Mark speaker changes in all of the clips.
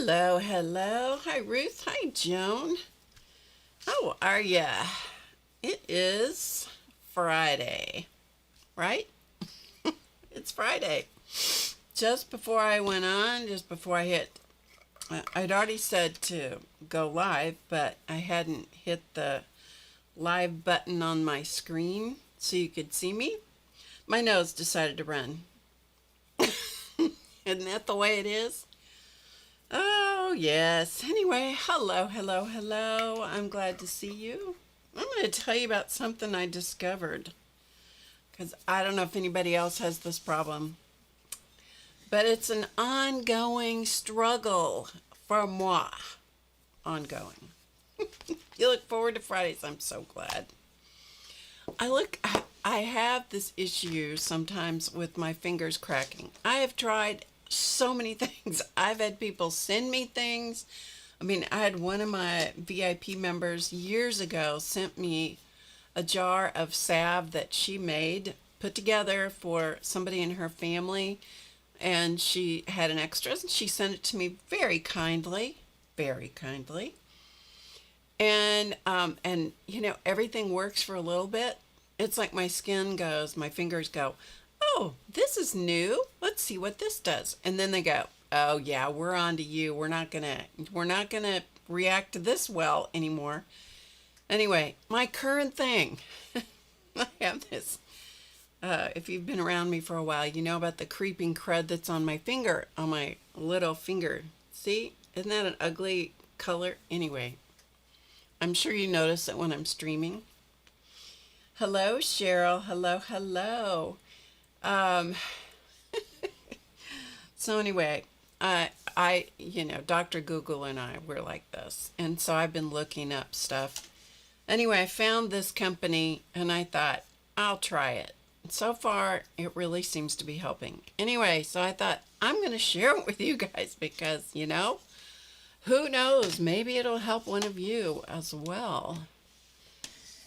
Speaker 1: Hello, hello. Hi, Ruth. Hi, Joan. How are ya? It is Friday, right? It's Friday. Just before I went on, just before I hit, I'd already said to go live, but I hadn't hit the live button on my screen so you could see me. My nose decided to run. Isn't that the way it is? Oh, yes. Anyway, hello, hello, hello. I'm glad to see you. I'm going to tell you about something I discovered because I don't know if anybody else has this problem, but it's an ongoing struggle for moi. Ongoing. You look forward to Fridays. I'm so glad. I have this issue sometimes with my fingers cracking. I have tried so many things. I've had people send me things. I mean, I had one of my VIP members years ago sent me a jar of salve that she made, put together for somebody in her family, and she had an extra, and she sent it to me very kindly, very kindly. And you know, everything works for a little bit. It's like my fingers go, oh, this is new. Let's see what this does. And then they go, oh yeah, we're on to you. We're not gonna react to this well anymore. Anyway, my current thing, I have this. If you've been around me for a while, you know about the creeping crud that's on my finger, on my little finger. See, isn't that an ugly color? Anyway, I'm sure you notice it when I'm streaming. Hello, Cheryl. Hello, hello. So anyway, you know, Dr. Google and I, we're like this. And so I've been looking up stuff. Anyway, I found this company and I thought, I'll try it. So far, it really seems to be helping. Anyway, so I thought, I'm going to share it with you guys because, you know, who knows, maybe it'll help one of you as well.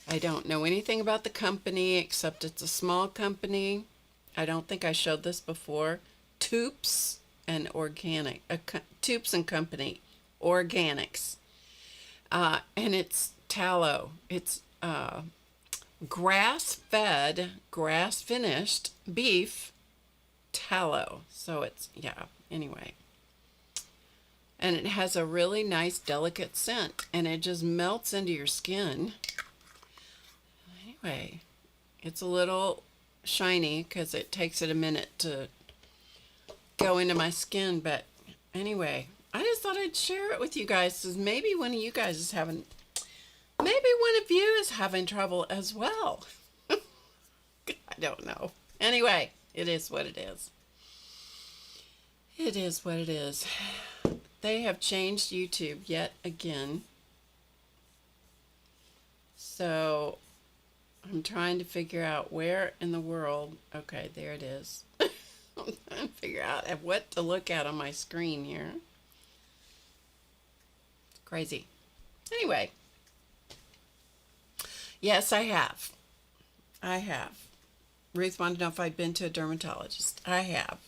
Speaker 1: I don't know anything about the company except it's a small company. I don't think I showed this before. Toops and Organic. Toops and Company. Organics. And it's tallow. It's grass-fed, grass-finished beef tallow. So it's, yeah, anyway. And it has a really nice, delicate scent. And it just melts into your skin. Anyway, it's a little shiny because it takes it a minute to go into my skin, but anyway, I just thought I'd share it with you guys because maybe one of you guys is having trouble as well. I don't know. Anyway, it is what it is. It is what it is. They have changed YouTube yet again. So I'm trying to figure out where in the world. Okay, there it is. I'm trying to figure out what to look at on my screen here. It's crazy. Anyway. Yes, I have. Ruth wanted to know if I'd been to a dermatologist. I have.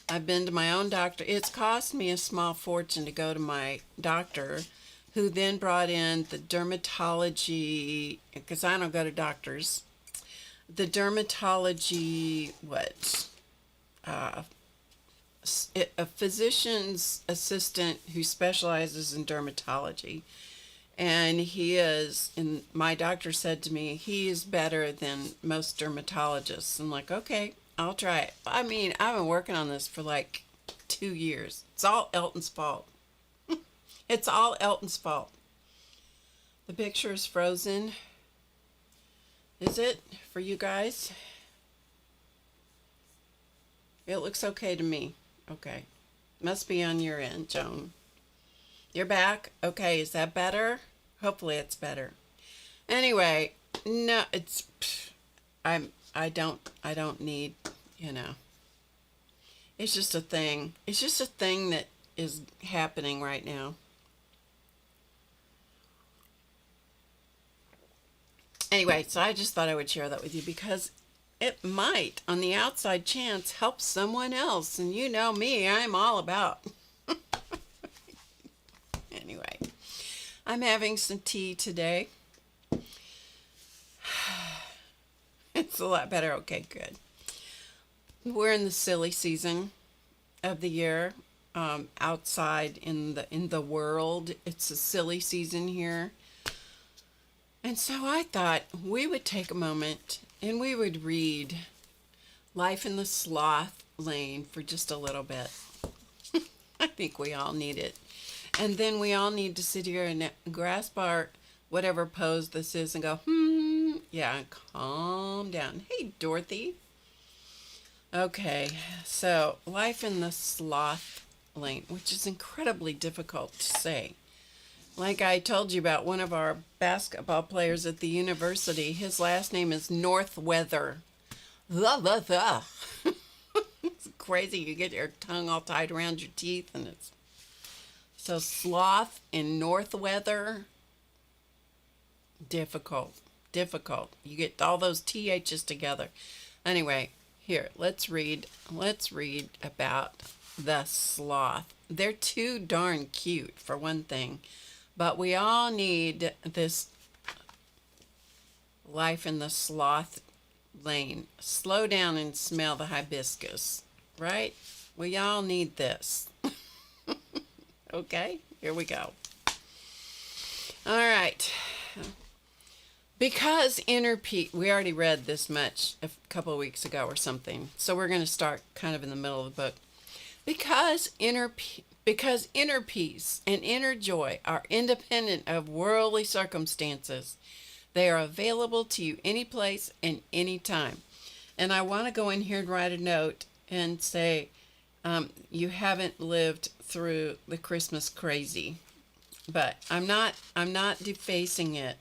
Speaker 1: I've been to my own doctor. It's cost me a small fortune to go to my doctor, who then brought in the dermatology, because I don't go to doctors, the dermatology, a physician's assistant who specializes in dermatology. And my doctor said to me, he is better than most dermatologists. I'm like, okay, I'll try it. I mean, I've been working on this for like 2 years. It's all Elton's fault. It's all Elton's fault. The picture is frozen. Is it for you guys? It looks okay to me. Okay. Must be on your end, Joan. You're back? Okay, is that better? Hopefully it's better. Anyway, no, I don't need, you know. It's just a thing. It's just a thing that is happening right now. Anyway, so I just thought I would share that with you because it might, on the outside chance, help someone else. And you know me, I'm all about I'm having some tea today. It's a lot better. Okay, good. We're in the silly season of the year. Outside in the world, it's a silly season here. And so I thought we would take a moment and we would read Life in the Sloth Lane for just a little bit. I think we all need it. And then we all need to sit here and grasp our whatever pose this is and go, yeah, calm down. Hey, Dorothy. Okay, so Life in the Sloth Lane, which is incredibly difficult to say. Like I told you about one of our basketball players at the university, his last name is Northweather. It's crazy. You get your tongue all tied around your teeth, and it's so sloth and Northweather. Difficult. You get all those THs together. Anyway, here, let's read about the sloth. They're too darn cute, for one thing. But we all need this Life in the Sloth Lane. Slow down and smell the hibiscus, right? We all need this. Okay, here we go. All right. Because inner peace, we already read this much a couple of weeks ago or something, so we're going to start kind of in the middle of the book. Because inner peace and inner joy are independent of worldly circumstances. They are available to you any place and any time. And I want to go in here and write a note and say, you haven't lived through the Christmas crazy. But I'm not defacing it.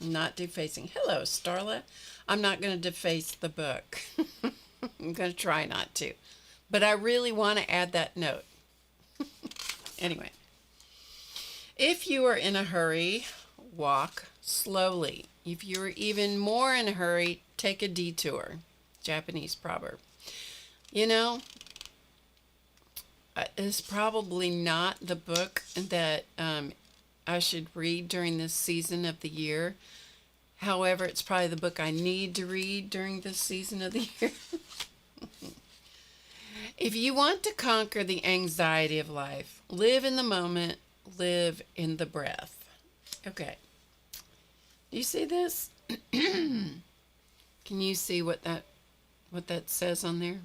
Speaker 1: I'm not defacing. Hello, Starla. I'm not going to deface the book. I'm going to try not to. But I really want to add that note. Anyway, if you are in a hurry, walk slowly. If you're even more in a hurry, take a detour. Japanese proverb. You know, it's probably not the book that I should read during this season of the year. However, it's probably the book I need to read during this season of the year. If you want to conquer the anxiety of life, live in the moment, live in the breath. Okay. Do you see this? Can you see what that says on there?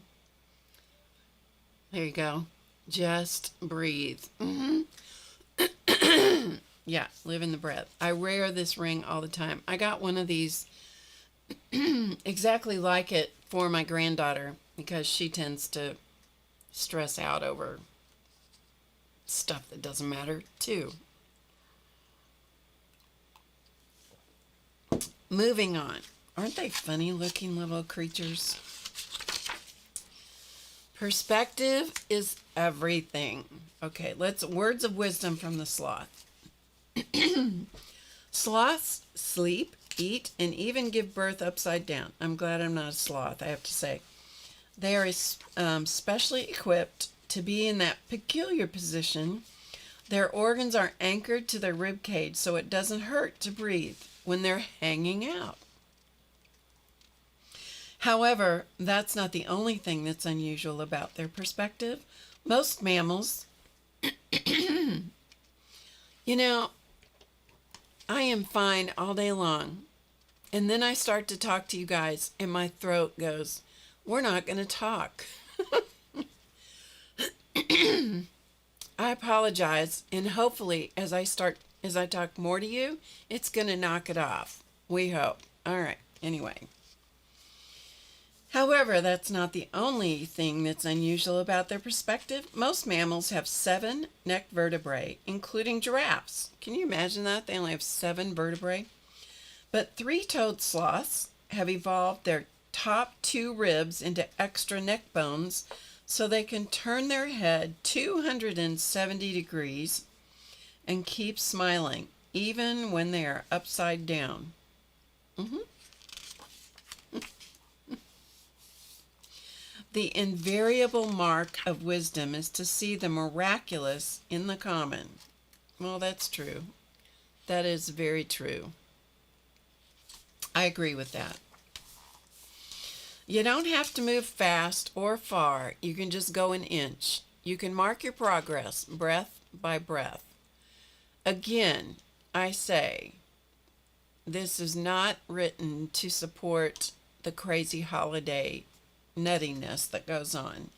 Speaker 1: There you go. Just breathe. Yeah, live in the breath. I wear this ring all the time. I got one of these exactly like it for my granddaughter because she tends to stress out over stuff that doesn't matter too. Moving on. Aren't they funny looking little creatures? Perspective is everything. Okay, words of wisdom from the sloth. Sloths sleep, eat, and even give birth upside down. I'm glad I'm not a sloth, I have to say. They are specially equipped to be in that peculiar position. Their organs are anchored to their rib cage so it doesn't hurt to breathe when they're hanging out. However, that's not the only thing that's unusual about their perspective. Most mammals, you know, I am fine all day long. And then I start to talk to you guys and my throat goes, we're not going to talk. I apologize. And hopefully as I talk more to you, it's going to knock it off. We hope. All right. Anyway. However, that's not the only thing that's unusual about their perspective. Most mammals have 7 neck vertebrae, including giraffes. Can you imagine that? They only have 7 vertebrae. But 3-toed sloths have evolved their top 2 ribs into extra neck bones so they can turn their head 270 degrees and keep smiling, even when they are upside down. The invariable mark of wisdom is to see the miraculous in the common. Well, that's true. That is very true. I agree with that. You don't have to move fast or far. You can just go an inch. You can mark your progress, breath by breath. Again, I say, this is not written to support the crazy holiday nuttiness that goes on.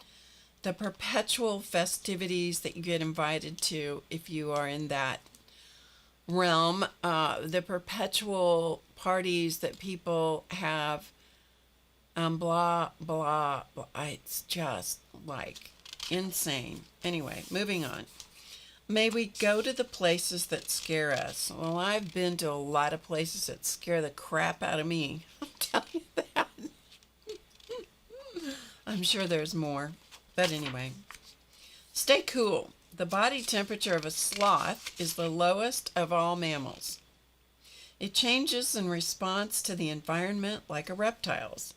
Speaker 1: The perpetual festivities that you get invited to if you are in that realm, the perpetual parties that people have, blah, blah, blah. It's just like insane. Anyway, moving on. May we go to the places that scare us. Well, I've been to a lot of places that scare the crap out of me. I'll tell you that. I'm sure there's more. But anyway, stay cool. The body temperature of a sloth is the lowest of all mammals. It changes in response to the environment like a reptile's.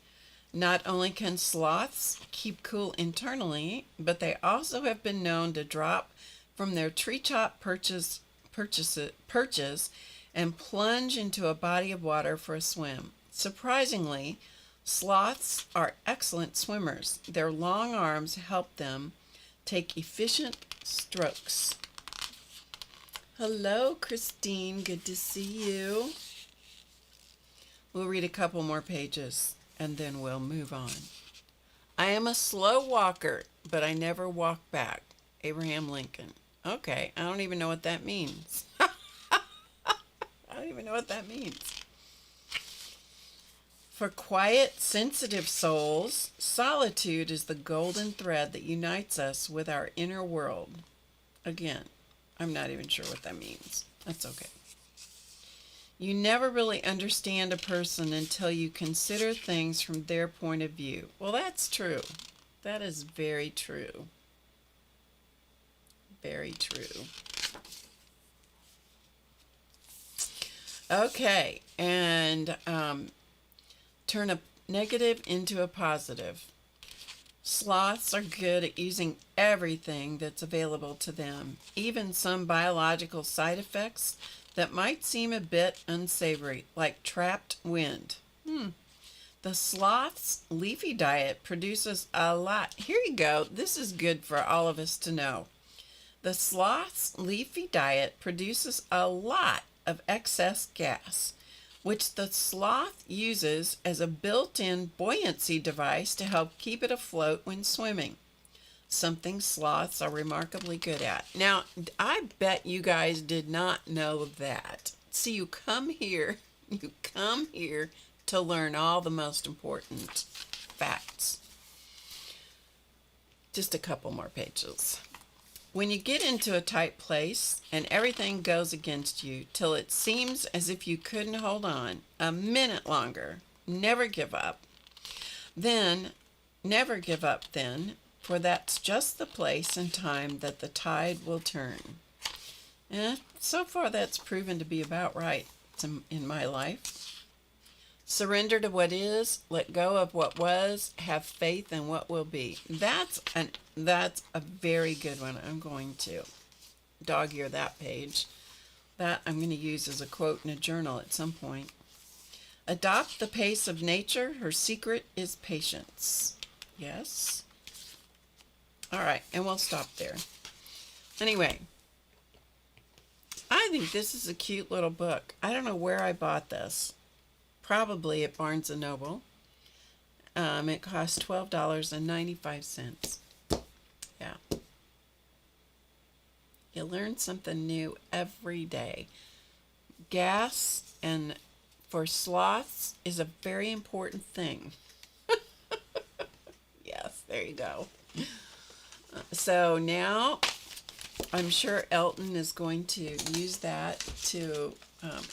Speaker 1: Not only can sloths keep cool internally, but they also have been known to drop from their treetop perches and plunge into a body of water for a swim. Surprisingly, sloths are excellent swimmers. Their long arms help them take efficient strokes. Hello, Christine. Good to see you. We'll read a couple more pages and then we'll move on. I am a slow walker, but I never walk back. Abraham Lincoln. Okay, I don't even know what that means. I don't even know what that means. For quiet, sensitive souls, solitude is the golden thread that unites us with our inner world. Again, I'm not even sure what that means. That's okay. You never really understand a person until you consider things from their point of view. Well, that's true. That is very true. Very true. Okay, and turn a negative into a positive. Sloths are good at using everything that's available to them, even some biological side effects that might seem a bit unsavory, like trapped wind. The sloth's leafy diet produces a lot. Here you go. This is good for all of us to know. The sloth's leafy diet produces a lot of excess gas, which the sloth uses as a built-in buoyancy device to help keep it afloat when swimming. Something sloths are remarkably good at. Now, I bet you guys did not know that. See, you come here to learn all the most important facts. Just a couple more pages. When you get into a tight place and everything goes against you till it seems as if you couldn't hold on a minute longer, never give up. Never give up then, for that's just the place and time that the tide will turn. So far that's proven to be about right in my life. Surrender to what is, let go of what was, have faith in what will be. That's a very good one. I'm going to dog-ear that page. That I'm going to use as a quote in a journal at some point. Adopt the pace of nature. Her secret is patience. Yes. All right, and we'll stop there. Anyway, I think this is a cute little book. I don't know where I bought this. Probably at Barnes & Noble. It cost $12.95. Yeah. You learn something new every day. Gas and for sloths is a very important thing. Yes, there you go. So now I'm sure Elton is going to use that to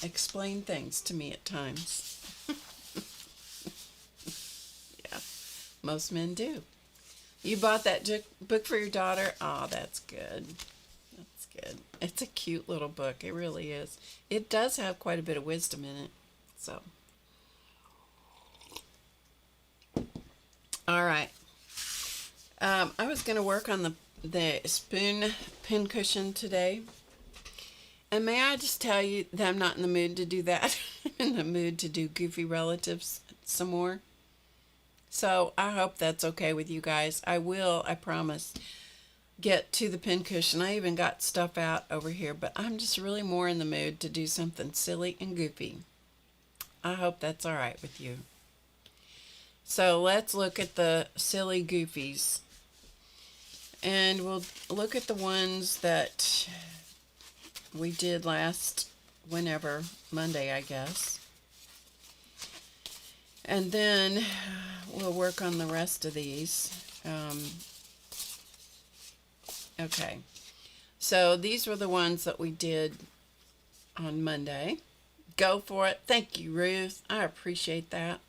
Speaker 1: explain things to me at times. Yeah, most men do. You bought that book for your daughter? Oh, that's good. That's good. It's a cute little book. It really is. It does have quite a bit of wisdom in it. So, all right. I was going to work on the spoon pincushion today, And may I just tell you that I'm not in the mood to do that. I'm in the mood to do Goofy Relatives some more. So I hope that's okay with you guys. I will, I promise, get to the pincushion. I even got stuff out over here, but I'm just really more in the mood to do something silly and goofy. I hope that's all right with you. So let's look at the silly goofies. And we'll look at the ones that we did last Monday, I guess. And then we'll work on the rest of these. Okay. So these were the ones that we did on Monday. Go for it. Thank you, Ruth. I appreciate that.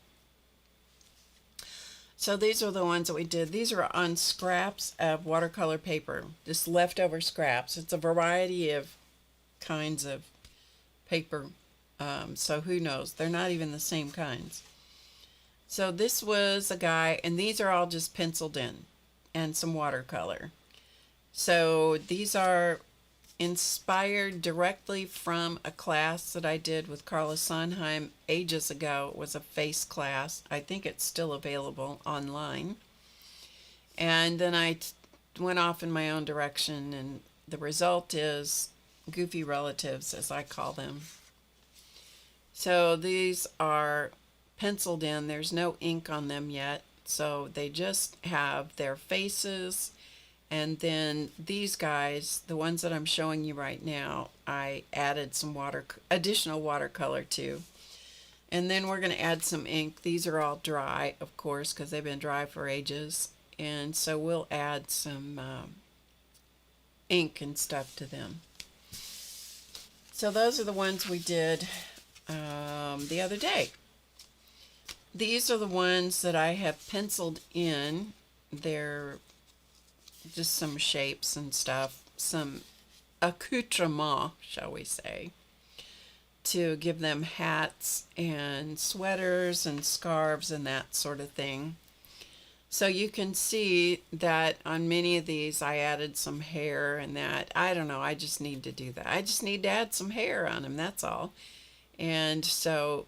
Speaker 1: So these are the ones that we did. These are on scraps of watercolor paper, just leftover scraps. It's a variety of kinds of paper, so who knows? They're not even the same kinds. So this was a guy, and these are all just penciled in and some watercolor. So these are inspired directly from a class that I did with Carla Sondheim ages ago. It was a face class. I think it's still available online. And then I went off in my own direction, and the result is Goofy Relatives, as I call them. So these are penciled in. There's no ink on them yet. So they just have their faces. And then these guys, the ones that I'm showing you right now, I added some additional watercolor to. And then we're going to add some ink. These are all dry, of course, because they've been dry for ages. And so we'll add some ink and stuff to them. So those are the ones we did the other day. These are the ones that I have penciled in. They're just some shapes and stuff, some accoutrement, shall we say, to give them hats and sweaters and scarves and that sort of thing. So you can see that on many of these I added some hair and that. I don't know, I just need to do that. I just need to add some hair on them, that's all. And so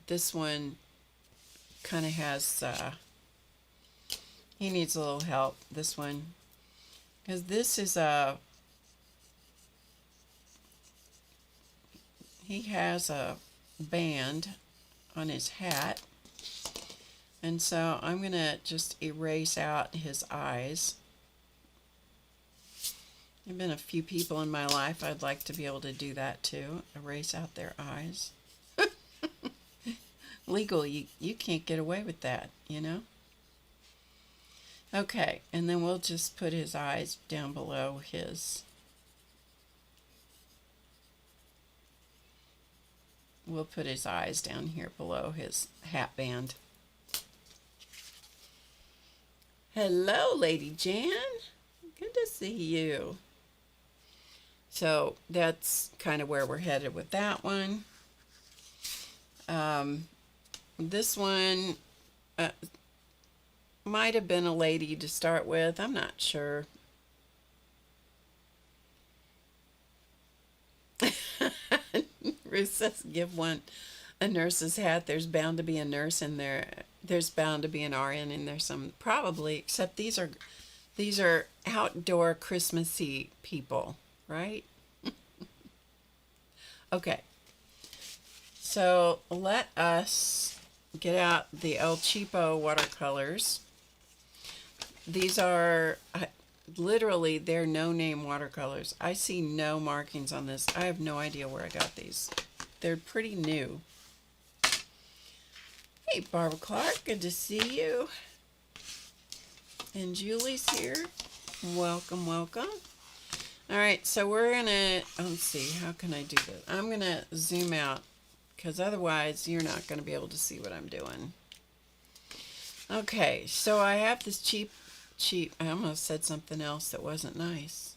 Speaker 1: this one kind of has... he needs a little help, this one, because this is he has a band on his hat, and so I'm going to just erase out his eyes. There have been a few people in my life I'd like to be able to do that too, erase out their eyes. Legally, you can't get away with that, you know? Okay, and then we'll just put his eyes down below his... We'll put his eyes down here below his hat band. Hello, Lady Jan. Good to see you. So that's kind of where we're headed with that one. This one... might have been a lady to start with. I'm not sure. Ruth says, give one a nurse's hat. There's bound to be a nurse in there. There's bound to be an RN in there. Some probably, except these are outdoor Christmassy people, right? Okay. So let us get out the El Cheapo watercolors. These are literally, they're no-name watercolors. I see no markings on this. I have no idea where I got these. They're pretty new. Hey, Barbara Clark, good to see you. And Julie's here. Welcome, welcome. All right, so we're gonna, let's see, how can I do this? I'm gonna zoom out, because otherwise you're not gonna be able to see what I'm doing. Okay, so I have this cheap, I almost said something else that wasn't nice.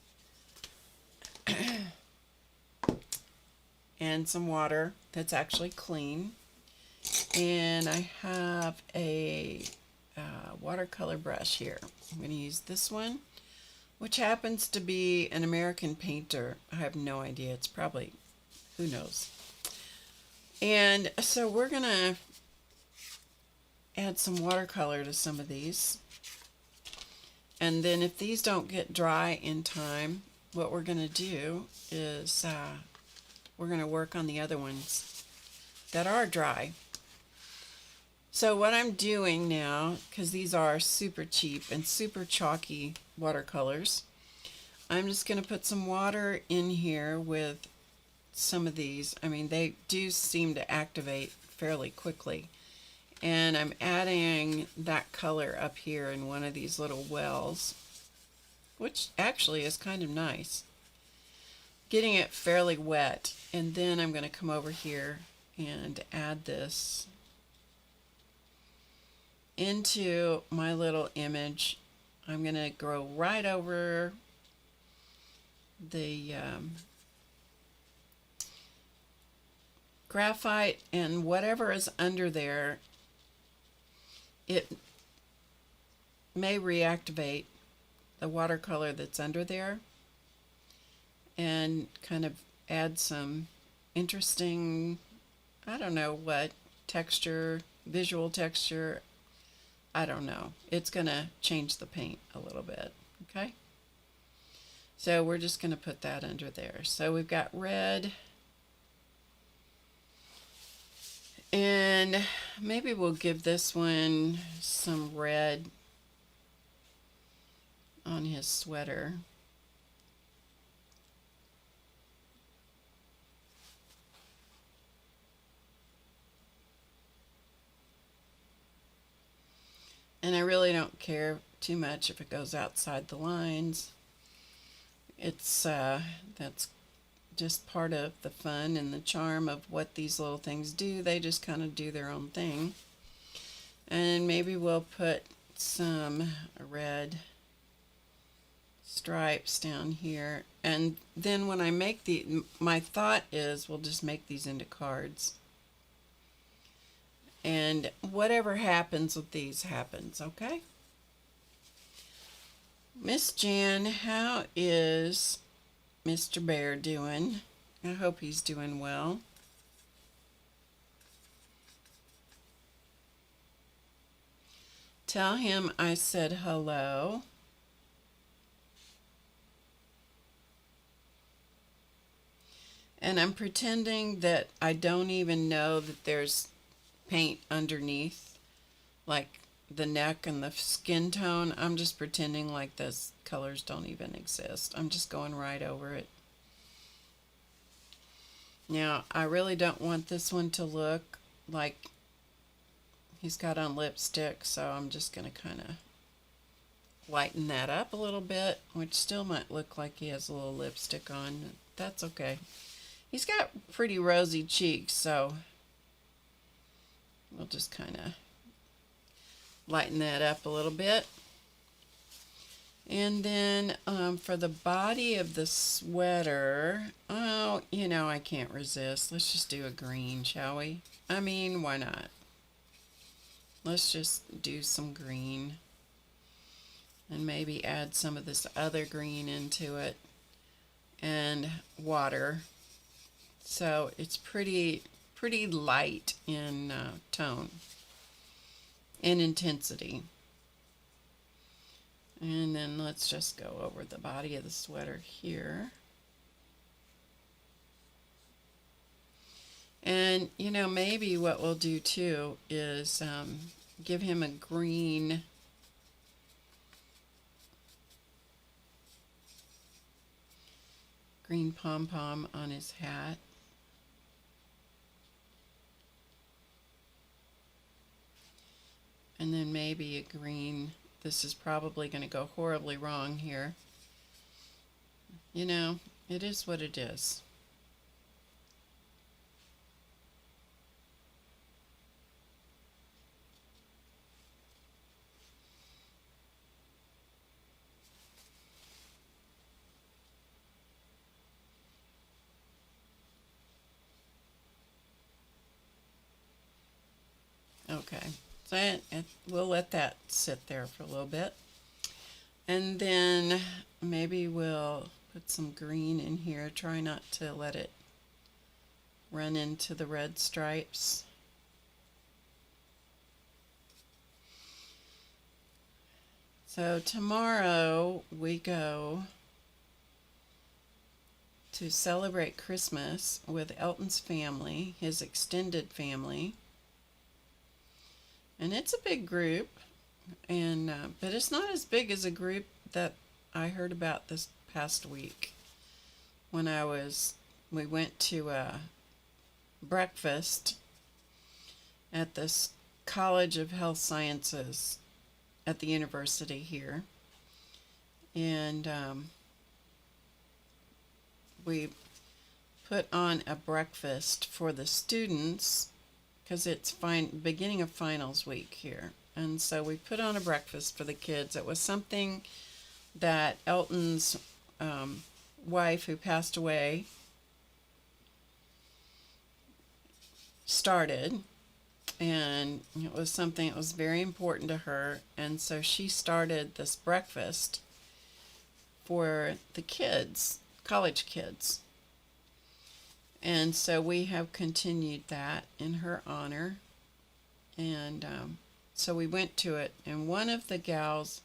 Speaker 1: And some water that's actually clean. And I have a watercolor brush here. I'm going to use this one. which happens to be an American painter. I have no idea. It's probably, who knows. And so we're going to add some watercolor to some of these. And then if these don't get dry in time, what we're going to do is we're going to work on the other ones that are dry. So what I'm doing now, because these are super cheap and super chalky watercolors, I'm just going to put some water in here with some of these. I mean, they do seem to activate fairly quickly. And I'm adding that color up here in one of these little wells, which actually is kind of nice. Getting it fairly wet, and then I'm going to come over here and add this into my little image. I'm going to go right over the graphite, and whatever is under there, it may reactivate the watercolor that's under there and kind of add some interesting, I don't know what, texture, visual texture. I don't know. It's going to change the paint a little bit, okay? So we're just going to put that under there. So we've got red. And maybe we'll give this one some red on his sweater. And I really don't care too much if it goes outside the lines. It's that's just part of the fun and the charm of what these little things do. They just kind of do their own thing. And maybe we'll put some red stripes down here. And then when I make my thought is we'll just make these into cards. And whatever happens with these happens, okay? Miss Jan, how is Mr. Bear doing? I hope he's doing well. Tell him I said hello. And I'm pretending that I don't even know that there's paint underneath, like the neck and the skin tone. I'm just pretending like those colors don't even exist. I'm just going right over it. Now, I really don't want this one to look like he's got on lipstick, so I'm just going to kind of lighten that up a little bit, which still might look like he has a little lipstick on. That's okay. He's got pretty rosy cheeks, so we'll just kind of lighten that up a little bit. And then for the body of the sweater, oh, you know, I can't resist. Let's just do a green, shall we? I mean, why not? Let's just do some green. And maybe add some of this other green into it. And water. So it's pretty light in tone and intensity. And then let's just go over the body of the sweater here. And you know, maybe what we'll do too is give him a green pom-pom on his hat. And then maybe a green. This is probably going to go horribly wrong here. You know, it is what it is. Okay. So we'll let that sit there for a little bit. And then maybe we'll put some green in here. Try not to let it run into the red stripes. So tomorrow we go to celebrate Christmas with Elton's family, his extended family. And it's a big group, and but it's not as big as a group that I heard about this past week when we went to a breakfast at this College of Health Sciences at the university here. And we put on a breakfast for the students because it's beginning of finals week here. And so we put on a breakfast for the kids. It was something that Elton's wife, who passed away, started. And it was something that was very important to her. And so she started this breakfast for the kids, college kids. And so we have continued that in her honor. And so we went to it. And one of the gals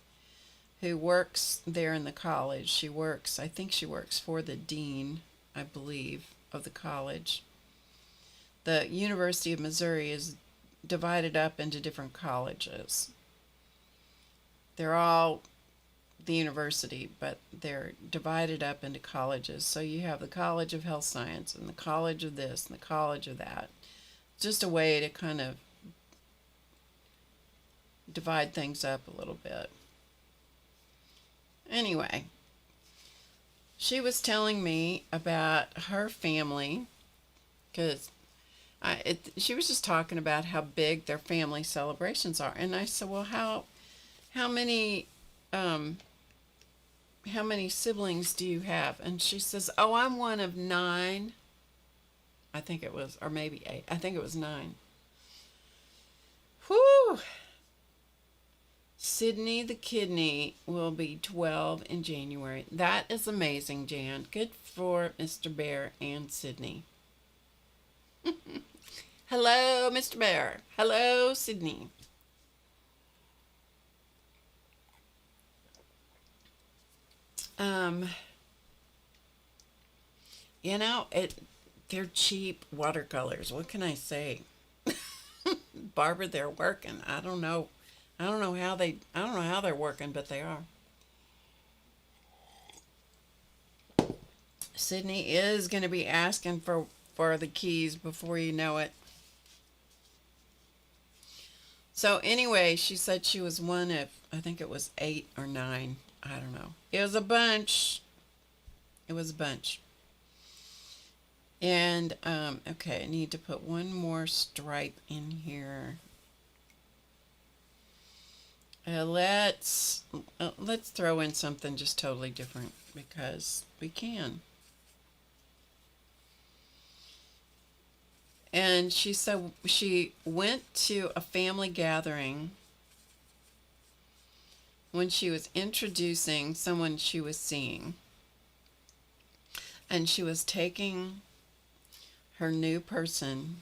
Speaker 1: who works there in the college, I think she works for the dean, I believe, of the college. The University of Missouri is divided up into different colleges. They're all the university, but they're divided up into colleges. So you have the College of Health Science and the College of this and the College of that. Just a way to kind of divide things up a little bit. Anyway, she was telling me about her family, because she was just talking about how big their family celebrations are. And I said, well, how many siblings do you have? And she says, oh, I'm one of 9. I think it was, or maybe 8. I think it was 9. Whew! Sydney the kidney will be 12 in January. That is amazing, Jan. Good for Mr. Bear and Sydney. Hello, Mr. Bear. Hello, Sydney. You know, they're cheap watercolors. What can I say? Barbara, they're working. I don't know how they're working, but they are. Sydney is going to be asking for the keys before you know it. So anyway, she said she was one of, I think it was 8 or 9. I don't know. It was a bunch. And, okay, I need to put one more stripe in here. Let's throw in something just totally different because we can. And she said she went to a family gathering when she was introducing someone she was seeing. And she was taking her new person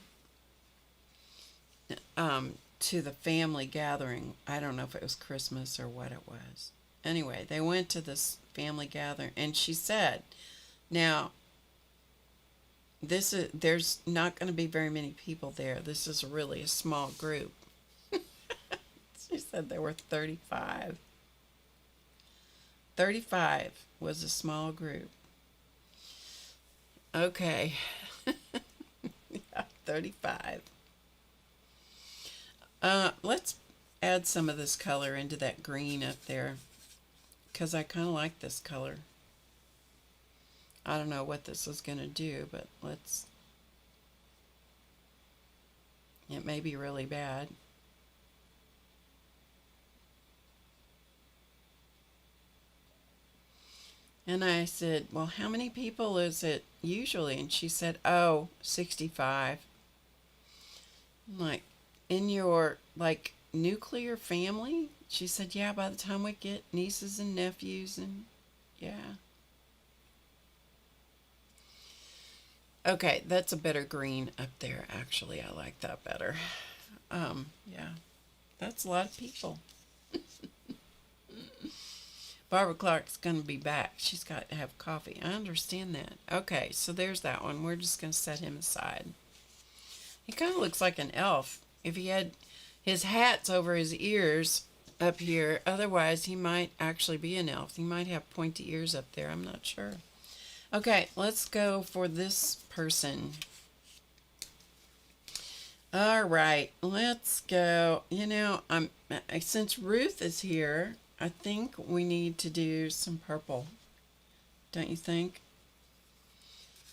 Speaker 1: to the family gathering. I don't know if it was Christmas or what it was. Anyway, they went to this family gathering, and she said, now, there's not going to be very many people there. This is really a small group. She said there were 35. 35 was a small group. Okay. Yeah, 35. Let's add some of this color into that green up there, because I kind of like this color. I don't know what this is going to do, but it may be really bad. And I said, well, how many people is it usually? And she said, oh, 65. I'm like, in your, nuclear family? She said, yeah, by the time we get nieces and nephews, and yeah. Okay, that's a better green up there, actually. I like that better. Yeah, that's a lot of people. Barbara Clark's going to be back. She's got to have coffee. I understand that. Okay, so there's that one. We're just going to set him aside. He kind of looks like an elf. If he had his hats over his ears up here, otherwise he might actually be an elf. He might have pointy ears up there. I'm not sure. Okay, let's go for this person. All right, let's go. You know, since Ruth is here, I think we need to do some purple. Don't you think?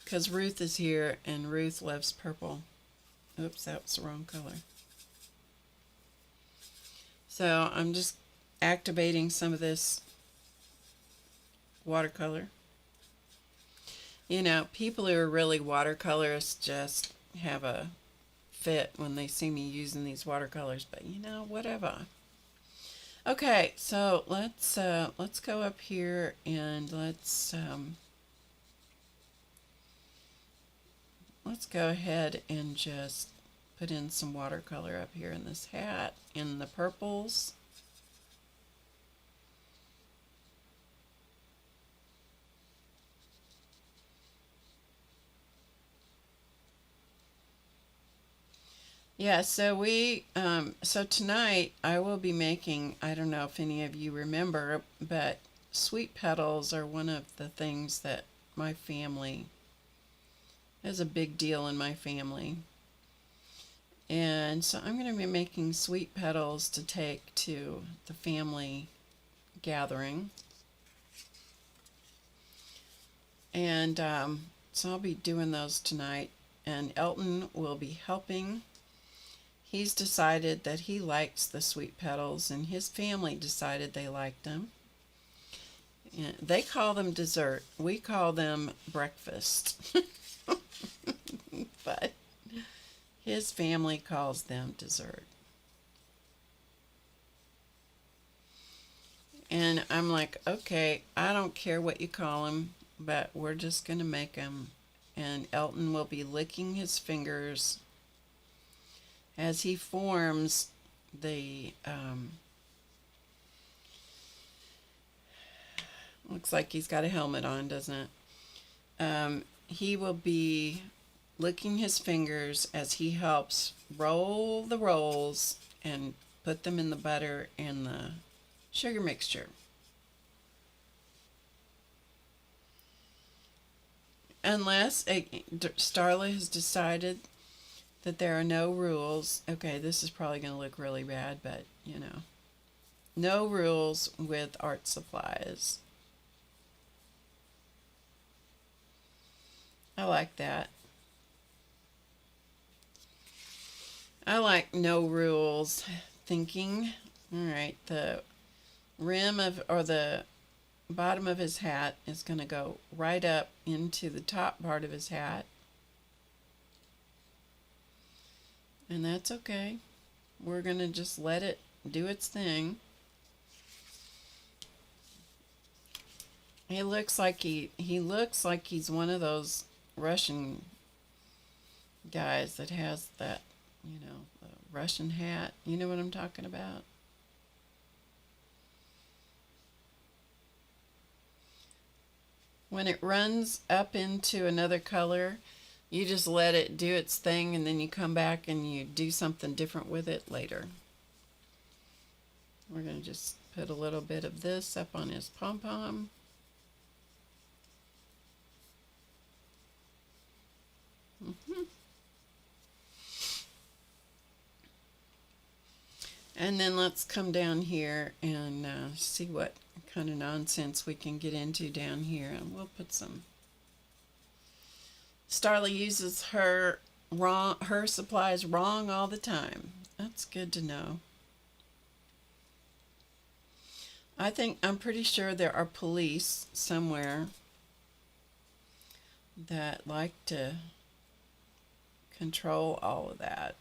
Speaker 1: Because Ruth is here and Ruth loves purple. Oops, that was the wrong color. So I'm just activating some of this watercolor. You know, people who are really watercolorists just have a fit when they see me using these watercolors, but you know, whatever. Okay, so let's go up here and let's go ahead and just put in some watercolor up here in this hat in the purples. Yeah, so so tonight I will be making, I don't know if any of you remember, but sweet petals are one of the things that my family is a big deal in my family. And so I'm going to be making sweet petals to take to the family gathering. And so I'll be doing those tonight. And Elton will be helping. He's decided that he likes the sweet petals, and his family decided they liked them. And they call them dessert. We call them breakfast. But his family calls them dessert. And I'm like, okay, I don't care what you call them, but we're just going to make them. And Elton will be licking his fingers as he forms the, looks like he's got a helmet on, doesn't it? He will be licking his fingers as he helps roll the rolls and put them in the butter and the sugar mixture. Unless Starla has decided that there are no rules. Okay, this is probably going to look really bad, but you know, no rules with art supplies. I like that. I like no rules thinking. All right, the rim of, or the bottom of his hat is going to go right up into the top part of his hat. And that's okay. We're going to just let it do its thing. He looks like he looks like he's one of those Russian guys that has that, you know, the Russian hat. You know what I'm talking about? When it runs up into another color, you just let it do its thing, and then you come back and you do something different with it later. We're going to just put a little bit of this up on his pom-pom. And then let's come down here and see what kind of nonsense we can get into down here. And we'll put some... Starla uses her supplies wrong all the time. That's good to know. I'm pretty sure there are police somewhere that like to control all of that.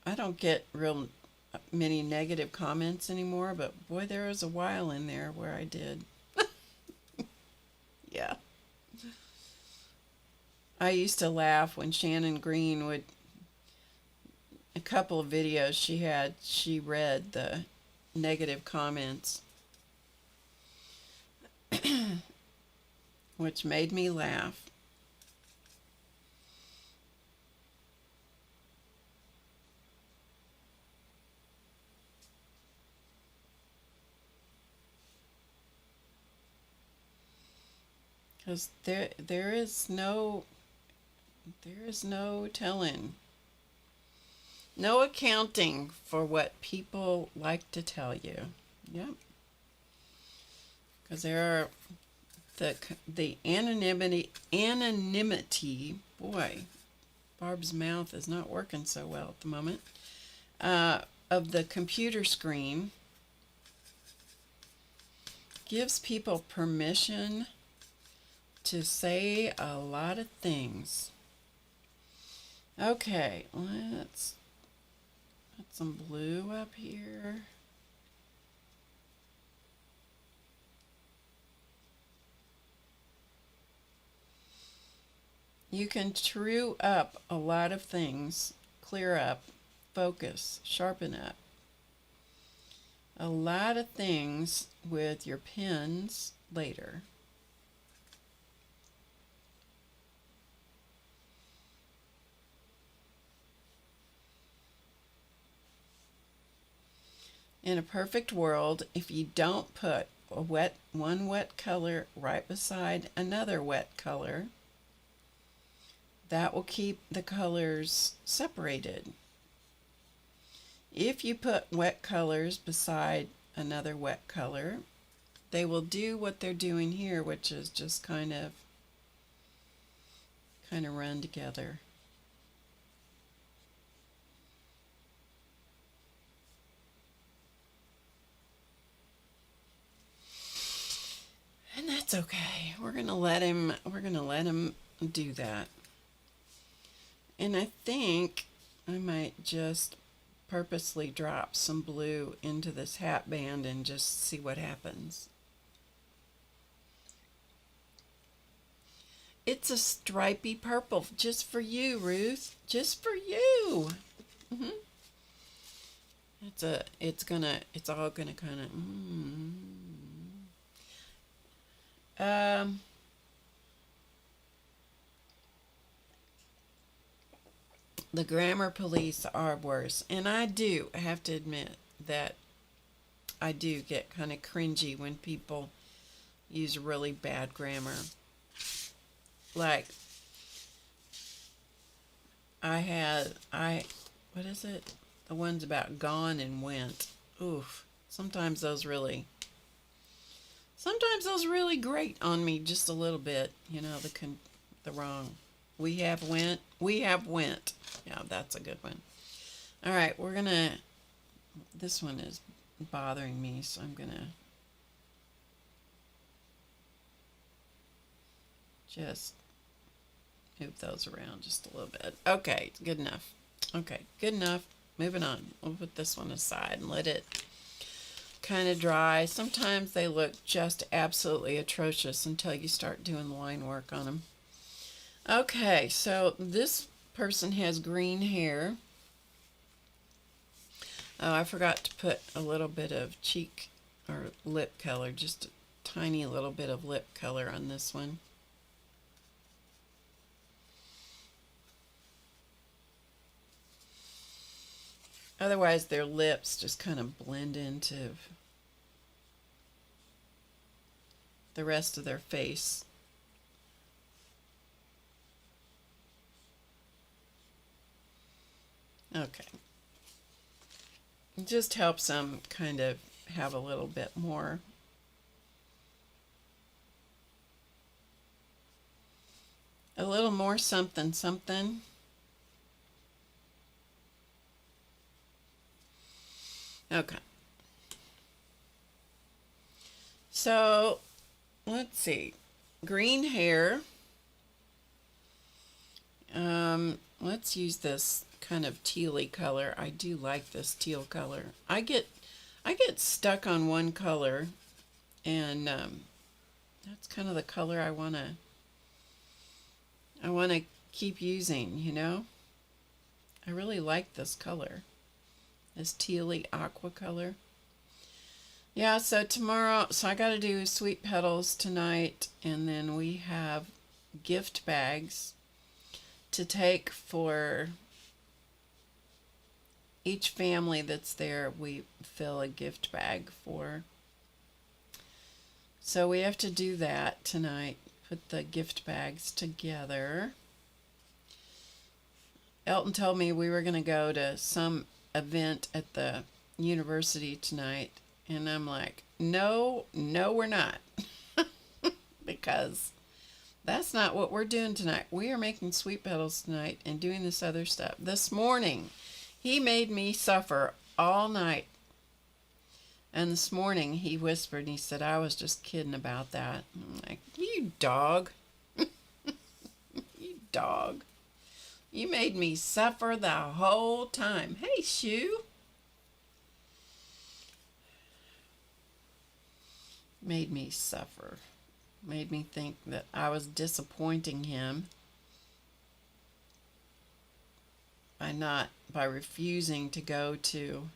Speaker 1: I don't get real many negative comments anymore, but boy, there was a while in there where I did. Yeah. I used to laugh when Shannon Green would, a couple of videos she read the negative comments, which made me laugh. Because there is no telling, no accounting for what people like to tell you. Yep. Because there are the anonymity. Boy, Barb's mouth is not working so well at the moment. Of the computer screen gives people permission to say a lot of things. Okay, let's put some blue up here. You can true up a lot of things, clear up, focus, sharpen up. A lot of things with your pens later. In a perfect world, if you don't put one wet color right beside another wet color, that will keep the colors separated. If you put wet colors beside another wet color, they will do what they're doing here, which is just kind of run together. And that's okay. We're gonna let him do that. And I think I might just purposely drop some blue into this hat band and just see what happens. It's a stripy purple just for you, Ruth. Just for you. Mm-hmm. It's all gonna kind of. The grammar police are worse, and I have to admit that I do get kind of cringy when people use really bad grammar. Like what is it? The ones about gone and went. Oof. Sometimes those really grate on me just a little bit. You know, the wrong. We have went. Yeah, that's a good one. All right, this one is bothering me, so I'm gonna just move those around just a little bit. Okay, good enough. Okay, good enough. Moving on. We'll put this one aside and let it kind of dry. Sometimes they look just absolutely atrocious until you start doing the line work on them. Okay, so this person has green hair. Oh, I forgot to put a little bit of cheek or lip color, just a tiny little bit of lip color on this one. Otherwise, their lips just kind of blend into the rest of their face. Okay. It just helps them kind of have a little bit more something something. Okay. So, let's see. Green hair. Let's use this kind of tealy color. I do like this teal color. I get stuck on one color, and that's kind of the color I wanna keep using, you know. I really like this color, this tealy aqua color. Yeah, so tomorrow, so I got to do sweet petals tonight, and then we have gift bags to take for each family that's there. We fill a gift bag for. So we have to do that tonight, put the gift bags together. Elton told me we were going to go to some event at the university tonight. And I'm like, no, we're not. Because that's not what we're doing tonight. We are making sweet petals tonight and doing this other stuff. This morning, he made me suffer all night. And this morning, he whispered and he said, I was just kidding about that. I'm like, you dog. You dog. You made me suffer the whole time. Hey, Shoo. Made me suffer. Made me think that I was disappointing him by refusing to go to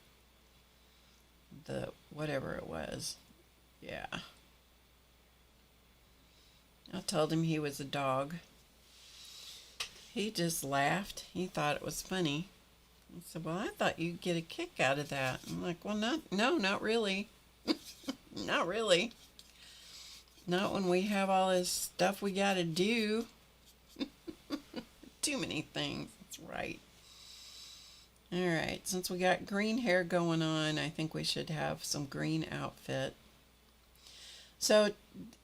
Speaker 1: the whatever it was. Yeah. I told him he was a dog. He just laughed. He thought it was funny. I said, well, I thought you'd get a kick out of that. I'm like, well, no, not really. Not really. Not when we have all this stuff we got to do. Too many things. That's right. All right. Since we got green hair going on, I think we should have some green outfit. So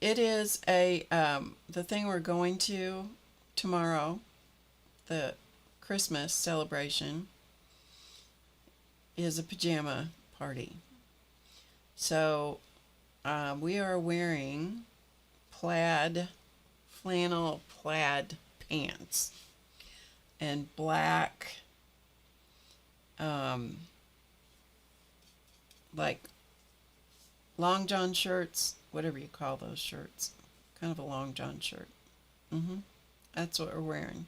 Speaker 1: it is the thing we're going to tomorrow, the Christmas celebration, is a pajama party. So we are wearing flannel plaid pants and black, like long john shirts, whatever you call those shirts, kind of a long john shirt. That's what we're wearing.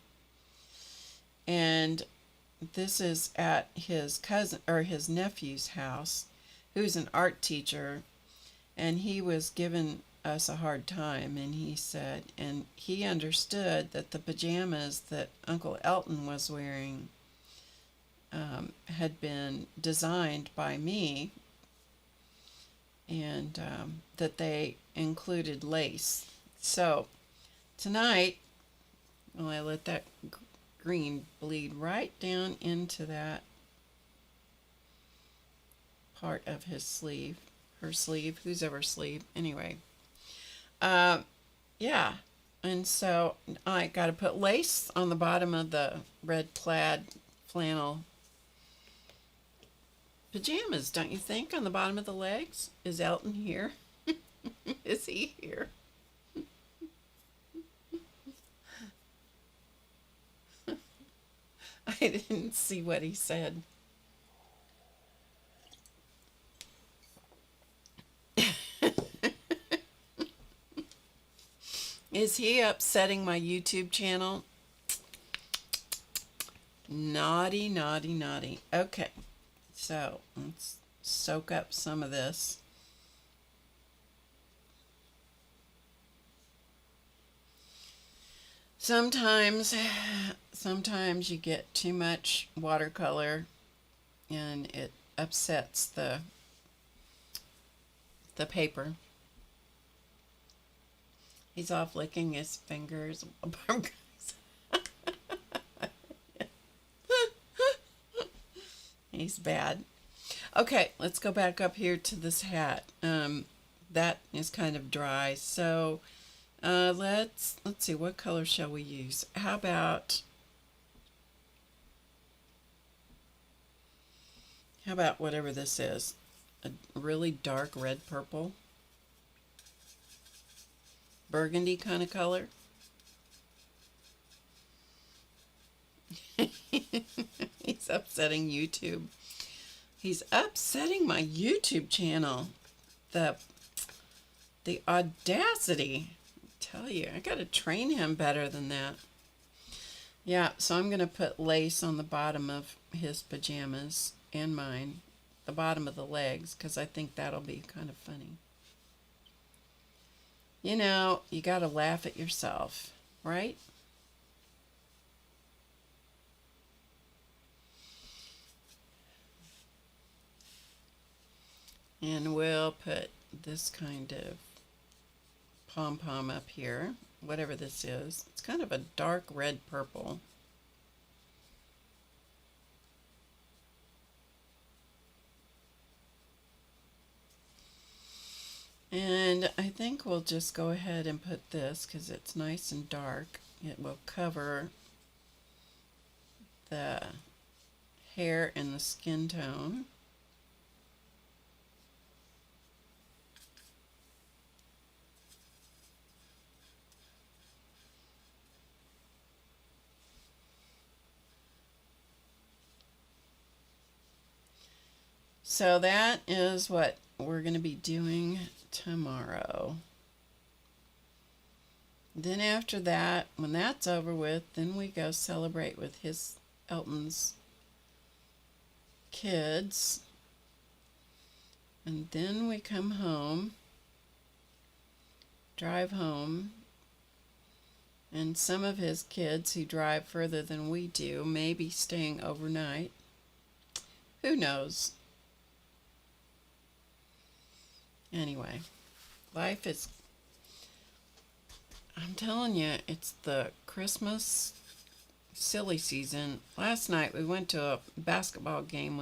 Speaker 1: And this is at his cousin or his nephew's house, who's an art teacher, and he was giving us a hard time, and he said, and he understood that the pajamas that Uncle Elton was wearing had been designed by me, and that they included lace. So tonight, I let that green bleed right down into that part of his sleeve, her sleeve, whose ever sleeve, anyway. Yeah, and so I got to put lace on the bottom of the red plaid flannel pajamas, don't you think, on the bottom of the legs? Is Elton here? Is he here? I didn't see what he said. Is he upsetting my YouTube channel? Naughty, naughty, naughty. Okay, so let's soak up some of this. Sometimes you get too much watercolor and it upsets the paper. He's off licking his fingers. He's bad. Okay, let's go back up here to this hat. That is kind of dry. So let's see, what color shall we use? How about whatever this is? A really dark red purple. Burgundy kind of color. upsetting YouTube. He's upsetting my YouTube channel. The audacity. I tell you, I gotta train him better than that. Yeah, so I'm gonna put lace on the bottom of his pajamas and mine, the bottom of the legs, because I think that'll be kind of funny. You know, you gotta laugh at yourself, right? And we'll put this kind of pom-pom up here, whatever this is. It's kind of a dark red purple. And I think we'll just go ahead and put this, because it's nice and dark. It will cover the hair and the skin tone. So that is what we're going to be doing tomorrow. Then after that, when that's over with, then we go celebrate with Elton's kids. And then we come home, drive home, and some of his kids who drive further than we do may be staying overnight. Who knows? Anyway, life is, I'm telling you, it's the Christmas silly season. Last night we went to a basketball game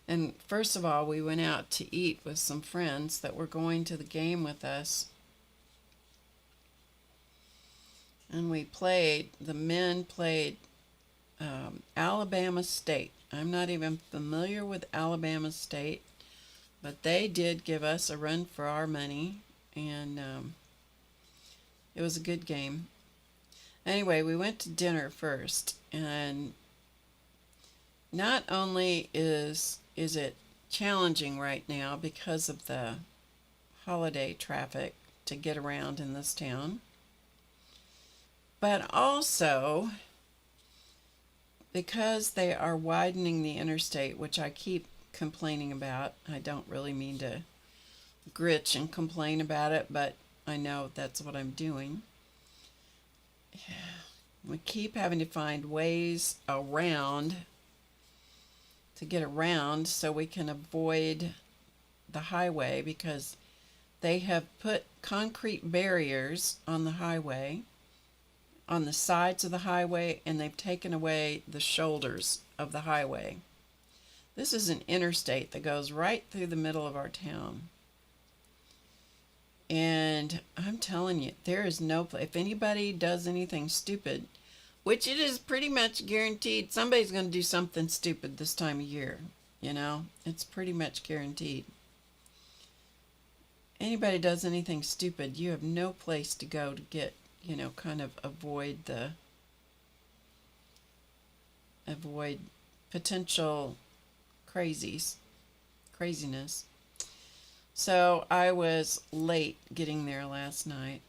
Speaker 1: and first of all, we went out to eat with some friends that were going to the game with us. And the men played Alabama State. I'm not even familiar with Alabama State. But they did give us a run for our money, and it was a good game. Anyway, we went to dinner first, and not only is it challenging right now because of the holiday traffic to get around in this town, but also because they are widening the interstate, which I keep complaining about. I don't really mean to gritch and complain about it, but I know that's what I'm doing. We keep having to find ways around to get around so we can avoid the highway, because they have put concrete barriers on the highway, on the sides of the highway, and they've taken away the shoulders of the highway. This is an interstate that goes right through the middle of our town. And I'm telling you, there is no place. If anybody does anything stupid, which it is pretty much guaranteed, somebody's going to do something stupid this time of year. You know, it's pretty much guaranteed. Anybody does anything stupid, you have no place to go to get, you know, kind of avoid potential craziness. So I was late getting there last night.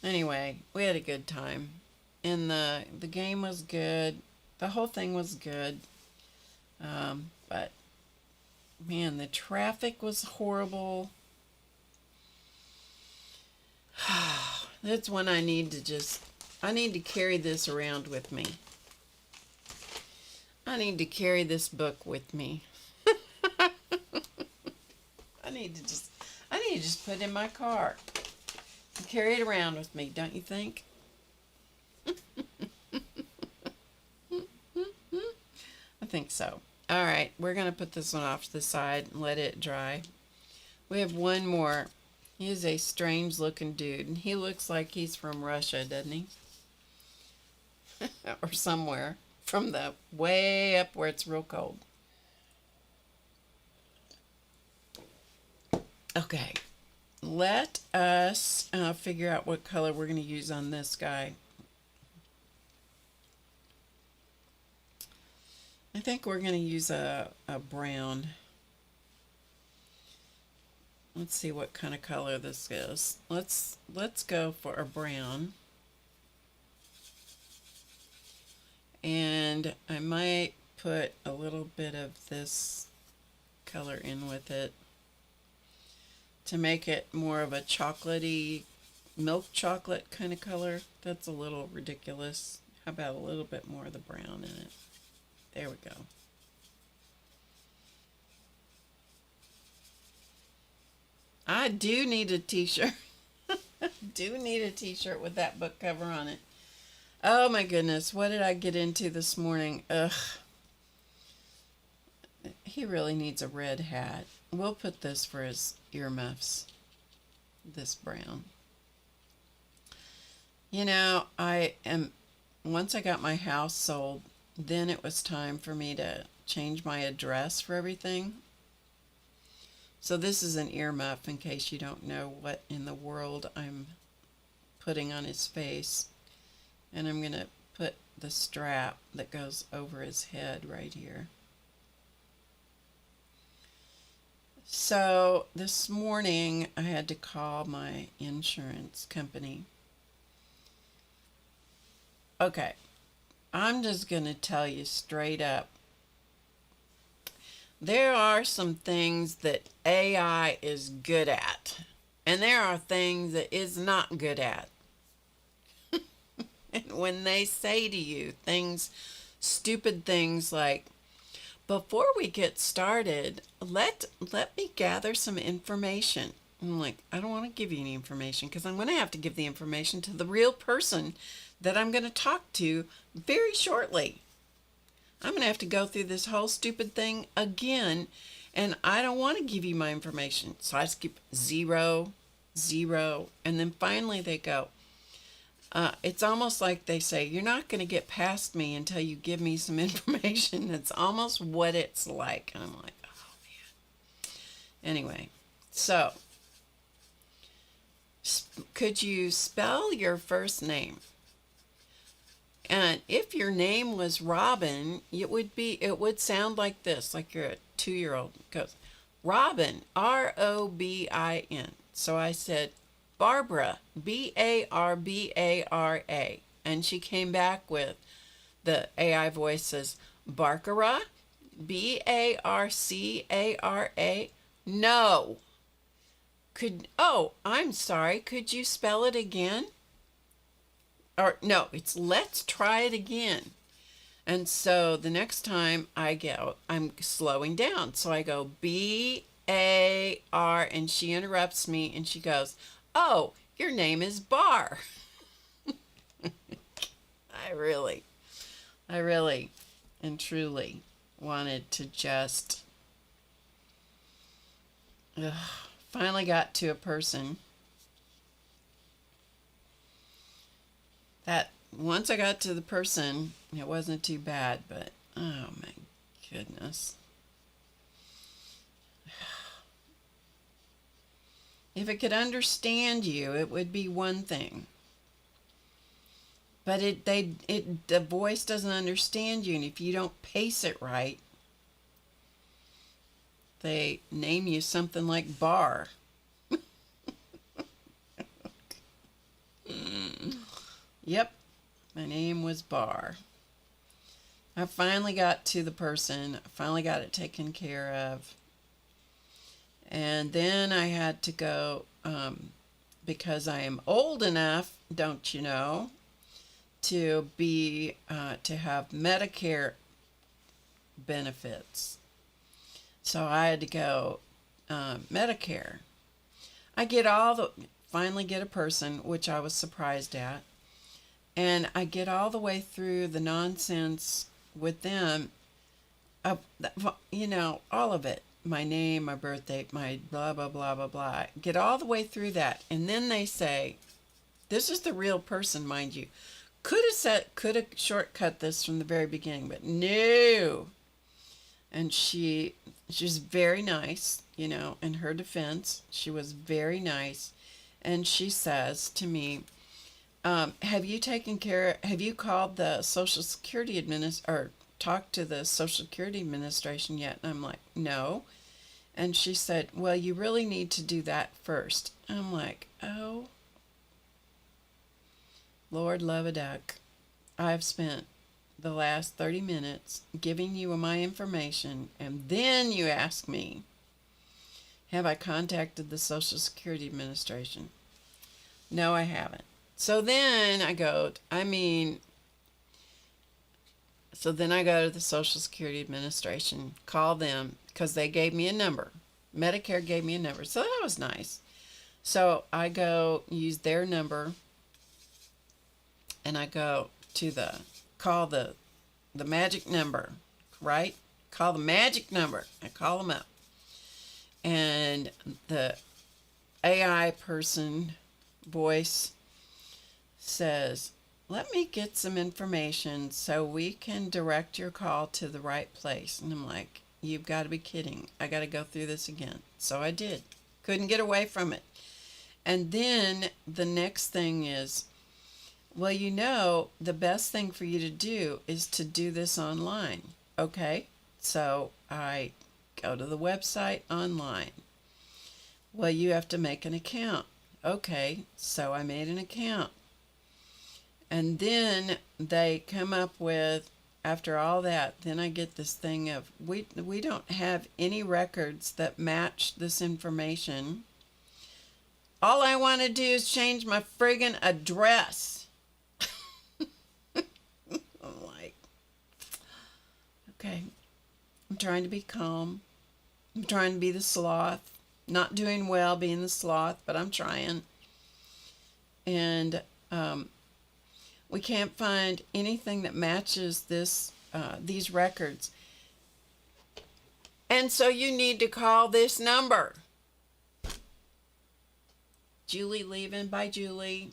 Speaker 1: Anyway, we had a good time, and the game was good. The whole thing was good, but man, the traffic was horrible. That's when I need to carry this around with me. I need to carry this book with me. I need to just put it in my car and carry it around with me, don't you think? I think so. All right, we're going to put this one off to the side and let it dry. We have one more. He is a strange looking dude, and he looks like he's from Russia, doesn't he? Or somewhere. From the way up where it's real cold. Okay, let us figure out what color we're going to use on this guy. I think we're going to use a brown. Let's see what kind of color this is. Let's go for a brown. And I might put a little bit of this color in with it to make it more of a chocolatey, milk chocolate kind of color. That's a little ridiculous. How about a little bit more of the brown in it? There we go. I do need a t-shirt. Do need a t-shirt with that book cover on it. Oh my goodness, what did I get into this morning? Ugh. He really needs a red hat. We'll put this for his earmuffs. This brown. You know, once I got my house sold, then it was time for me to change my address for everything. So this is an earmuff in case you don't know what in the world I'm putting on his face. And I'm going to put the strap that goes over his head right here. So this morning I had to call my insurance company. Okay, I'm just going to tell you straight up. There are some things that AI is good at, and there are things that it's not good at. And when they say to you things, stupid things like, before we get started, let me gather some information. I'm like, I don't want to give you any information because I'm going to have to give the information to the real person that I'm going to talk to very shortly. I'm going to have to go through this whole stupid thing again, and I don't want to give you my information. So I skip 0, 0, and then finally they go, it's almost like they say, you're not going to get past me until you give me some information. That's almost what it's like. And I'm like, oh man. Anyway, so could you spell your first name? And if your name was Robin, it would sound like this, like you're a 2-year-old. It goes, Robin, R-O-B-I-N. So I said, Barbara, B-A-R-B-A-R-A. And she came back with the AI voice says, Barcara, B-A-R-C-A-R-A. No. I'm sorry, could you spell it again? Or no, it's let's try it again. And so the next time I'm slowing down. So I go B-A-R, and she interrupts me and she goes, oh, your name is Bar. I really and truly wanted to just finally got to a person that once I got to the person, it wasn't too bad, but oh my goodness. If it could understand you, it would be one thing. But the voice doesn't understand you, and if you don't pace it right, they name you something like Bar. Yep, my name was Bar. I finally got to the person. I finally got it taken care of. And then I had to go, because I am old enough, don't you know, to have Medicare benefits. So I had to go Medicare. Finally get a person, which I was surprised at. And I get all the way through the nonsense with them, all of it. My name, my birthday, my blah, blah, blah, blah, blah. Get all the way through that. And then they say, this is the real person, mind you. Could have shortcut this from the very beginning, but no. And she's very nice, in her defense. She was very nice. And she says to me, have you called the Social Security talked to the Social Security Administration yet? And I'm like, no. And she said, well, you really need to do that first. I'm like, oh, Lord love a duck. I've spent the last 30 minutes giving you my information, and then you ask me, have I contacted the Social Security Administration? No, I haven't. So then I go to the Social Security Administration, call them, because they gave me a number. Medicare gave me a number, so that was nice. So I go use their number, and I go to call the magic number, right? Call the magic number. I call them up. And the AI person voice says, let me get some information so we can direct your call to the right place. And I'm like, you've got to be kidding. I got to go through this again. So I did. Couldn't get away from it. And then the next thing is, well, you know, the best thing for you to do is to do this online. Okay, so I go to the website online. Well, you have to make an account. Okay, so I made an account. And then they come up with, after all that, then I get this thing of, we don't have any records that match this information. All I want to do is change my friggin' address. I'm like, okay, I'm trying to be calm. I'm trying to be the sloth. Not doing well being the sloth, but I'm trying. And we can't find anything that matches these records. And so you need to call this number. Julie leaving. Bye, Julie.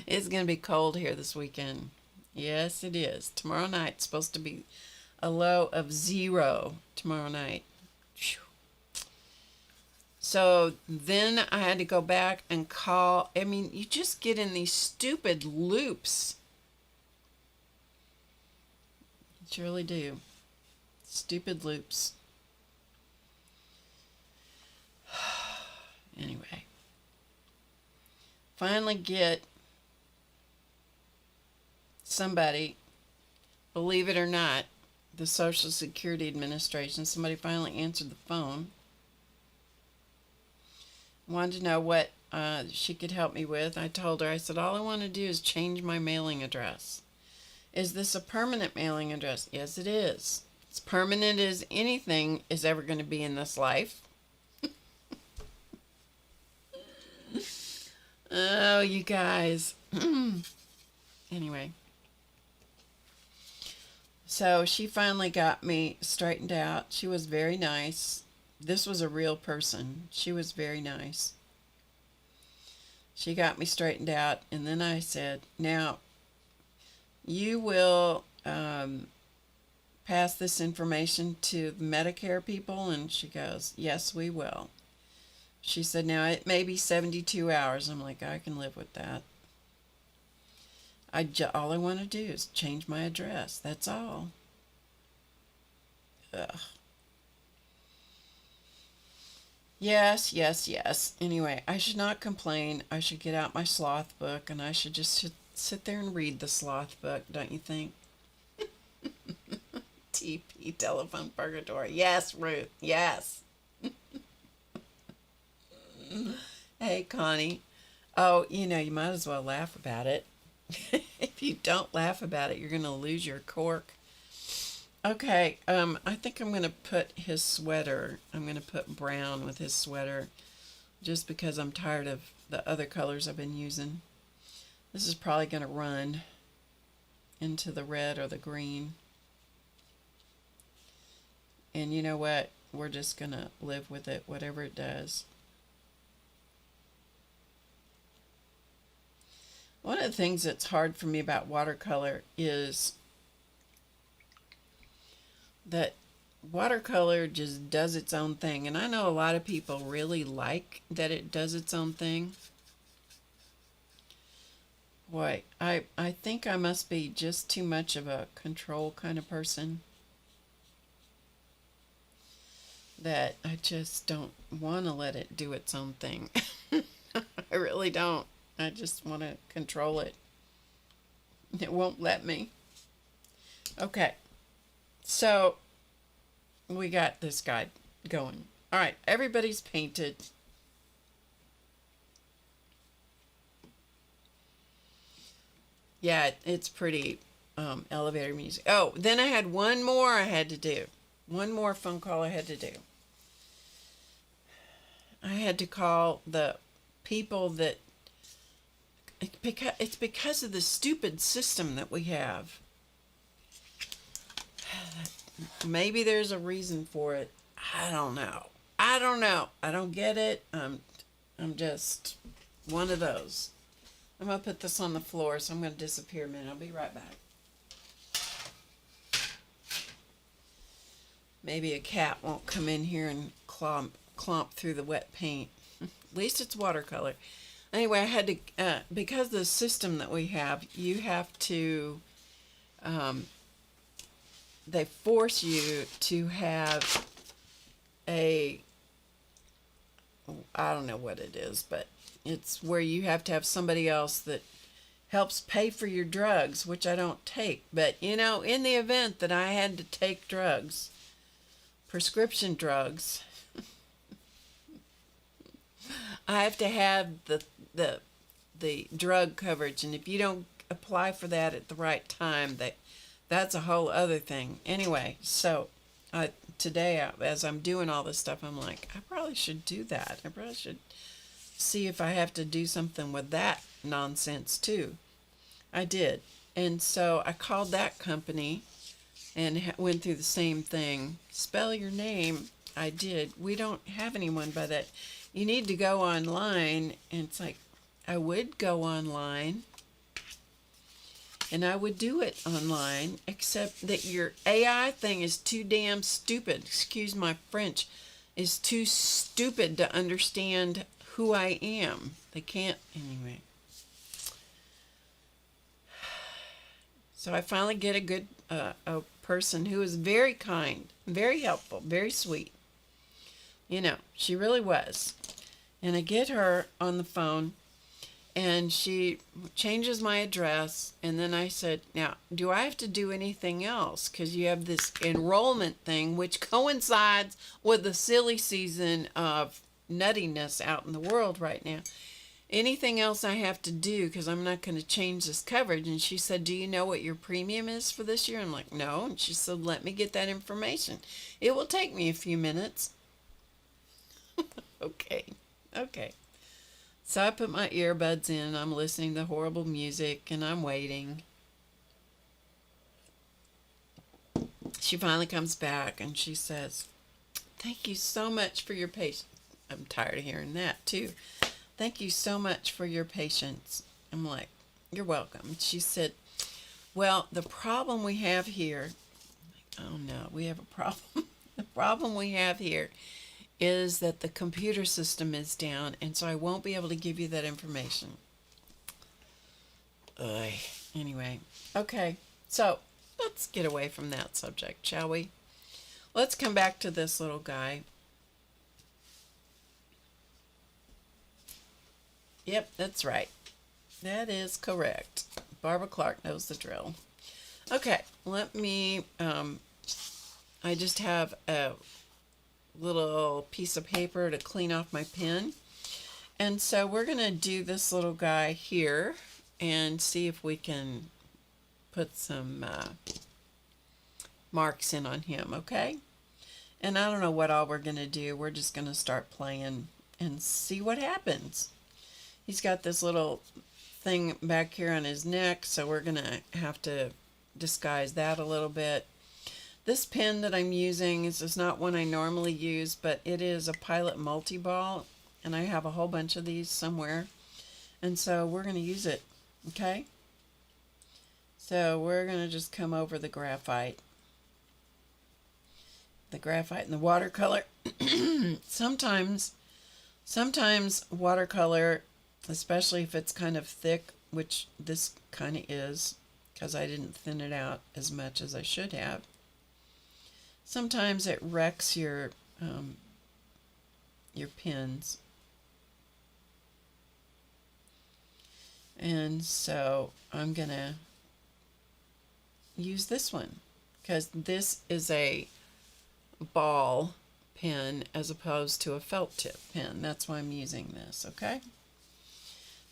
Speaker 1: It's going to be cold here this weekend. Yes, it is. Tomorrow night it's supposed to be a low of 0 tomorrow night. Whew. So then I had to go back and call. I mean, you just get in these stupid loops. You really do. Stupid loops. Anyway. Finally get somebody, believe it or not, the Social Security Administration, somebody finally answered the phone. Wanted to know what she could help me with. I told her, I said, all I want to do is change my mailing address. Is this a permanent mailing address? Yes, it is. It's permanent as anything is ever going to be in this life. Oh, you guys. Anyway. So she finally got me straightened out. She was very nice. This was a real person. She was very nice. She got me straightened out, and then I said, now, you will pass this information to the Medicare people? And she goes, yes, we will. She said, now, it may be 72 hours. I'm like, I can live with that. All I want to do is change my address. That's all. Ugh. Yes, yes, yes. Anyway, I should not complain. I should get out my sloth book, and I should just sit there and read the sloth book, don't you think? TP, telephone purgatory. Yes, Ruth. Yes. Hey, Connie. Oh, you might as well laugh about it. If you don't laugh about it, you're going to lose your cork. Okay, I think I'm going to put his sweater, I'm going to put brown with his sweater, just because I'm tired of the other colors I've been using. This is probably going to run into the red or the green. And you know what? We're just going to live with it, whatever it does. One of the things that's hard for me about watercolor is that watercolor just does its own thing. And I know a lot of people really like that it does its own thing. Boy, I think I must be just too much of a control kind of person, that I just don't want to let it do its own thing. I really don't. I just want to control it. It won't let me. Okay, so we got this guide going. All right, everybody's painted. Yeah, it's pretty elevator music. Oh, then I had one more I had to do. One more phone call I had to do. I had to call the people that, it's because of the stupid system that we have. Maybe there's a reason for it. I don't know. I don't get it. I'm just one of those. I'm going to put this on the floor, so I'm going to disappear a minute. I'll be right back. Maybe a cat won't come in here and clomp through the wet paint. At least it's watercolor. Anyway, I had to, because of the system that we have, you have to, they force you to have a, I don't know what it is, but it's where you have to have somebody else that helps pay for your drugs, which I don't take. But, you know, in the event that I had to take drugs, prescription drugs, I have to have the drug coverage. And if you don't apply for that at the right time, that's a whole other thing. Anyway, so today, as I'm doing all this stuff, I'm like, I probably should do that. I probably should see if I have to do something with that nonsense too. I did. And so I called that company and went through the same thing. Spell your name. I did. We don't have anyone by that. You need to go online. And it's like, I would go online and I would do it online, except that your AI thing is too damn stupid. Excuse my French. Is too stupid to understand who I am. They can't, anyway. So I finally get a good a person who is very kind, very helpful, very sweet. You know, she really was. And I get her on the phone, and she changes my address. And then I said, now, do I have to do anything else? Because you have this enrollment thing, which coincides with the silly season of nuttiness out in the world right now. Anything else I have to do, because I'm not going to change this coverage? And she said, do you know what your premium is for this year? I'm like, no. And she said, let me get that information. It will take me a few minutes. Okay. So I put my earbuds in, I'm listening to horrible music, and I'm waiting. She finally comes back and she says, thank you so much for your patience. I'm tired of hearing that too. Thank you so much for your patience. I'm like, you're welcome. She said, well, the problem we have here, oh no, we have a problem. The problem we have here is that the computer system is down, and so I won't be able to give you that information. Ugh. Anyway, okay, so let's get away from that subject, shall we? Let's come back to this little guy. Yep, that's right. That is correct. Barbara Clark knows the drill. Okay, let me, I just have a little piece of paper to clean off my pen. And so we're going to do this little guy here and see if we can put some marks in on him, okay? And I don't know what all we're going to do. We're just going to start playing and see what happens. He's got this little thing back here on his neck, so we're going to have to disguise that a little bit. This pen that I'm using is not one I normally use, but it is a Pilot multi-ball, and I have a whole bunch of these somewhere. And so we're going to use it, okay? So we're going to just come over the graphite. The graphite and the watercolor. Sometimes watercolor, especially if it's kind of thick, which this kind of is because I didn't thin it out as much as I should have. Sometimes it wrecks your pins. And so I'm going to use this one because this is a ball pen as opposed to a felt tip pen. That's why I'm using this, okay?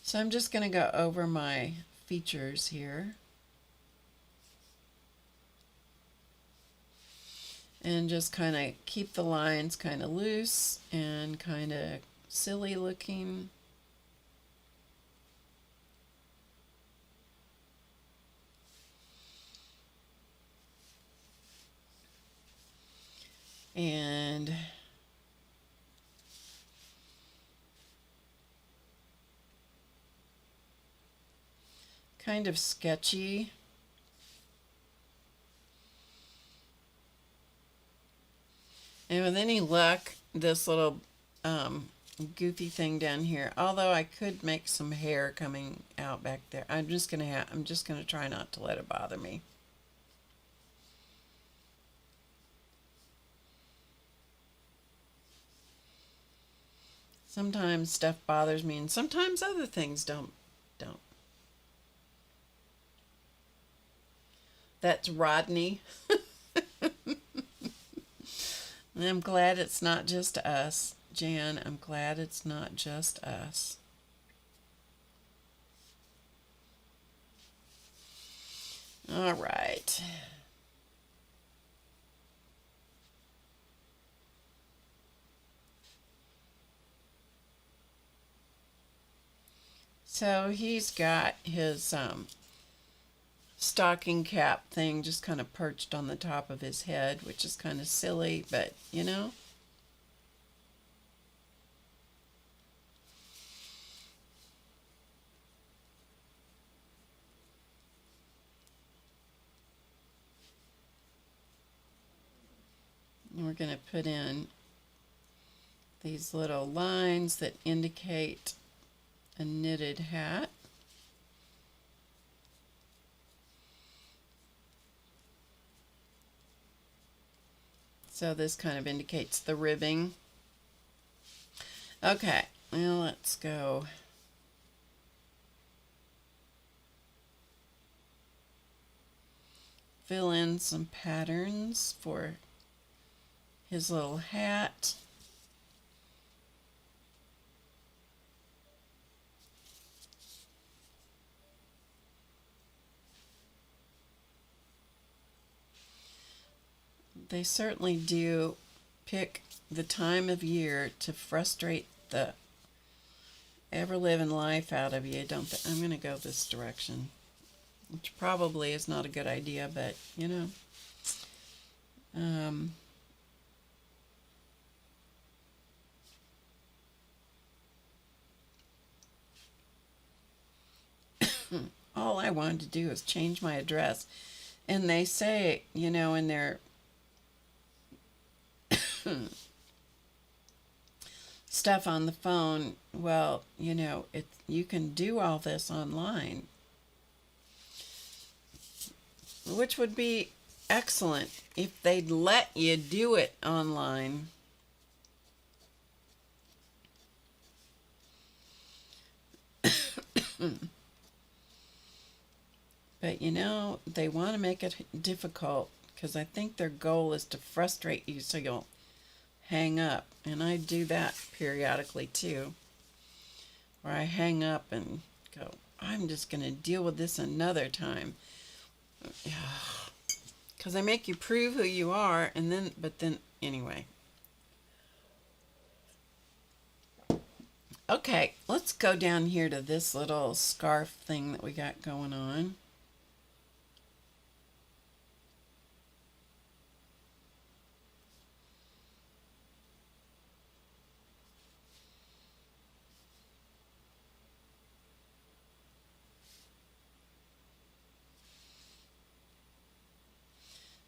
Speaker 1: So I'm just going to go over my features here. And just kind of keep the lines kind of loose and kind of silly looking. And kind of sketchy. And with any luck, this little goofy thing down here, although I could make some hair coming out back there, I'm just gonna try not to let it bother me. Sometimes stuff bothers me, and sometimes other things don't. That's Rodney. I'm glad it's not just us. Jan, I'm glad it's not just us. All right. So he's got his stocking cap thing just kind of perched on the top of his head, which is kind of silly, but you know. And we're going to put in these little lines that indicate a knitted hat. So this kind of indicates the ribbing. Okay, well, let's go. Fill in some patterns for his little hat. They certainly do pick the time of year to frustrate the ever-living life out of you, don't they? I'm going to go this direction, which probably is not a good idea, but, you know. All I wanted to do is change my address. And they say, you know, in their stuff on the phone, well, you know, you can do all this online, which would be excellent if they'd let you do it online. But you know, they want to make it difficult because I think their goal is to frustrate you so you'll hang up. And I do that periodically too, where I hang up and go, I'm just going to deal with this another time. Because they make you prove who you are, and then, but then, anyway. Okay, let's go down here to this little scarf thing that we got going on.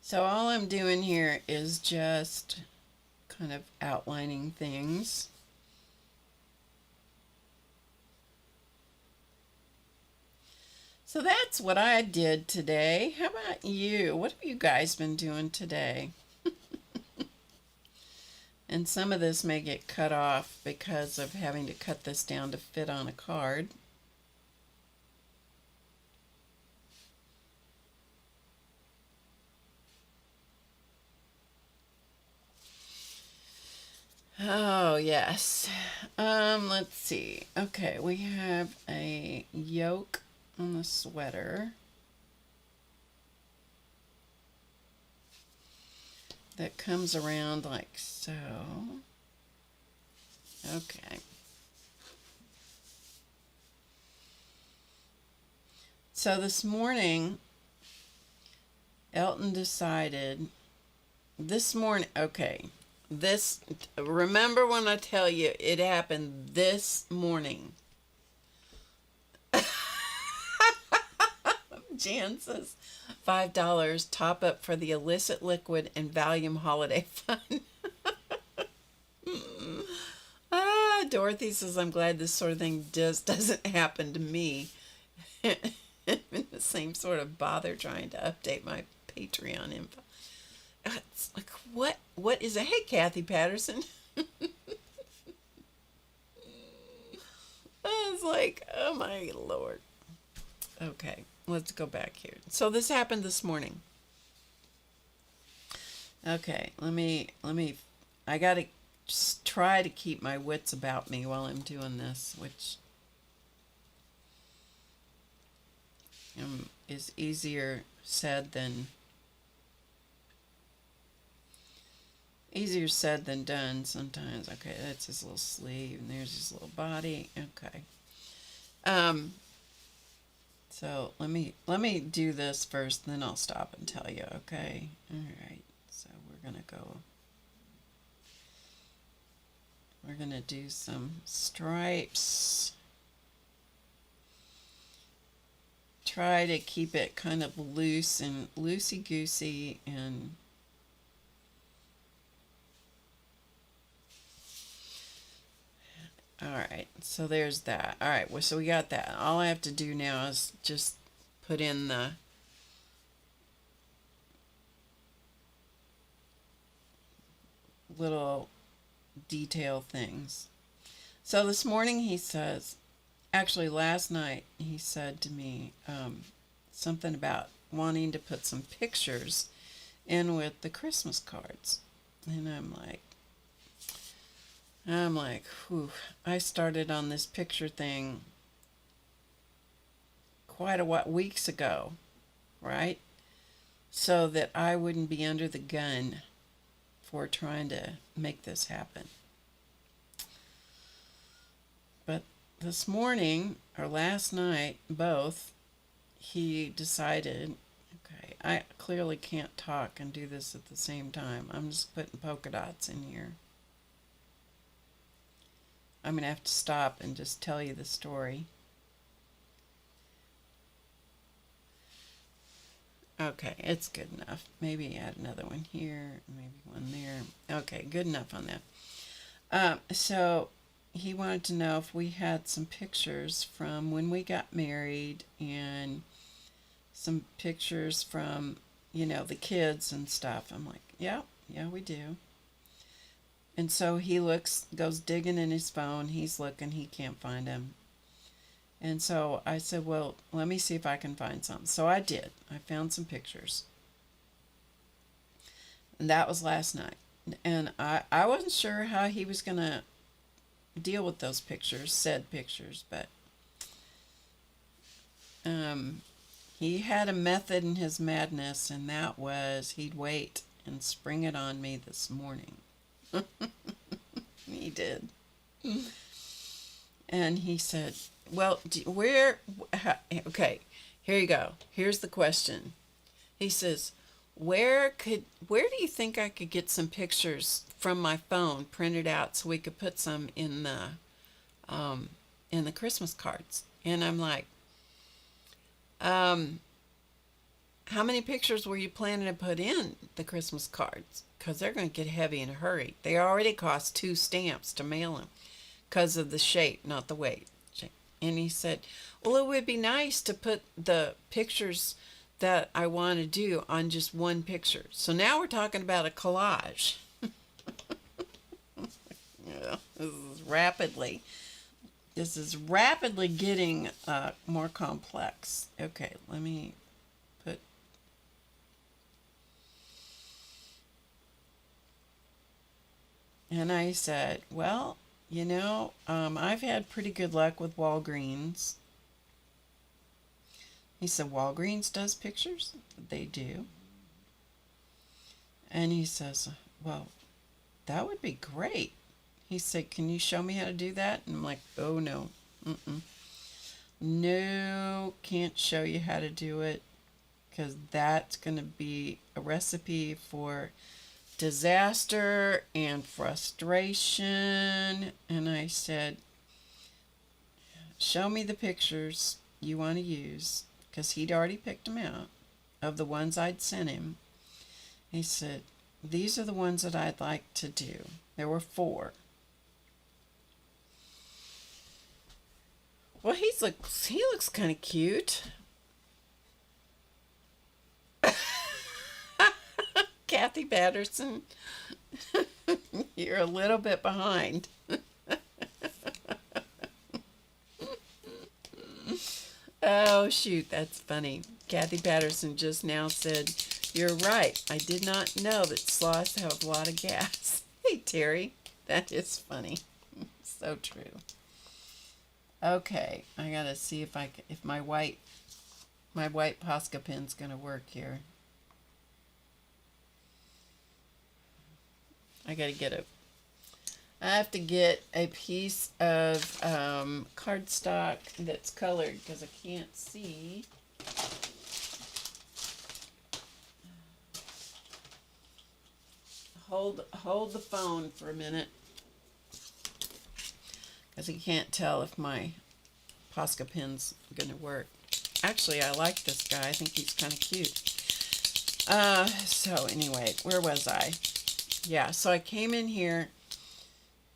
Speaker 1: So all I'm doing here is just kind of outlining things. So that's what I did today. How about you? What have you guys been doing today? And some of this may get cut off because of having to cut this down to fit on a card. Oh, yes. Let's see. Okay, we have a yoke on the sweater that comes around like so. Okay. So this morning, Elton decided, this morning, okay, remember when I tell you it happened this morning? Jan says, $5 top up for the illicit liquid and Valium holiday fund. Dorothy says, I'm glad this sort of thing doesn't happen to me. I'm in the same sort of bother trying to update my Patreon info. It's like, what is it? Hey, Kathy Patterson. I was like, oh my Lord. Okay, let's go back here. So this happened this morning. Okay, I gotta just try to keep my wits about me while I'm doing this, which is easier said than done sometimes. Okay, that's his little sleeve, and there's his little body. Okay. So let me do this first, then I'll stop and tell you. Okay. All right. So we're gonna do some stripes. Try to keep it kind of loose and loosey-goosey, and all right, so there's that. All right, well, so we got that. All I have to do now is just put in the little detail things. So this morning he says, actually last night he said to me something about wanting to put some pictures in with the Christmas cards. And I'm like, whew, I started on this picture thing quite a while, weeks ago, right? So that I wouldn't be under the gun for trying to make this happen. But this morning, or last night, both, he decided, okay, I clearly can't talk and do this at the same time. I'm just putting polka dots in here. I'm going to have to stop and just tell you the story. Okay, it's good enough. Maybe add another one here, maybe one there. Okay, good enough on that. So he wanted to know if we had some pictures from when we got married and some pictures from, the kids and stuff. I'm like, yeah, we do. And so he goes digging in his phone. He's looking, he can't find them. And so I said, well, let me see if I can find some. So I did. I found some pictures. And that was last night. And I wasn't sure how he was going to deal with those pictures, said pictures, but he had a method in his madness, and that was he'd wait and spring it on me this morning. He did. And he said, well, okay, here you go. Here's the question. He says, where do you think I could get some pictures from my phone printed out so we could put some in the Christmas cards? And I'm like, how many pictures were you planning to put in the Christmas cards? Because they're going to get heavy in a hurry. They already cost 2 stamps to mail them because of the shape, not the weight. And he said, well, it would be nice to put the pictures that I want to do on just one picture. So now we're talking about a collage. Yeah, this is rapidly getting more complex. Okay, let me put. And I said, well, I've had pretty good luck with Walgreens. He said, Walgreens does pictures? They do. And he says, well, that would be great. He said, can you show me how to do that? And I'm like, oh, no. No, can't show you how to do it, because that's going to be a recipe for disaster and frustration. And I said, show me the pictures you want to use, because he'd already picked them out of the ones I'd sent him. He said, these are the ones that I'd like to do. There were 4. Well, he looks kind of cute. Kathy Patterson, you're a little bit behind. Oh, shoot, that's funny. Kathy Patterson just now said, you're right. I did not know that sloths have a lot of gas. Hey, Terry, that is funny. So true. Okay, I gotta see if my white Posca pen's gonna work here. I have to get a piece of cardstock that's colored, because I can't see. Hold the phone for a minute, because I can't tell if my Posca pen's gonna work. Actually, I like this guy. I think he's kind of cute. So anyway, where was I? Yeah, so I came in here.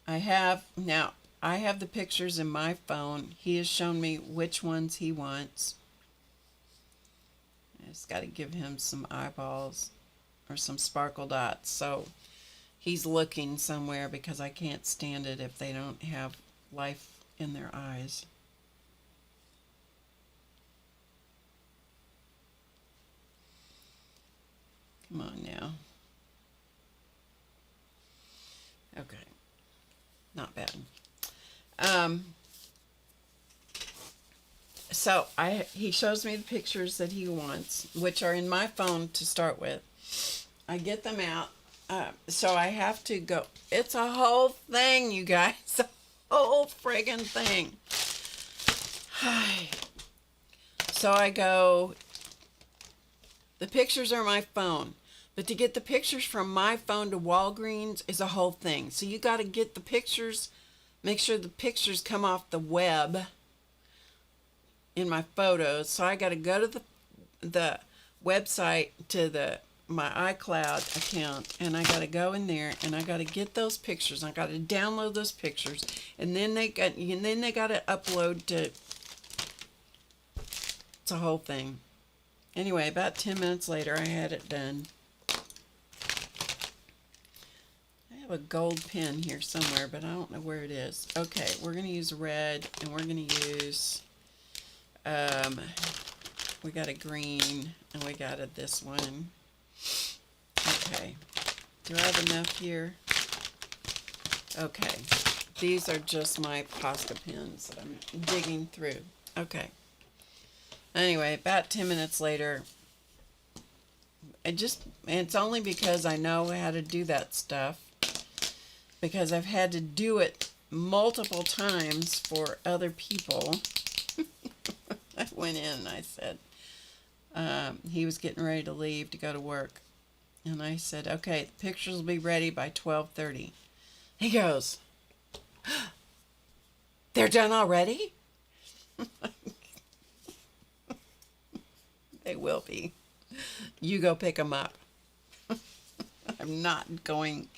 Speaker 1: I have the pictures in my phone. He has shown me which ones he wants. I just got to give him some eyeballs or some sparkle dots. So he's looking somewhere, because I can't stand it if they don't have life in their eyes. Come on now. Okay. Not bad. So he shows me the pictures that he wants, which are in my phone to start with. I get them out. So I have to go. It's a whole thing, you guys. A whole friggin' thing. So I go. The pictures are my phone. But to get the pictures from my phone to Walgreens is a whole thing. So you got to get the pictures, make sure the pictures come off the web in my photos. So I got to go to the website, to my iCloud account, and I got to go in there, and I got to get those pictures. I got to download those pictures, and then they got to upload to. It's a whole thing. Anyway, about 10 minutes later, I had it done. A gold pen here somewhere, but I don't know where it is. Okay, we're going to use red, and we're going to use, we got a green, and we got this one. Okay, do I have enough here? Okay, these are just my Posca pens that I'm digging through. Okay, anyway, about 10 minutes later, it's only because I know how to do that stuff, because I've had to do it multiple times for other people. I went in and I said, he was getting ready to leave to go to work. And I said, okay, the pictures will be ready by 12:30. He goes, they're done already? They will be. You go pick them up. I'm not going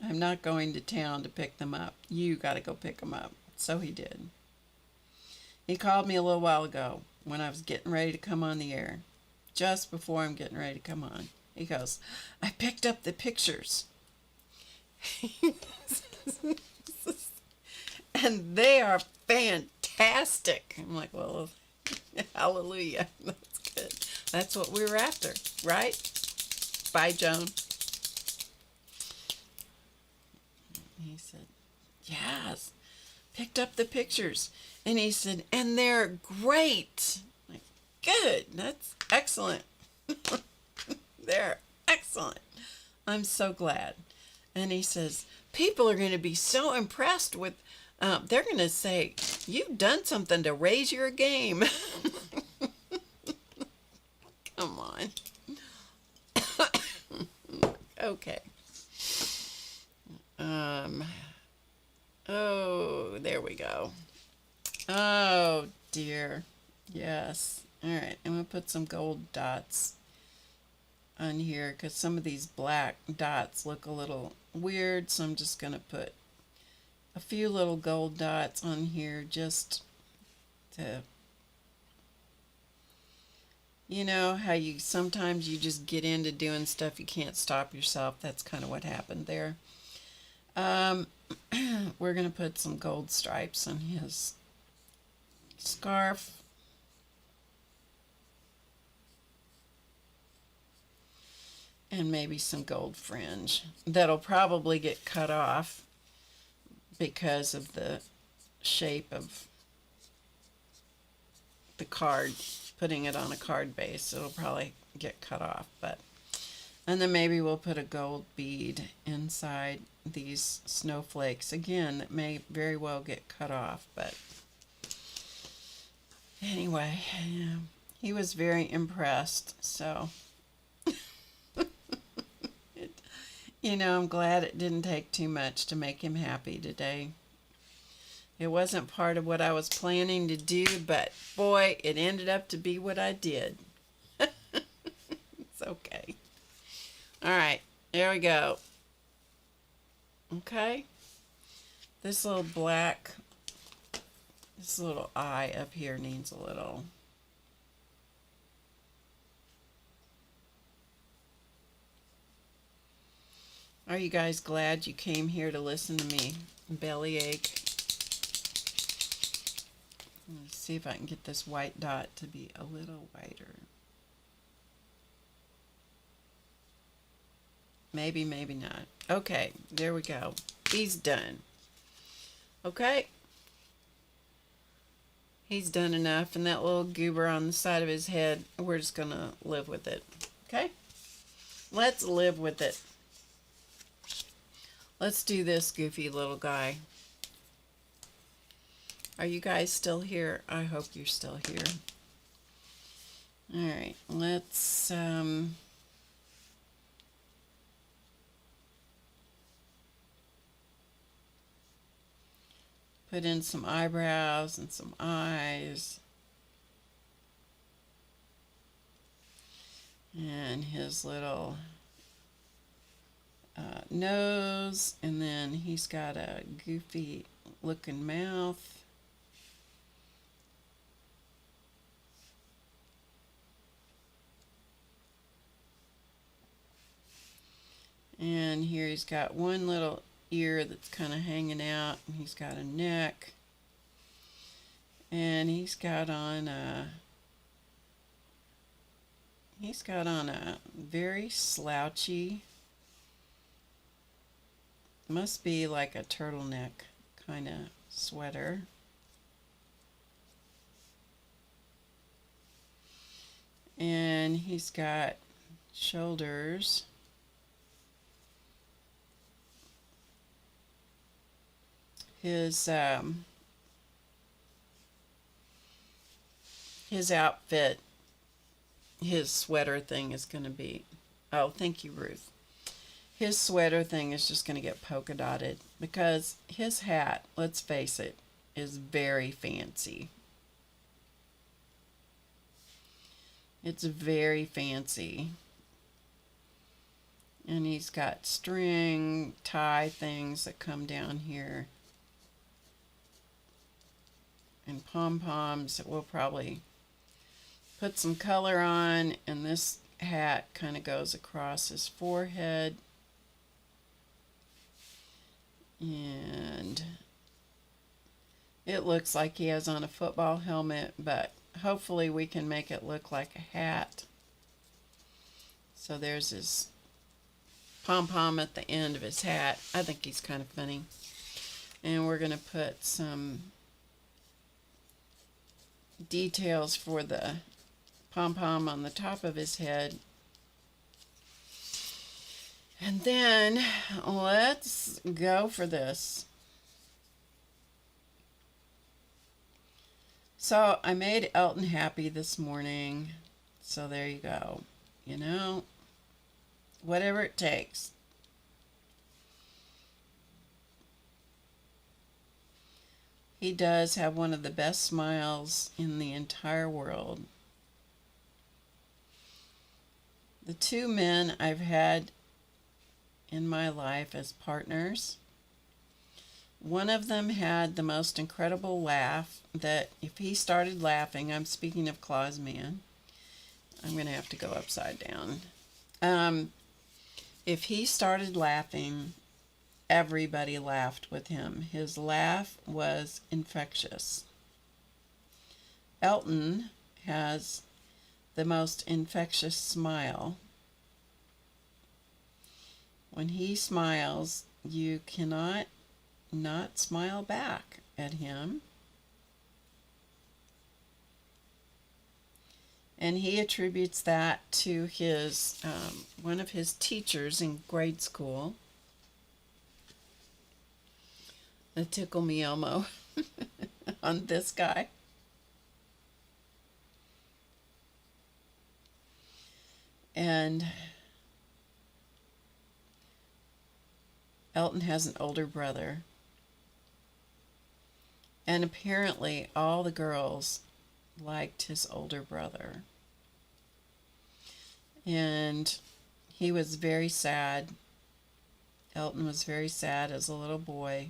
Speaker 1: to town to pick them up. You got to go pick them up. So he did. He called me a little while ago when I was getting ready to come on the air. Just before I'm getting ready to come on. He goes, I picked up the pictures. And they are fantastic. I'm like, well, hallelujah. That's good. That's what we were after, right? Bye, Joan. He said, yes, picked up the pictures. And he said, and they're great. I'm like, good, that's excellent. They're excellent. I'm so glad. And he says, people are going to be so impressed with, they're going to say, you've done something to raise your game. Come on. Okay. Oh, there we go. Oh, dear. Yes. All right. I'm going to put some gold dots on here because some of these black dots look a little weird. So I'm just going to put a few little gold dots on here just to, you know, how you sometimes you just get into doing stuff you can't stop yourself. That's kind of what happened there. We're going to put some gold stripes on his scarf. And maybe some gold fringe. That'll probably get cut off because of the shape of the card, putting it on a card base. It'll probably get cut off, but and then maybe we'll put a gold bead inside these snowflakes. Again, that may very well get cut off, but anyway, yeah, he was very impressed, so you know, I'm glad it didn't take too much to make him happy today. It wasn't part of what I was planning to do, but boy, it ended up to be what I did. It's okay. All right, there we go. Okay. This little black, this little eye up here needs a little. Are you guys glad you came here to listen to me bellyache? Let's see if I can get this white dot to be a little whiter. Maybe, maybe not. Okay, there we go. He's done. Okay. He's done enough, and that little goober on the side of his head, we're just going to live with it. Okay? Let's live with it. Let's do this goofy little guy. Are you guys still here? I hope you're still here. All right, let's put in some eyebrows and some eyes. And his little nose, and then he's got a goofy looking mouth. And here he's got one little ear that's kind of hanging out, and he's got a neck, and he's got on a very slouchy, must be like a turtleneck kind of sweater. And he's got shoulders. His outfit, his sweater thing is going to be, oh, thank you, Ruth. His sweater thing is just going to get polka dotted because his hat, let's face it, is very fancy. It's very fancy. And he's got string tie things that come down here. and pom-poms that we'll probably put some color on, and this hat kind of goes across his forehead, and it looks like he has on a football helmet, but hopefully we can make it look like a hat. So there's his pom-pom at the end of his hat. I think he's kind of funny. And we're going to put some details for the pom-pom on the top of his head. And then let's go for this. So I made Elton happy this morning. So there you go. You know, whatever it takes. He does have one of the best smiles in the entire world. The two men I've had in my life as partners, one of them had the most incredible laugh that if he started laughing, I'm speaking of Claus Man, I'm going to have to go upside down. If he started laughing, everybody laughed with him. His laugh was infectious. Elton has the most infectious smile. When he smiles, you cannot not smile back at him. And he attributes that to his one of his teachers in grade school, the Tickle Me Elmo on this guy. And Elton has an older brother. And apparently all the girls liked his older brother. And he was very sad. Elton was very sad as a little boy.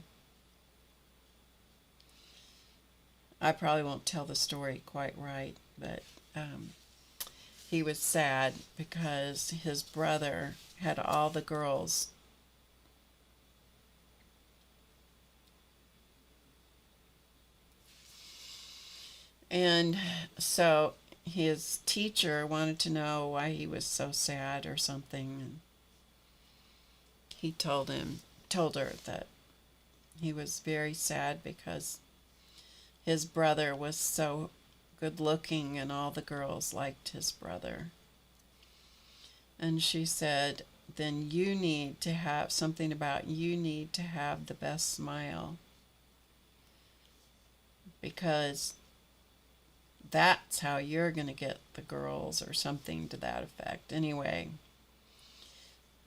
Speaker 1: I probably won't tell the story quite right, but he was sad because his brother had all the girls and so his teacher wanted to know why he was so sad or something, and he told her that he was very sad because his brother was so good looking and all the girls liked his brother. And she said, then you need to have something about you need to have the best smile, because that's how you're going to get the girls, or something to that effect. Anyway,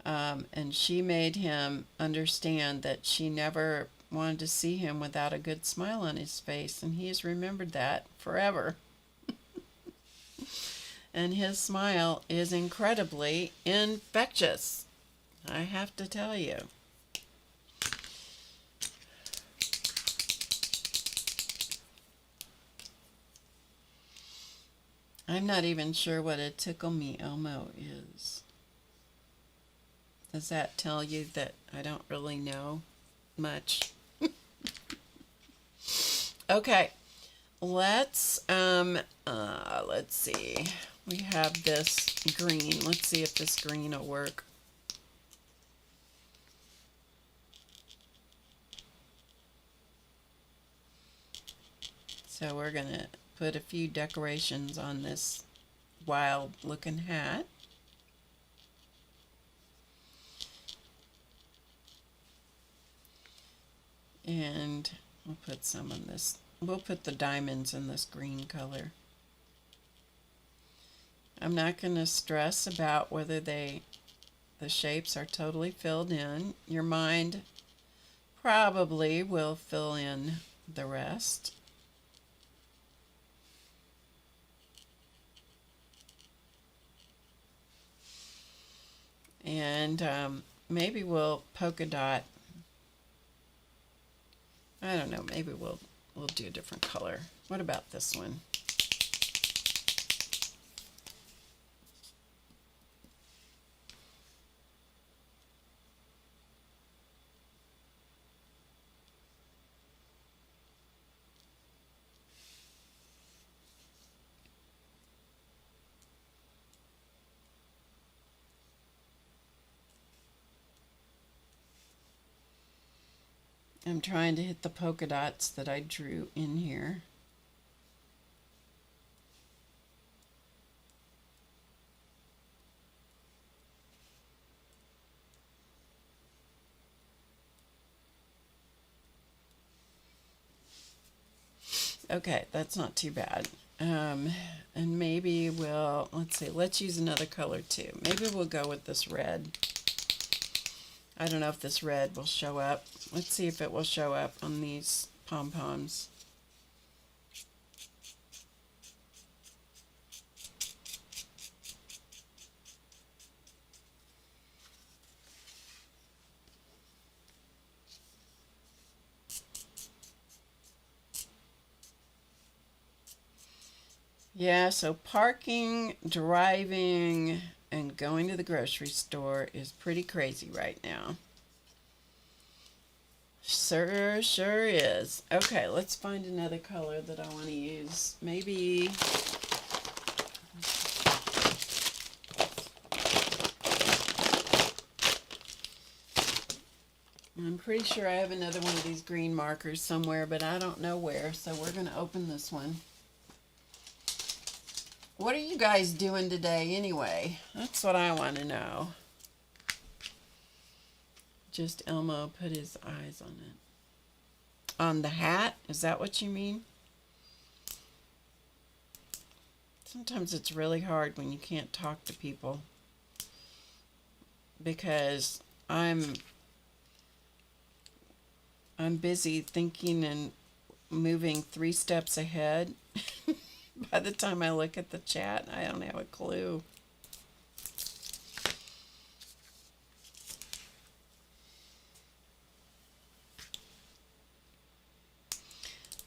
Speaker 1: and she made him understand that she never wanted to see him without a good smile on his face, and he has remembered that forever. And his smile is incredibly infectious, I have to tell you. I'm not even sure what a Tickle Me Elmo is. Does that tell you that I don't really know much? Okay, let's see. We have this green. Let's see if this green will work. So we're gonna put a few decorations on this wild looking hat. And we'll put some on this. We'll put the diamonds in this green color. I'm not going to stress about whether the shapes are totally filled in. Your mind probably will fill in the rest. And maybe we'll polka dot. I don't know, maybe we'll do a different color. What about this one? I'm trying to hit the polka dots that I drew in here. Okay, that's not too bad. And maybe let's see, let's use another color too. Maybe we'll go with this red. I don't know if this red will show up. Let's see if it will show up on these pom-poms. Yeah, so parking, driving, and going to the grocery store is pretty crazy right now. Sure is. Okay, let's find another color that I want to use. Maybe I'm pretty sure I have another one of these green markers somewhere, but I don't know where, so we're going to open this one. What are you guys doing today anyway? That's what I want to know. Just Elmo put his eyes on it. On the hat? Is that what you mean? Sometimes it's really hard when you can't talk to people, because I'm busy thinking and moving 3 steps ahead. By the time I look at the chat, I don't have a clue.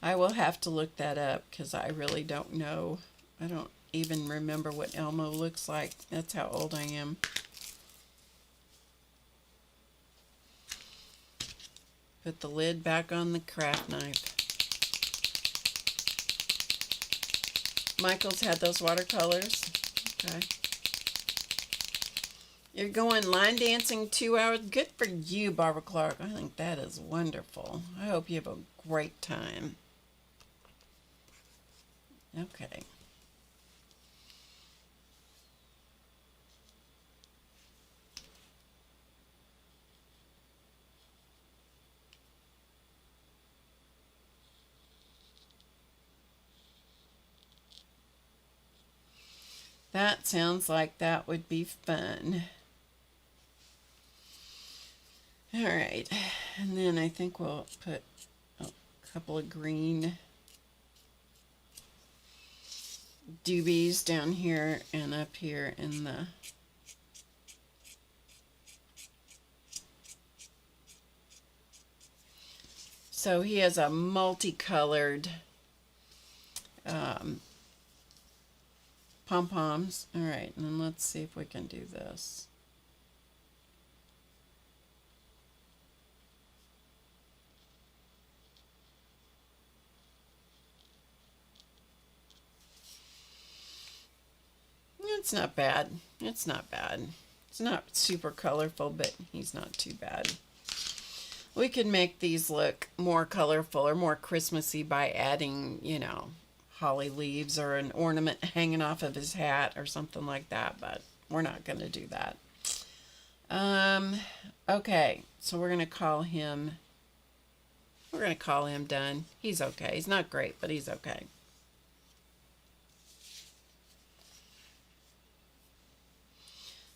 Speaker 1: I will have to look that up because I really don't know. I don't even remember what Elmo looks like. That's how old I am. Put the lid back on the craft knife. Michael's had those watercolors. Okay. You're going line dancing 2 hours. Good for you, Barbara Clark. I think that is wonderful. I hope you have a great time. Okay. That sounds like that would be fun. All right, and then I think we'll put a couple of green doobies down here and up here in the so he has a multicolored pom-poms. All right, and then let's see if we can do this. It's not bad. It's not bad. It's not super colorful, but he's not too bad. We could make these look more colorful or more Christmassy by adding, you know, holly leaves or an ornament hanging off of his hat or something like that, but we're not going to do that. Okay, so we're going to call him done. He's okay. He's not great, but he's okay.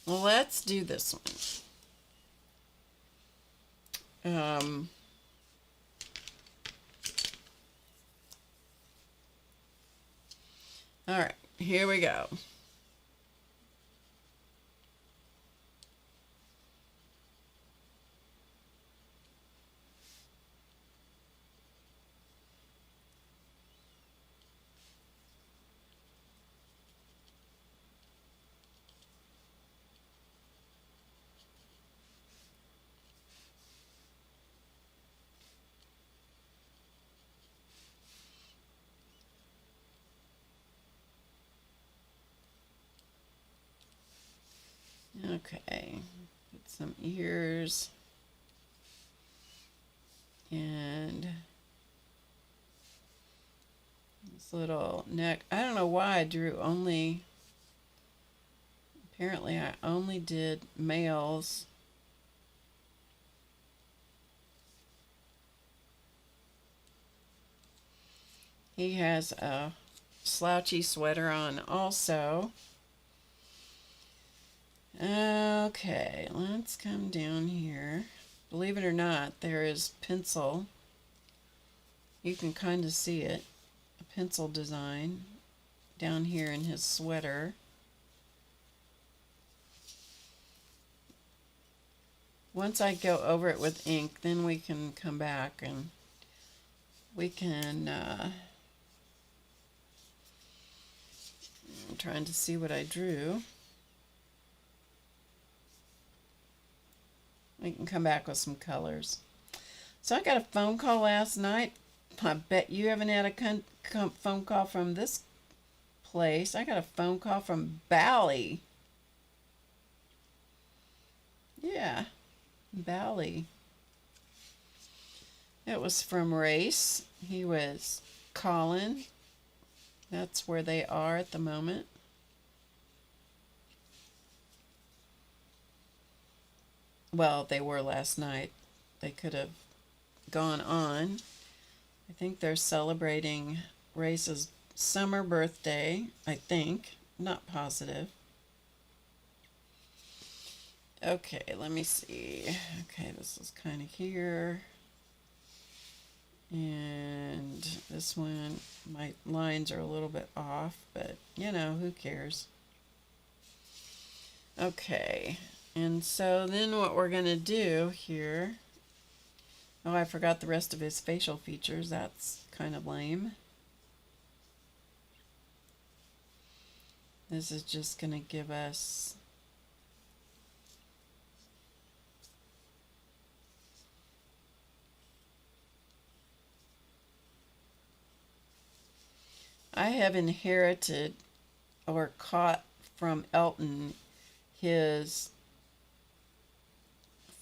Speaker 1: Well, let's do this one. All right, here we go. Okay, put some ears and this little neck. I don't know why I drew only, apparently I only did males. He has a slouchy sweater on also. Okay, let's come down here. Believe it or not, there is pencil. You can kind of see it. A pencil design down here in his sweater. Once I go over it with ink, then we can come back and we can I'm trying to see what I drew. We can come back with some colors. So I got a phone call last night. I bet you haven't had a phone call from this place. I got a phone call from Bally. Yeah, Bally. It was from Race. He was calling. That's where they are at the moment. Well, they were last night. They could have gone on. I think they're celebrating Race's summer birthday, I think. Not positive. Okay, let me see. Okay, this is kind of here. And this one, my lines are a little bit off, but you know, who cares? Okay, and so then what we're going to do here, oh, I forgot the rest of his facial features. That's kind of lame. This is just going to give us I have inherited or caught from Elton his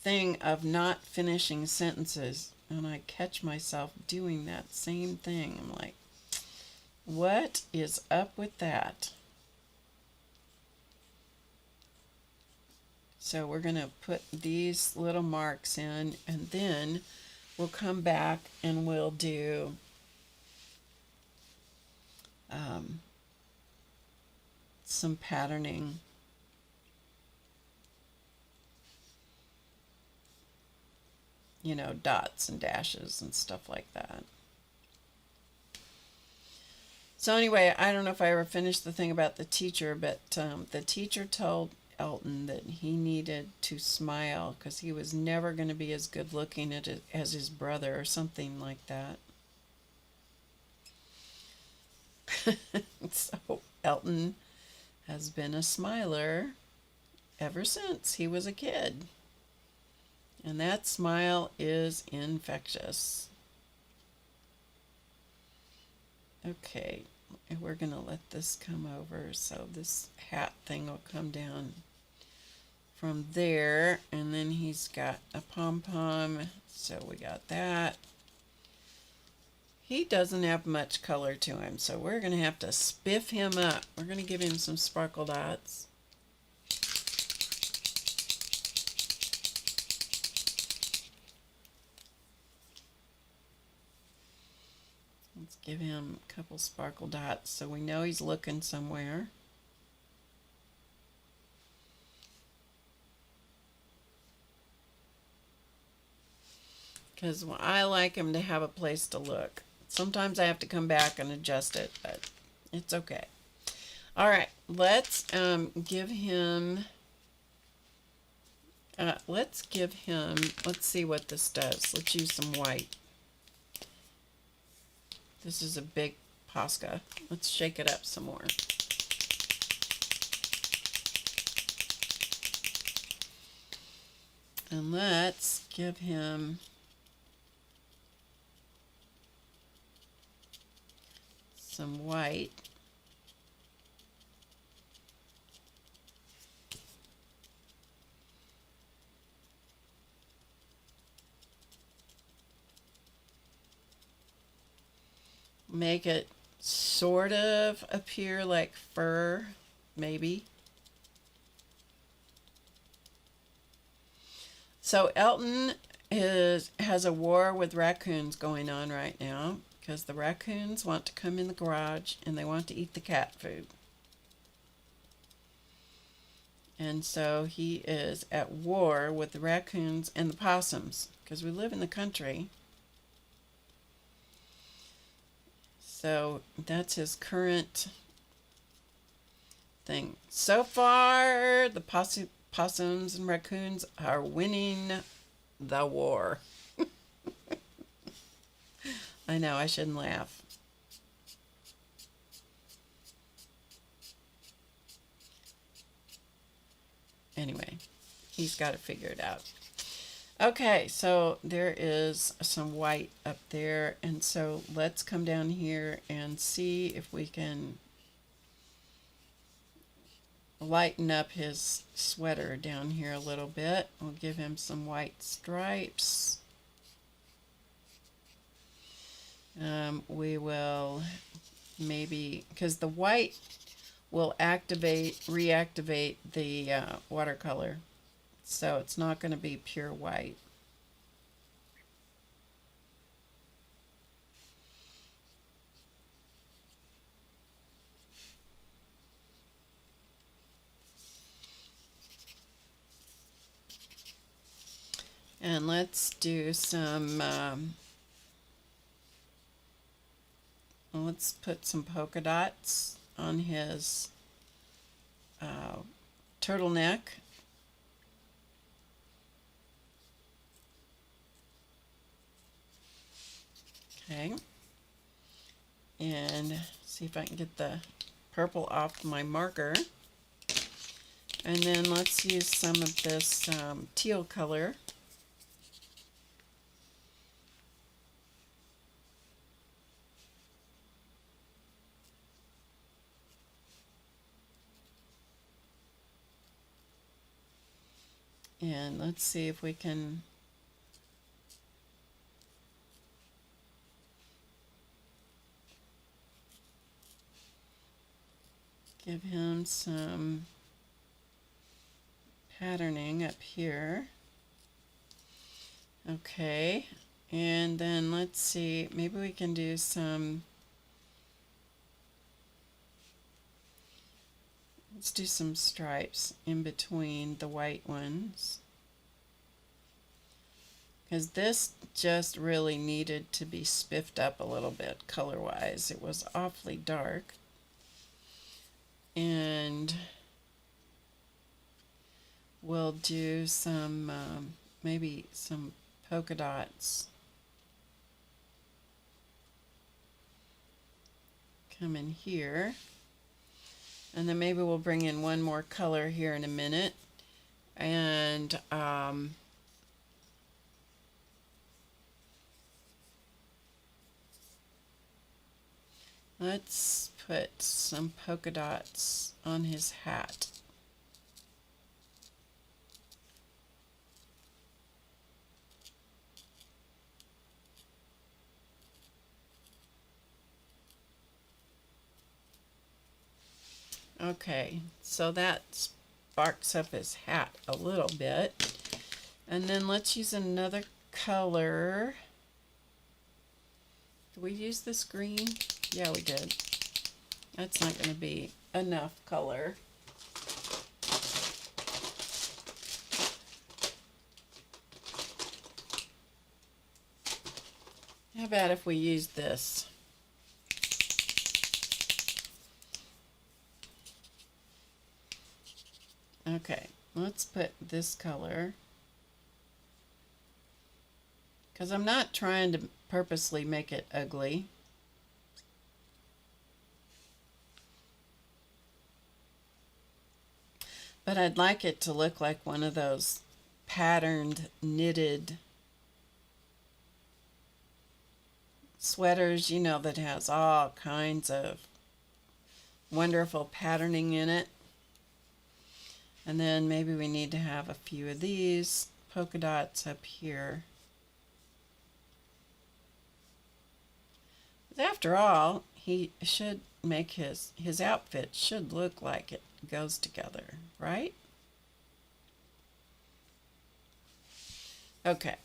Speaker 1: thing of not finishing sentences, and I catch myself doing that same thing. I'm like, what is up with that? So we're going to put these little marks in, and then we'll come back and we'll do some patterning. You know, dots and dashes and stuff like that. So anyway, I don't know if I ever finished the thing about the teacher, but the teacher told Elton that he needed to smile because he was never going to be as good looking as his brother or something like that. So Elton has been a smiler ever since he was a kid. And that smile is infectious. Okay, and we're going to let this come over. So this hat thing will come down from there. And then he's got a pom-pom. So we got that. He doesn't have much color to him, so we're going to have to spiff him up. We're going to give him some sparkle dots. Let's give him a couple sparkle dots so we know he's looking somewhere. Because I like him to have a place to look. Sometimes I have to come back and adjust it, but it's okay. All right, let's give him, let's see what this does. Let's use some white. This is a big Posca. Let's shake it up some more. And let's give him some white. make it sort of appear like fur, maybe. So Elton has a war with raccoons going on right now because the raccoons want to come in the garage and they want to eat the cat food. And so he is at war with the raccoons and the possums because we live in the country. So that's his current thing. So far, the possums and raccoons are winning the war. I know, I shouldn't laugh. Anyway, he's got to figure it out. Okay, so there is some white up there, and so let's come down here and see if we can lighten up his sweater down here a little bit. We'll give him some white stripes. We will maybe, because the white will reactivate the watercolor, so it's not going to be pure white. And let's do some, let's put some polka dots on his turtleneck. Okay. And see if I can get the purple off my marker. And then let's use some of this teal color. And let's see if we can give him some patterning up here. Okay, and then let's see, maybe we can do some, let's do some stripes in between the white ones, because this just really needed to be spiffed up a little bit color-wise. It was awfully dark. And we'll do some, maybe some polka dots. Come in here. And then maybe we'll bring in one more color here in a minute. And let's put some polka dots on his hat. Okay, so that sparks up his hat a little bit. And then let's use another color. Did we use this green? Yeah, we did. That's not going to be enough color. How about if we use this? Okay, let's put this color, because I'm not trying to purposely make it ugly. But I'd like it to look like one of those patterned, knitted sweaters, you know, that has all kinds of wonderful patterning in it. And then maybe we need to have a few of these polka dots up here. After all, he should make his outfit should look like it goes together, right? Okay.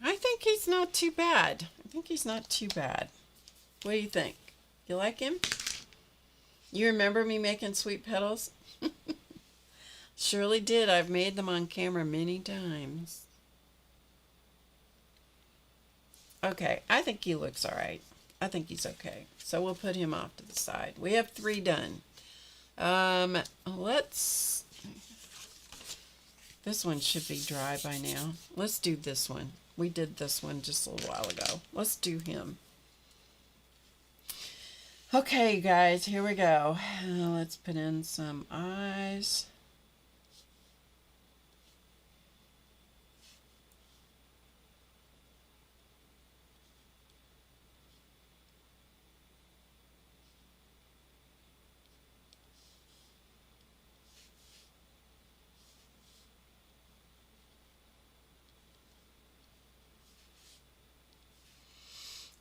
Speaker 1: I think he's not too bad. I think he's not too bad. What do you think? You like him? You remember me making sweet petals? Surely did. I've made them on camera many times. Okay, I think he looks all right. I think he's okay. So we'll put him off to the side. We have 3 done. Let's... This one should be dry by now. Let's do this one. We did this one just a little while ago. Let's do him. Okay, guys, here we go. Let's put in some eyes.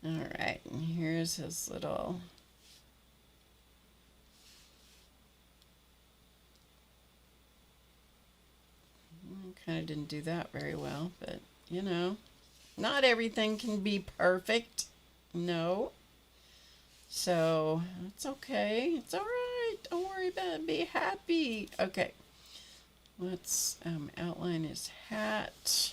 Speaker 1: All right, and here's his little... Kind of didn't do that very well, but, you know, not everything can be perfect. No. So, it's okay. It's all right. Don't worry about it. Be happy. Okay. Let's outline his hat.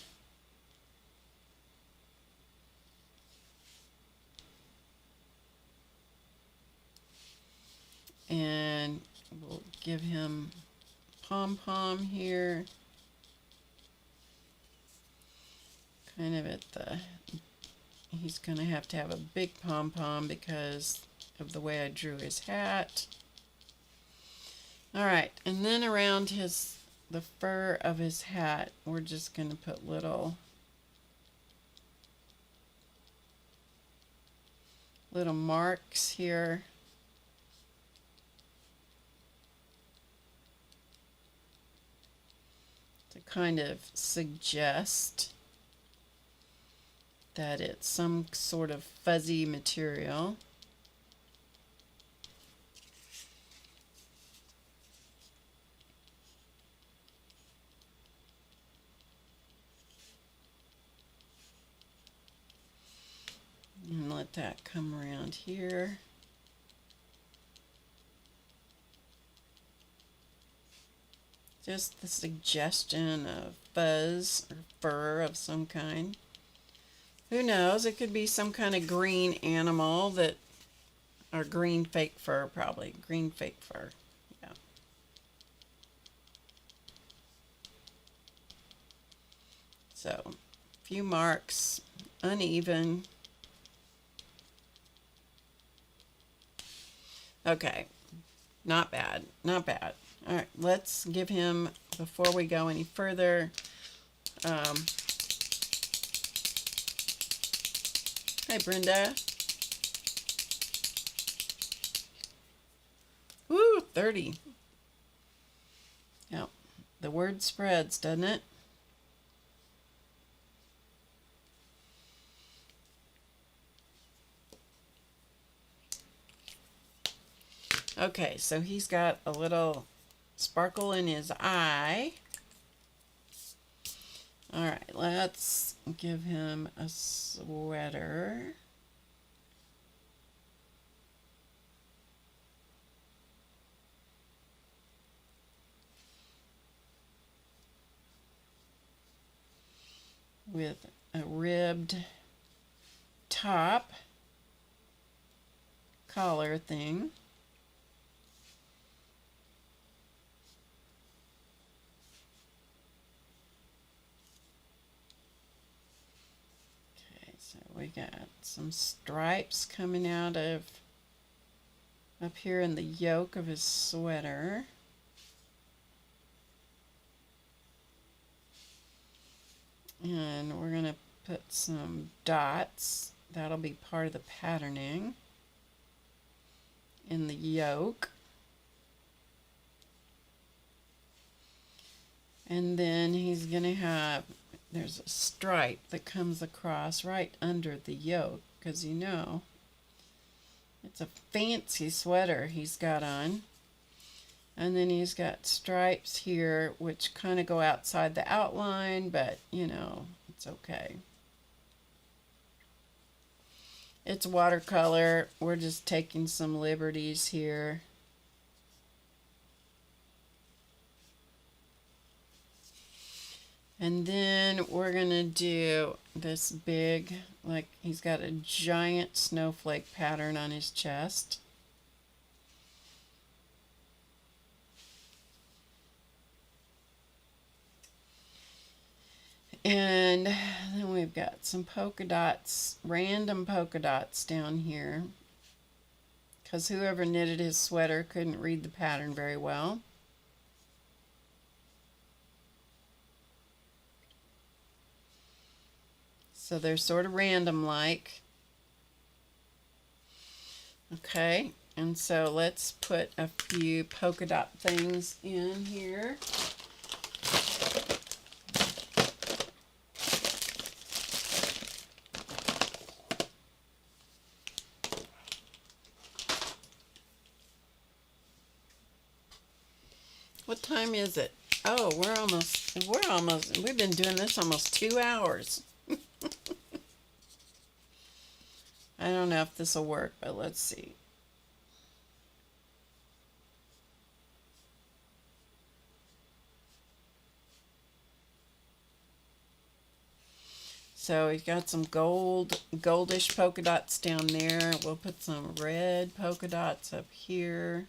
Speaker 1: And we'll give him pom-pom here. Kind of at the, he's going to have a big pom-pom because of the way I drew his hat. All right, and then around the fur of his hat, we're just going to put little marks here. To kind of suggest that it's some sort of fuzzy material. And let that come around here. Just the suggestion of fuzz or fur of some kind. Who knows? It could be some kind of green animal that, or green fake fur, probably. Green fake fur. Yeah. So, a few marks, uneven. Okay. Not bad. Not bad. All right. Let's give him, before we go any further, hi, Brenda. Woo, 30. Yep. The word spreads, doesn't it? Okay, so he's got a little sparkle in his eye. All right, let's give him a sweater. With a ribbed top collar thing. So we got some stripes coming out of up here in the yoke of his sweater. And we're going to put some dots. That'll be part of the patterning in the yoke. And then he's going to have, there's a stripe that comes across right under the yoke because you know it's a fancy sweater he's got on. And then he's got stripes here which kind of go outside the outline, but you know, it's okay. It's watercolor. We're just taking some liberties here. And then we're going to do this big, like he's got a giant snowflake pattern on his chest. And then we've got some polka dots, random polka dots down here, because whoever knitted his sweater couldn't read the pattern very well. So they're sort of random like. Okay, and so let's put a few polka dot things in here. What time is it? Oh, we've been doing this almost 2 hours. I don't know if this will work, but let's see. So we've got some goldish polka dots down there. We'll put some red polka dots up here.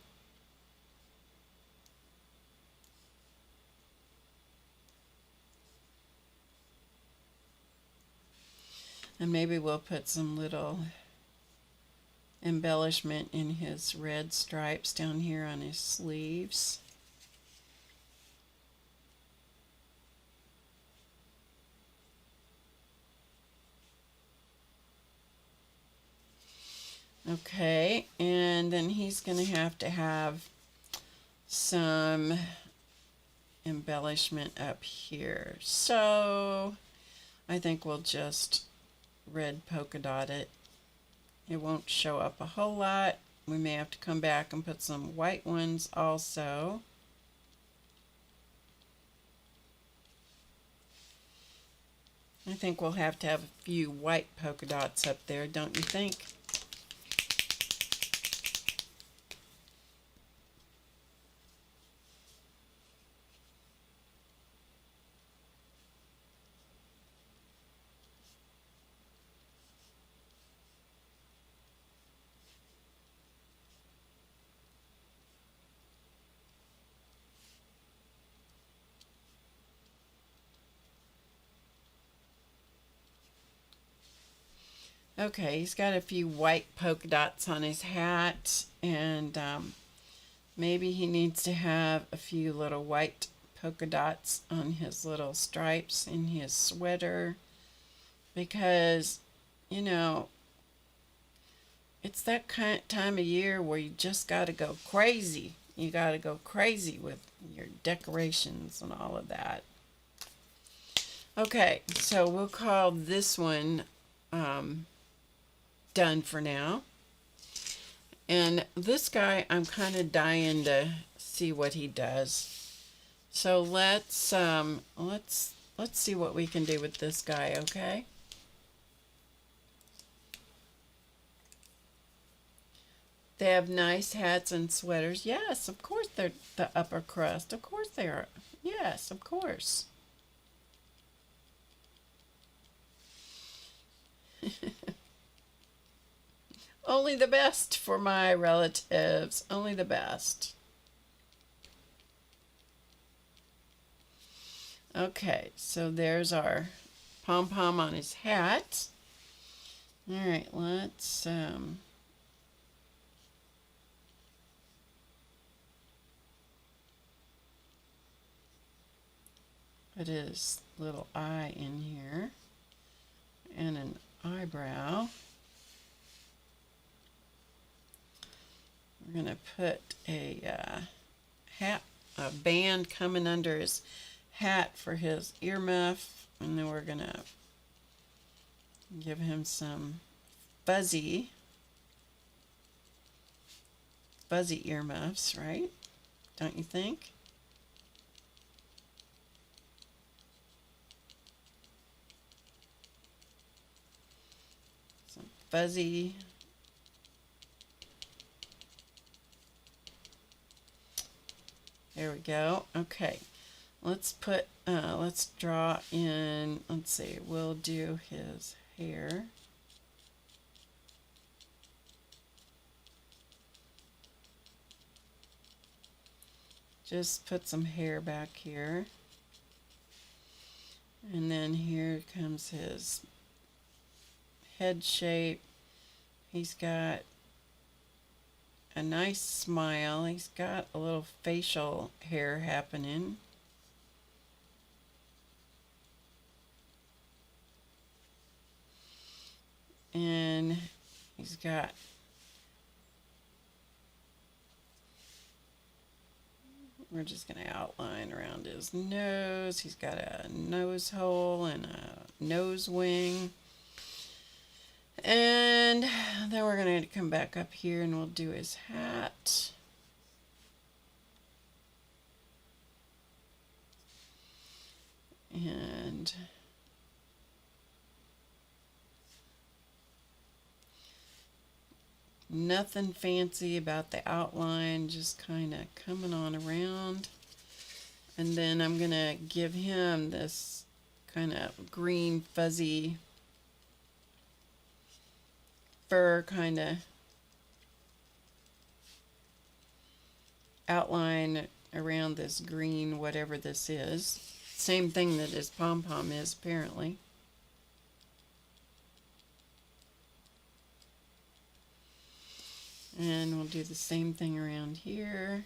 Speaker 1: And maybe we'll put some little embellishment in his red stripes down here on his sleeves. Okay, and then he's going to have some embellishment up here. So I think we'll just red polka dot it. It won't show up a whole lot. We may have to come back and put some white ones also. I think we'll have to have a few white polka dots up there, don't you think? Okay, he's got a few white polka dots on his hat, and maybe he needs to have a few little white polka dots on his little stripes in his sweater, because, you know, it's that kind of time of year where you just got to go crazy. You got to go crazy with your decorations and all of that. Okay, so we'll call this one done for now. And this guy, I'm kind of dying to see what he does. So let's see what we can do with this guy, okay? They have nice hats and sweaters. Yes, of course they're the upper crust. Of course they are. Yes, of course. Only the best for my relatives. Only the best. Okay, so there's our pom-pom on his hat. All right, let's put his little eye in here and an eyebrow. We're going to put a a band coming under his hat for his earmuff, and then we're going to give him some fuzzy earmuffs, right? Don't you think? Some fuzzy. There we go. Okay. Let's draw in, let's see, we'll do his hair. Just put some hair back here. And then here comes his head shape. He's got a nice smile. He's got a little facial hair happening. And he's got we're just going to outline around his nose. He's got a nose hole and a nose wing. And then we're going to come back up here and we'll do his hat. And nothing fancy about the outline, just kind of coming on around. And then I'm going to give him this kind of green fuzzy fur kind of outline around this green whatever this is. Same thing that his pom-pom is apparently. And we'll do the same thing around here.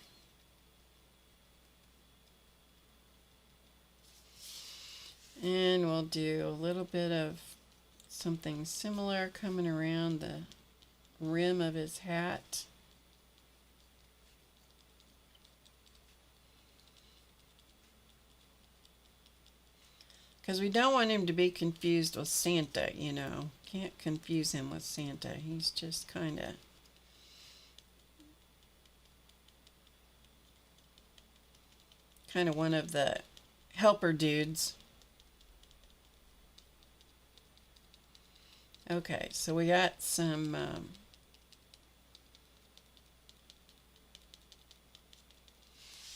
Speaker 1: And we'll do a little bit of something similar coming around the rim of his hat. Because we don't want him to be confused with Santa, you know. Can't confuse him with Santa. He's just kind of one of the helper dudes. Okay, so we got some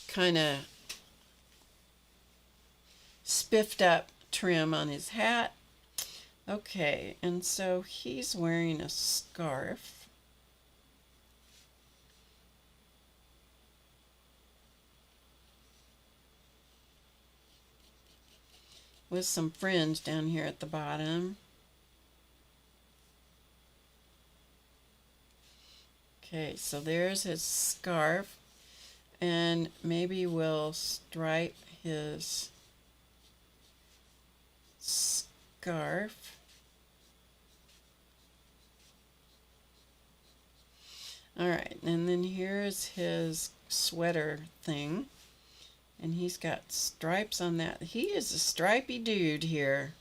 Speaker 1: kind of spiffed up trim on his hat. Okay, and so he's wearing a scarf. With some fringe down here at the bottom. Okay, so there's his scarf, and maybe we'll stripe his scarf. All right, and then here's his sweater thing, and he's got stripes on that. He is a stripy dude here.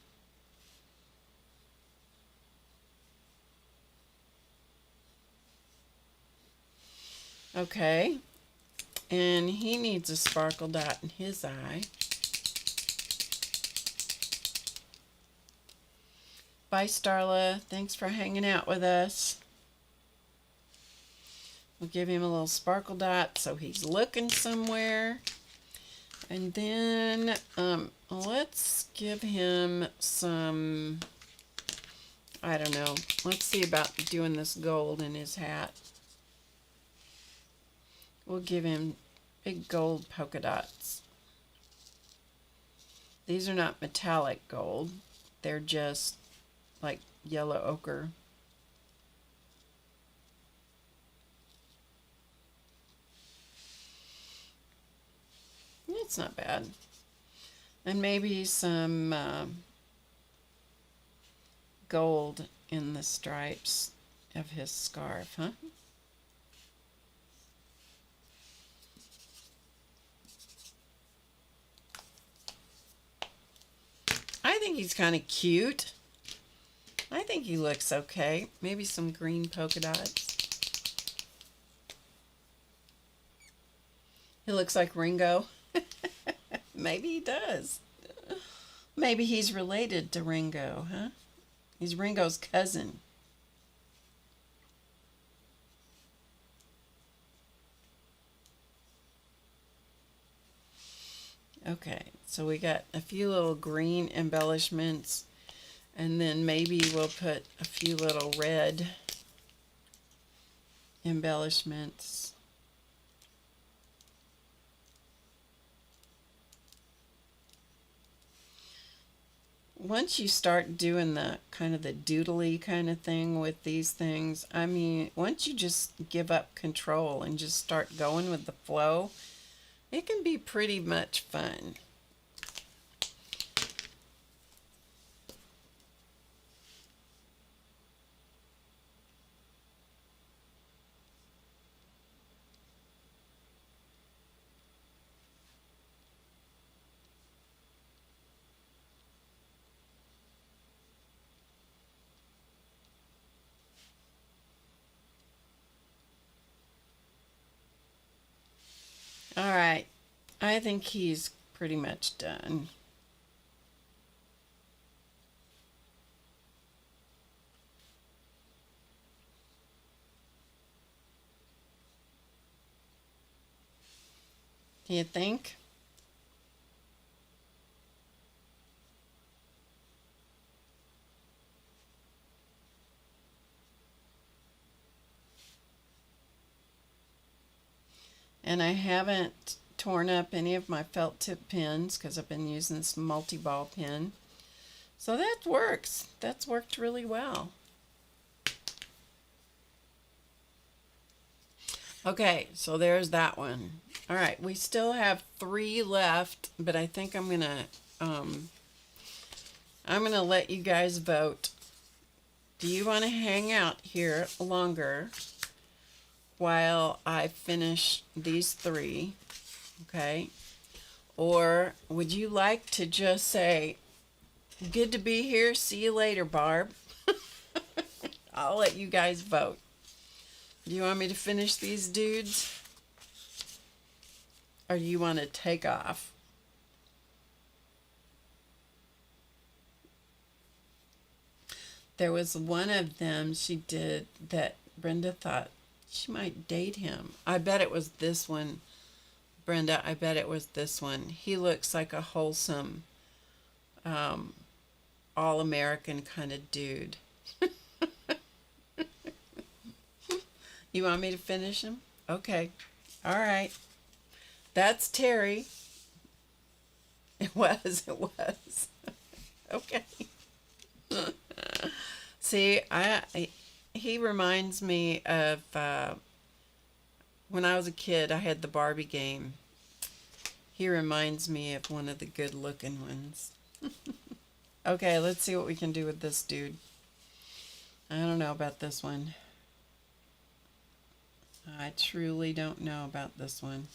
Speaker 1: Okay, and he needs a sparkle dot in his eye. Bye, Starla. Thanks for hanging out with us. We'll give him a little sparkle dot so he's looking somewhere. And then let's give him some, I don't know, let's see about doing this gold in his hat. We'll give him big gold polka dots. These are not metallic gold. They're just like yellow ochre. It's not bad. And maybe some gold in the stripes of his scarf, huh? I think he's kind of cute. I think he looks okay. Maybe some green polka dots. He looks like Ringo. Maybe he does. Maybe he's related to Ringo, huh? He's Ringo's cousin. Okay, so we got a few little green embellishments, and then maybe we'll put a few little red embellishments. Once you start doing the kind of the doodly kind of thing with these things, I mean, once you just give up control and just start going with the flow, it can be pretty much fun. All right, I think he's pretty much done. Do you think? And I haven't torn up any of my felt tip pens because I've been using this multi-ball pen. So that works. That's worked really well. Okay, so there's that one. All right, we still have 3 left, but I think I'm gonna let you guys vote. Do you want to hang out here longer while I finish these 3? Okay. Or would you like to just say, good to be here, see you later, Barb? I'll let you guys vote. Do you want me to finish these dudes? Or do you want to take off? There was one of them she did that Brenda thought she might date him. I bet it was this one, Brenda. I bet it was this one. He looks like a wholesome, all-American kind of dude. You want me to finish him? Okay. All right. That's Terry. It was. Okay. See, he reminds me of when I was a kid, I had the Barbie game. He reminds me of one of the good-looking ones. Okay, let's see what we can do with this dude. I don't know about this one. I truly don't know about this one.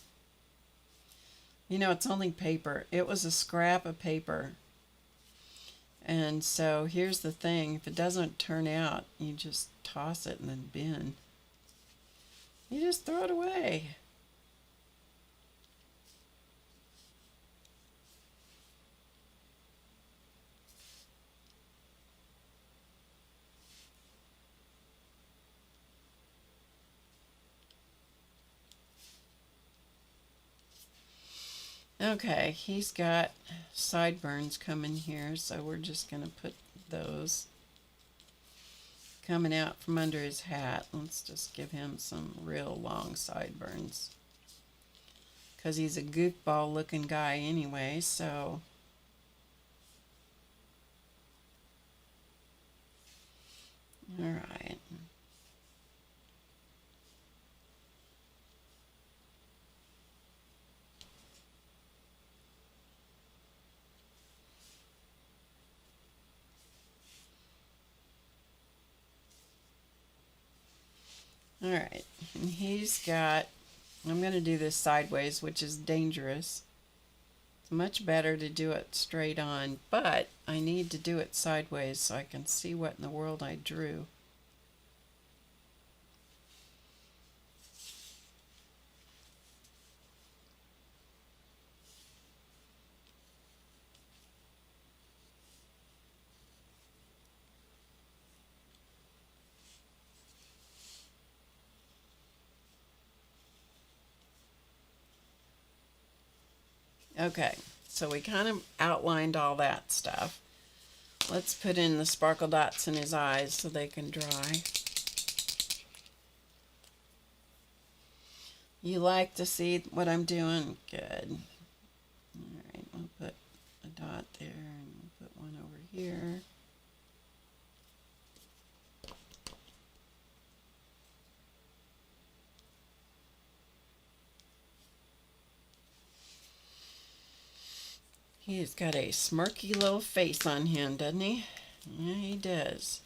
Speaker 1: You know, it's only paper. It was a scrap of paper. And so here's the thing. If it doesn't turn out, you just toss it in the bin. You just throw it away. Okay, he's got sideburns coming here, so we're just going to put those coming out from under his hat. Let's just give him some real long sideburns, because he's a goofball looking guy anyway, so all right. All right, and he's got, I'm going to do this sideways, which is dangerous. much better to do it straight on, but I need to do it sideways so I can see what in the world I drew. Okay, so we kind of outlined all that stuff. Let's put in the sparkle dots in his eyes so they can dry. You like to see what I'm doing? Good. Alright, I'll put a dot there and we'll put one over here. He's got a smirky little face on him, doesn't he? Yeah, he does.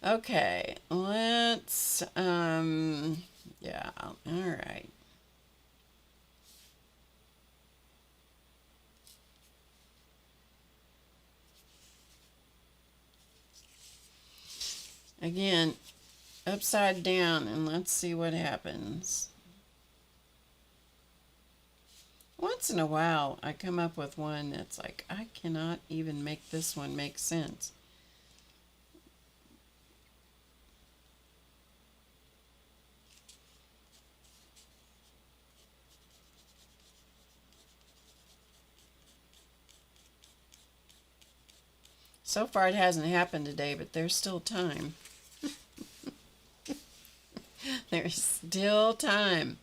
Speaker 1: Okay, let's, yeah, all right. Again, upside down, and let's see what happens. Once in a while, I come up with one that's like, I cannot even make this one make sense. So far it hasn't happened today, but there's still time. There's still time.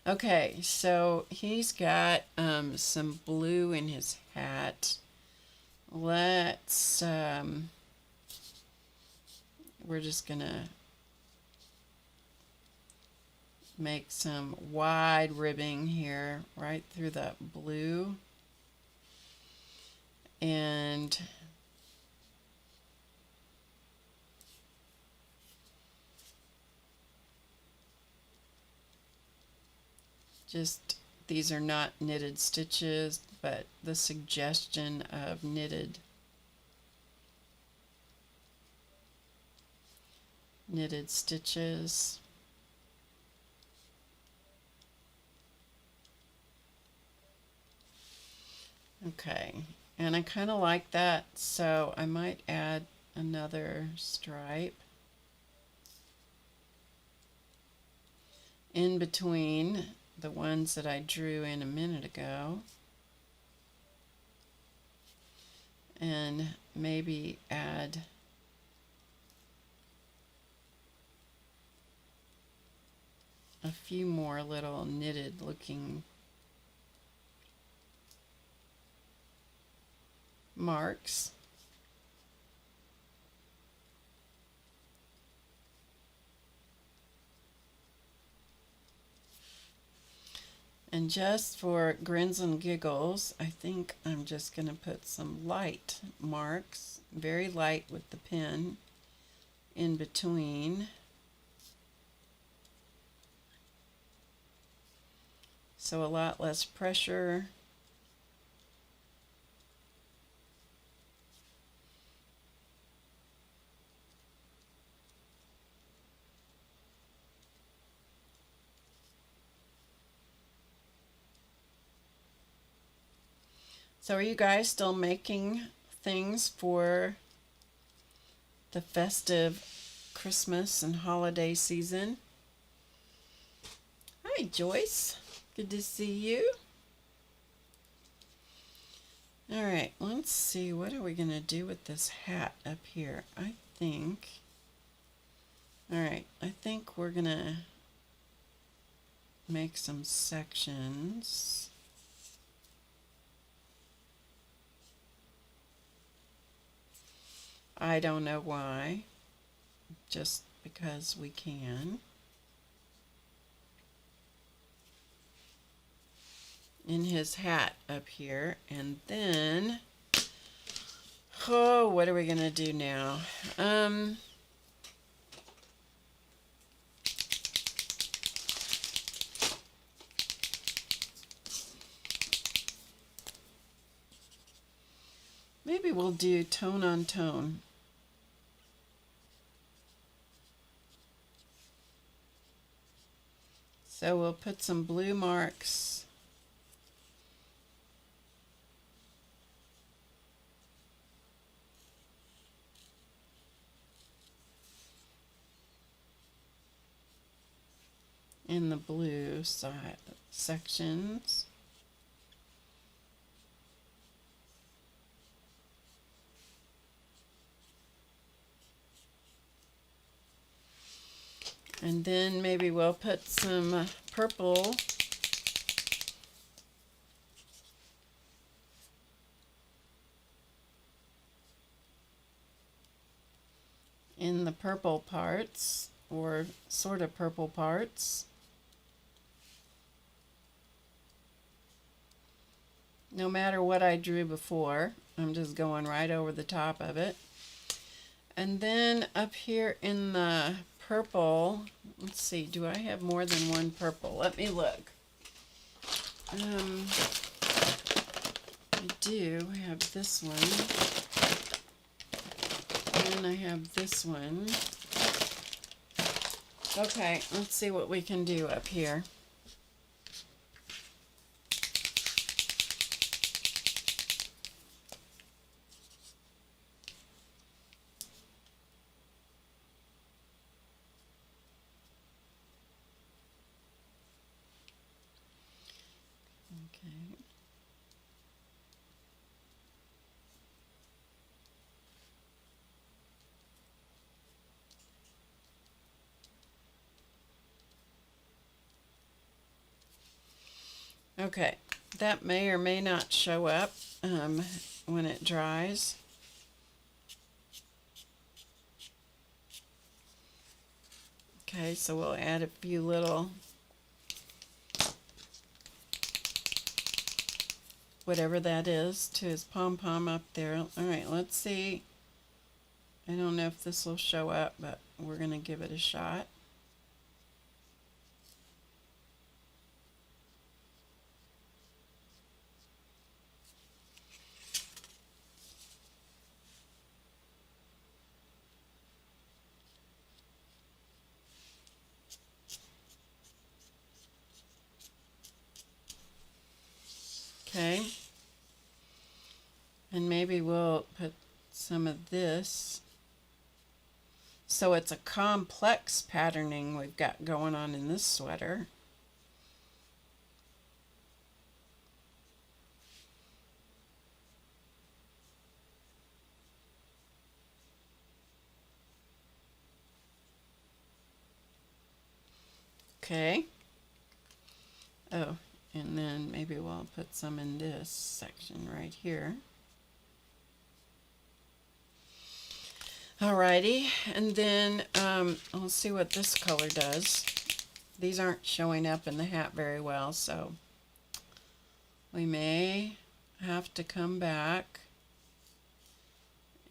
Speaker 1: Okay, so he's got some blue in his hat. Let's, we're just gonna make some wide ribbing here right through that blue. And just, these are not knitted stitches, but the suggestion of knitted stitches. Okay, and I kind of like that, so I might add another stripe in between the ones that I drew in a minute ago, and maybe add a few more little knitted looking marks. And just for grins and giggles, I think I'm just going to put some light marks, very light with the pen, in between. So a lot less pressure. So are you guys still making things for the festive Christmas and holiday season? Hi, Joyce. Good to see you. All right, let's see. What are we going to do with this hat up here? I think we're going to make some sections. I don't know why, just because we can. In his hat up here, and then, oh, what are we going to do now? maybe we'll do tone on tone. So we'll put some blue marks in the blue side sections. And then maybe we'll put some purple in the purple parts, or sort of purple parts. No matter what I drew before, I'm just going right over the top of it. And then up here in the purple, let's see, do I have more than one purple? Let me look. I do have this one, and I have this one. Okay, let's see what we can do up here. Okay. Okay, that may or may not show up when it dries. Okay, so we'll add a few little whatever that is to his pom-pom up there. All right, let's see. I don't know if this will show up, but we're going to give it a shot. Okay, and maybe we'll put some of this. So it's a complex patterning we've got going on in this sweater. Okay. Oh, and then maybe we'll put some in this section right here. Alrighty, and then I'll see what this color does. These aren't showing up in the hat very well, so we may have to come back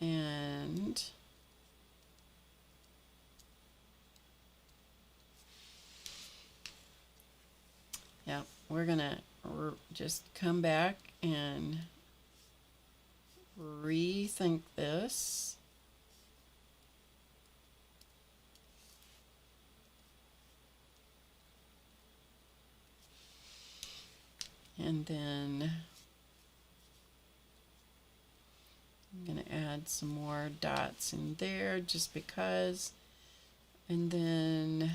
Speaker 1: and yeah, we're gonna just come back and rethink this. And then I'm going to add some more dots in there just because. And then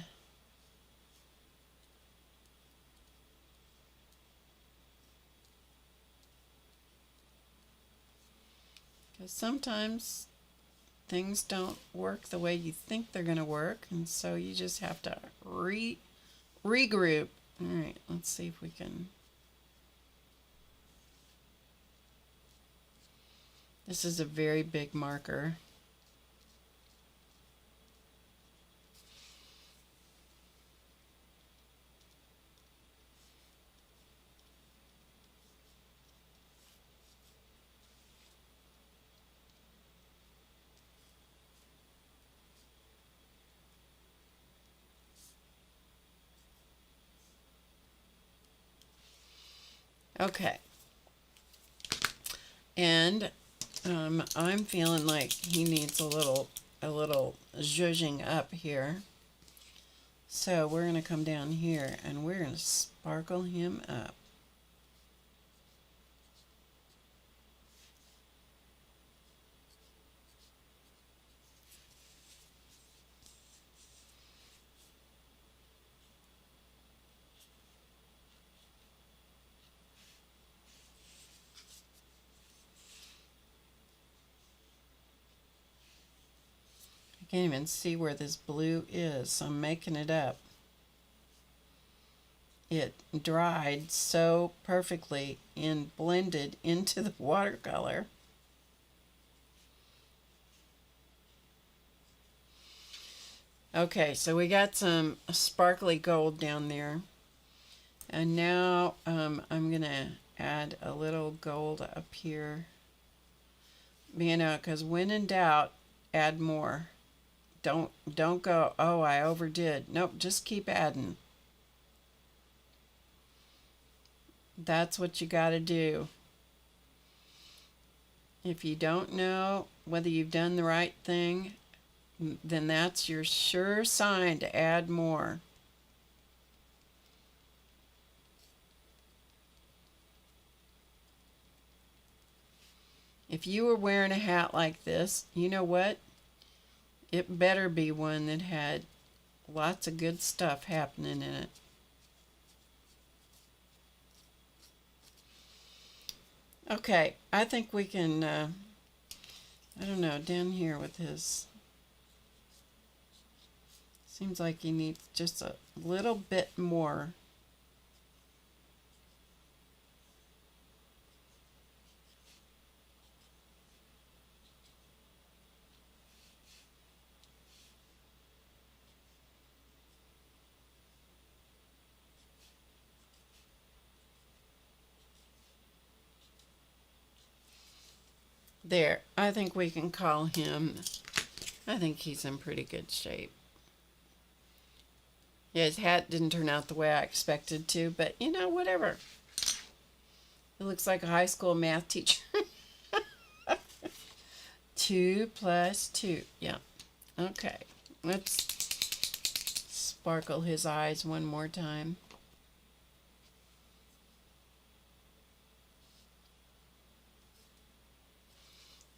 Speaker 1: because sometimes things don't work the way you think they're going to work, and so you just have to regroup. All right, let's see if we can. This is a very big marker. Okay. And I'm feeling like he needs a little zhuzhing up here. So we're going to come down here and we're going to sparkle him up. I can't even see where this blue is, so I'm making it up. It dried so perfectly and blended into the watercolor. Okay, so we got some sparkly gold down there. And now I'm going to add a little gold up here. You know, because when in doubt, add more. Don't go, oh, I overdid. Nope, just keep adding. That's what you got to do. If you don't know whether you've done the right thing, then that's your sure sign to add more. If you were wearing a hat like this, you know what? It better be one that had lots of good stuff happening in it. Okay, I think we can, I don't know, down here with his, seems like he needs just a little bit more. There, I think we can call him, I think he's in pretty good shape. Yeah, his hat didn't turn out the way I expected to, but you know, whatever. It looks like a high school math teacher. 2 plus 2, yeah. Okay, let's sparkle his eyes one more time.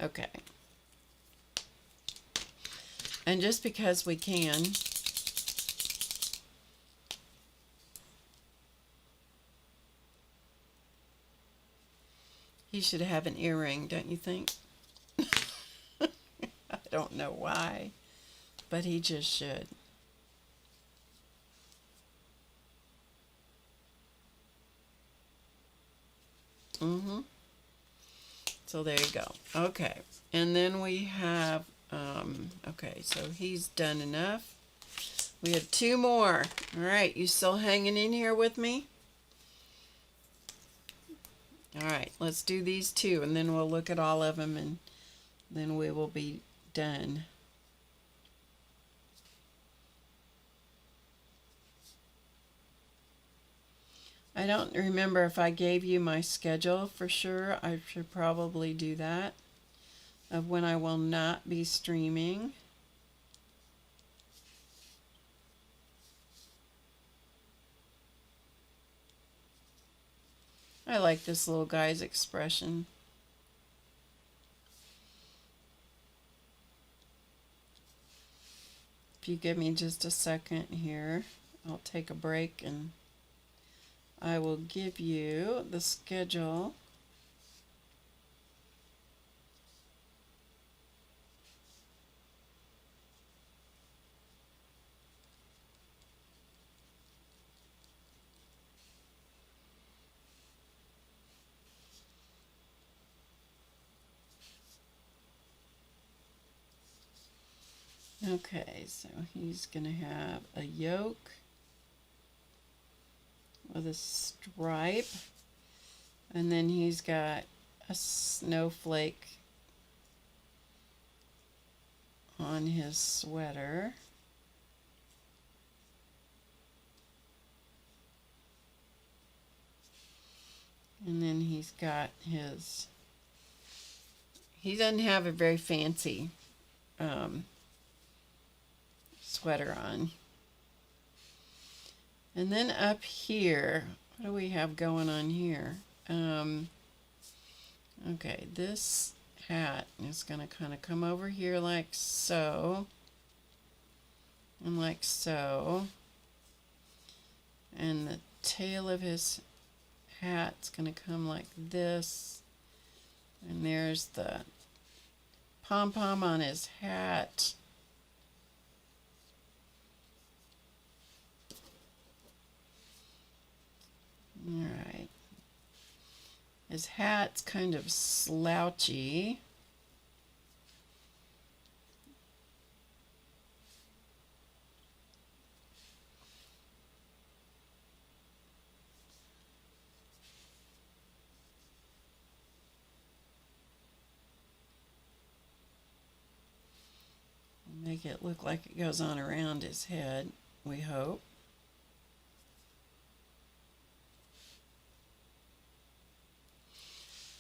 Speaker 1: Okay. And just because we can, he should have an earring, don't you think? I don't know why, but he just should. So there you go. Okay, and then we have, okay, so he's done enough. We have 2 more. All right, you still hanging in here with me? All right, let's do these 2, and then we'll look at all of them, and then we will be done. I don't remember if I gave you my schedule for sure. I should probably do that, of when I will not be streaming. I like this little guy's expression. If you give me just a second here, I'll take a break and I will give you the schedule. Okay, so he's going to have a yoke with a stripe, and then he's got a snowflake on his sweater. And then he's got his he doesn't have a very fancy sweater on. And then up here, what do we have going on here? Okay, this hat is going to kind of come over here like so, and like so, and the tail of his hat's going to come like this, and there's the pom-pom on his hat. All right. His hat's kind of slouchy. Make it look like it goes on around his head, we hope.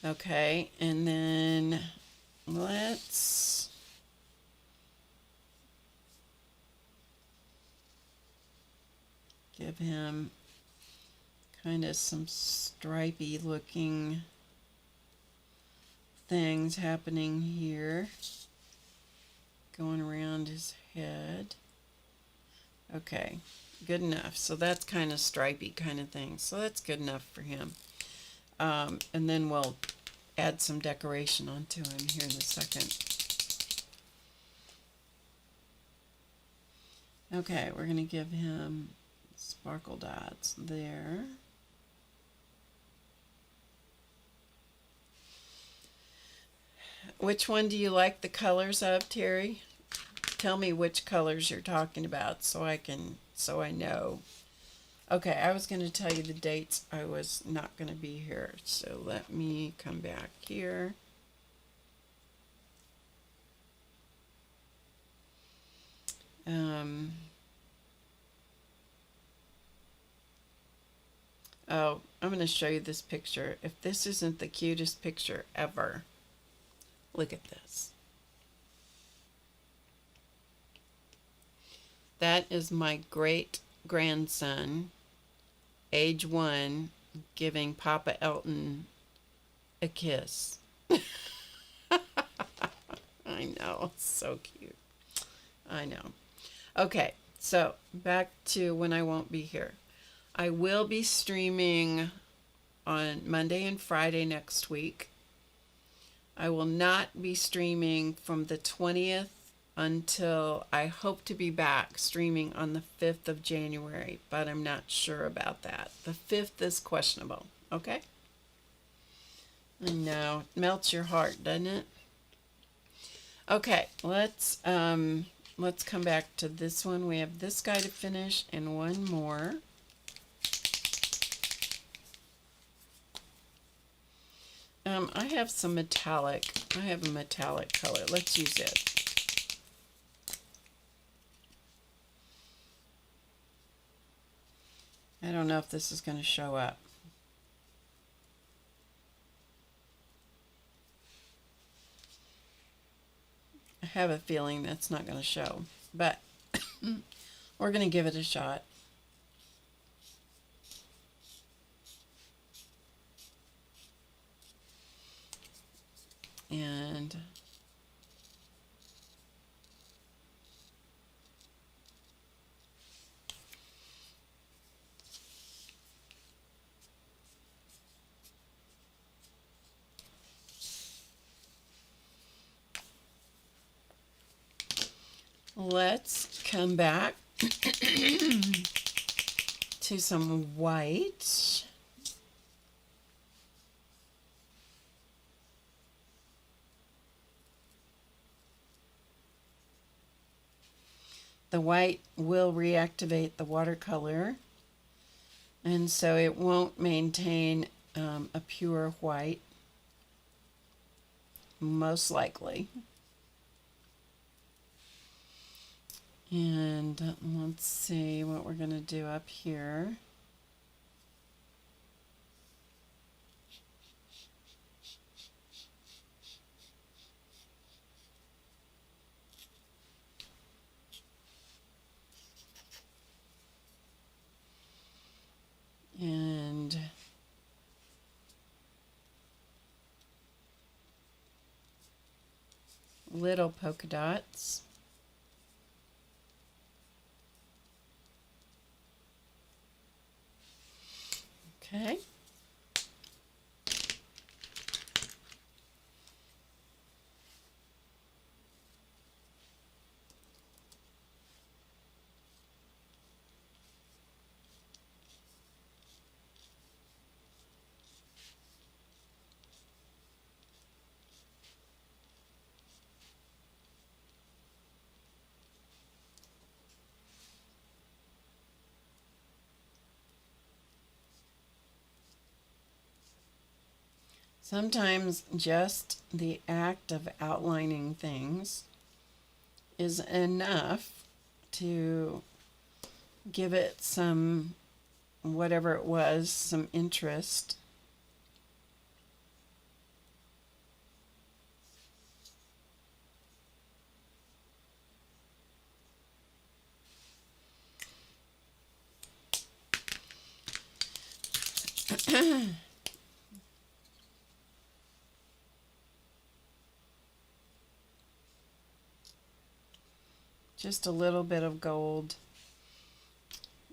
Speaker 1: Okay, and then let's give him kind of some stripy looking things happening here, going around his head. Okay, good enough. So that's kind of stripy kind of thing. So that's good enough for him. And then we'll add some decoration onto him here in a second. Okay, we're going to give him sparkle dots there. Which one do you like the colors of, Terry? Tell me which colors you're talking about so I know. Okay, I was going to tell you the dates I was not going to be here, so let me come back here. Oh, I'm going to show you this picture. If this isn't the cutest picture ever, look at this. That is my great-grandson, age 1, giving Papa Elton a kiss. I know, it's so cute. I know. Okay, so back to when I won't be here. I will be streaming on Monday and Friday next week. I will not be streaming from the 20th until I hope to be back streaming on the 5th of January, but I'm not sure about that. The 5th is questionable, okay? I know, it melts your heart, doesn't it? Okay, let's come back to this one. We have this guy to finish and one more. I have some metallic. I have a metallic color. Let's use it. I don't know if this is going to show up. I have a feeling that's not going to show, but we're going to give it a shot. And let's come back to some white. The white will reactivate the watercolor, and so it won't maintain a pure white, most likely. And let's see what we're going to do up here. little polka dots. Okay. Sometimes just the act of outlining things is enough to give it some, whatever it was, some interest. Just a little bit of gold,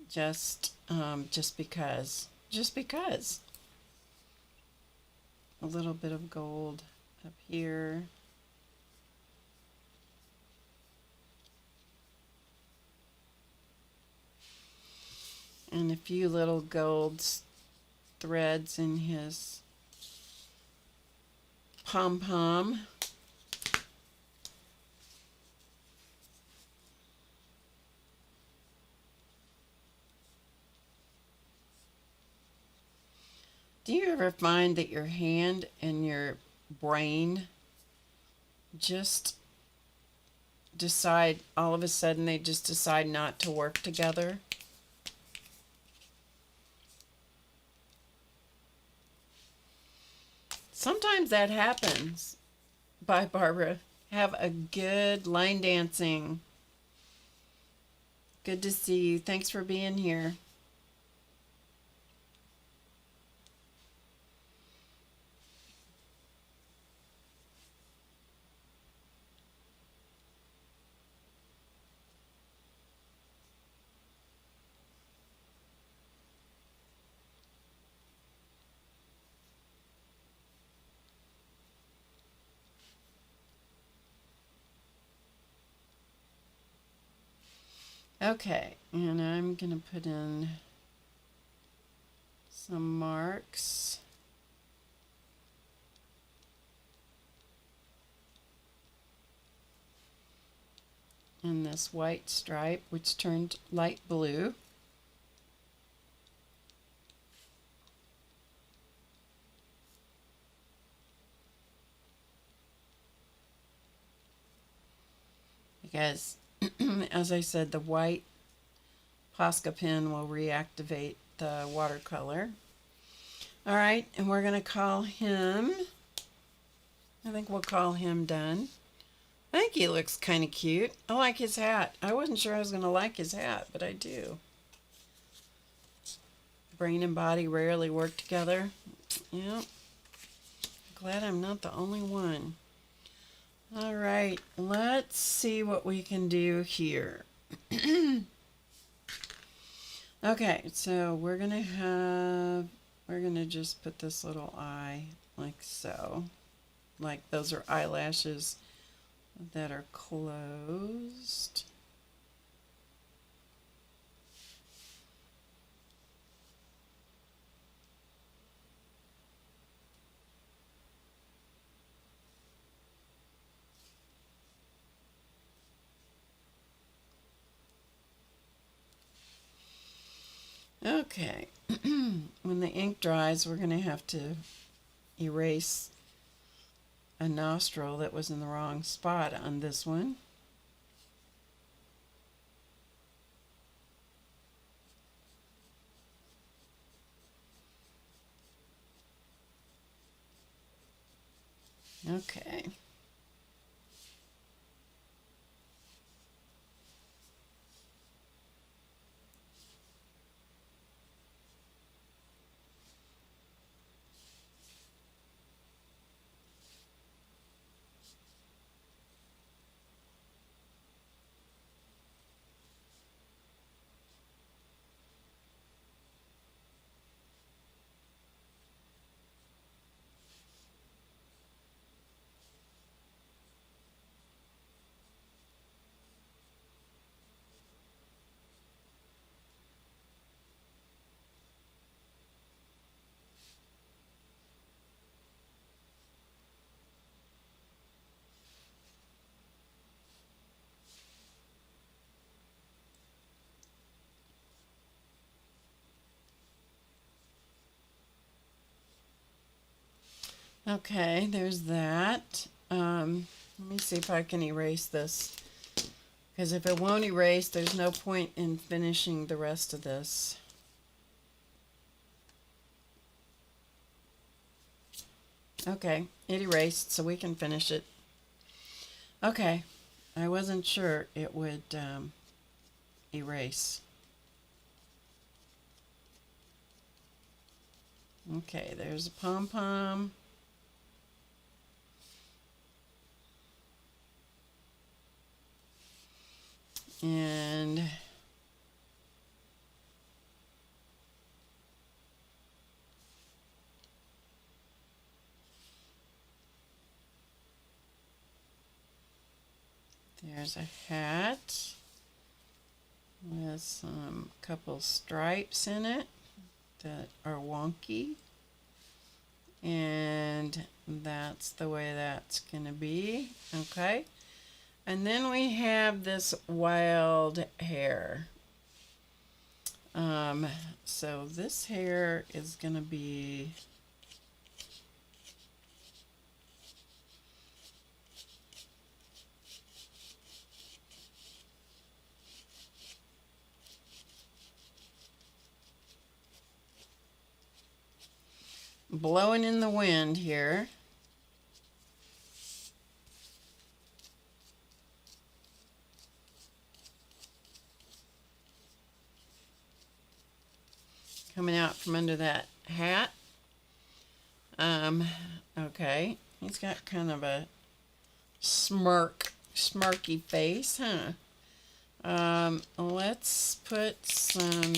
Speaker 1: just because, a little bit of gold up here. And a few little gold threads in his pom-pom. Do you ever find that your hand and your brain just decide, all of a sudden they just decide not to work together? Sometimes that happens. Bye, Barbara. Have a good line dancing. Good to see you. Thanks for being here. Okay, and I'm going to put in some marks. In this white stripe, which turned light blue. Because, as I said, the white Posca pen will reactivate the watercolor. All right, and we're going to call him, I think we'll call him done. I think he looks kind of cute. I like his hat. I wasn't sure I was going to like his hat, but I do. Brain and body rarely work together. Yep. Glad I'm not the only one. All right, let's see what we can do here. Okay, so we're gonna just put this little eye like so. Like those are eyelashes that are closed. Okay, when the ink dries, we're going to have to erase a nostril that was in the wrong spot on this one. Okay. Okay, there's that. Let me see if I can erase this. Because if it won't erase, there's no point in finishing the rest of this. Okay, it erased, so we can finish it. Okay, I wasn't sure it would erase. Okay, there's a pom-pom. And there's a hat with some couple stripes in it that are wonky. And that's the way that's going to be. Okay. And then we have this wild hair. So this hair is going to be blowing in the wind here. Coming out from under that hat. Okay, he's got kind of a smirky face, huh? Let's put some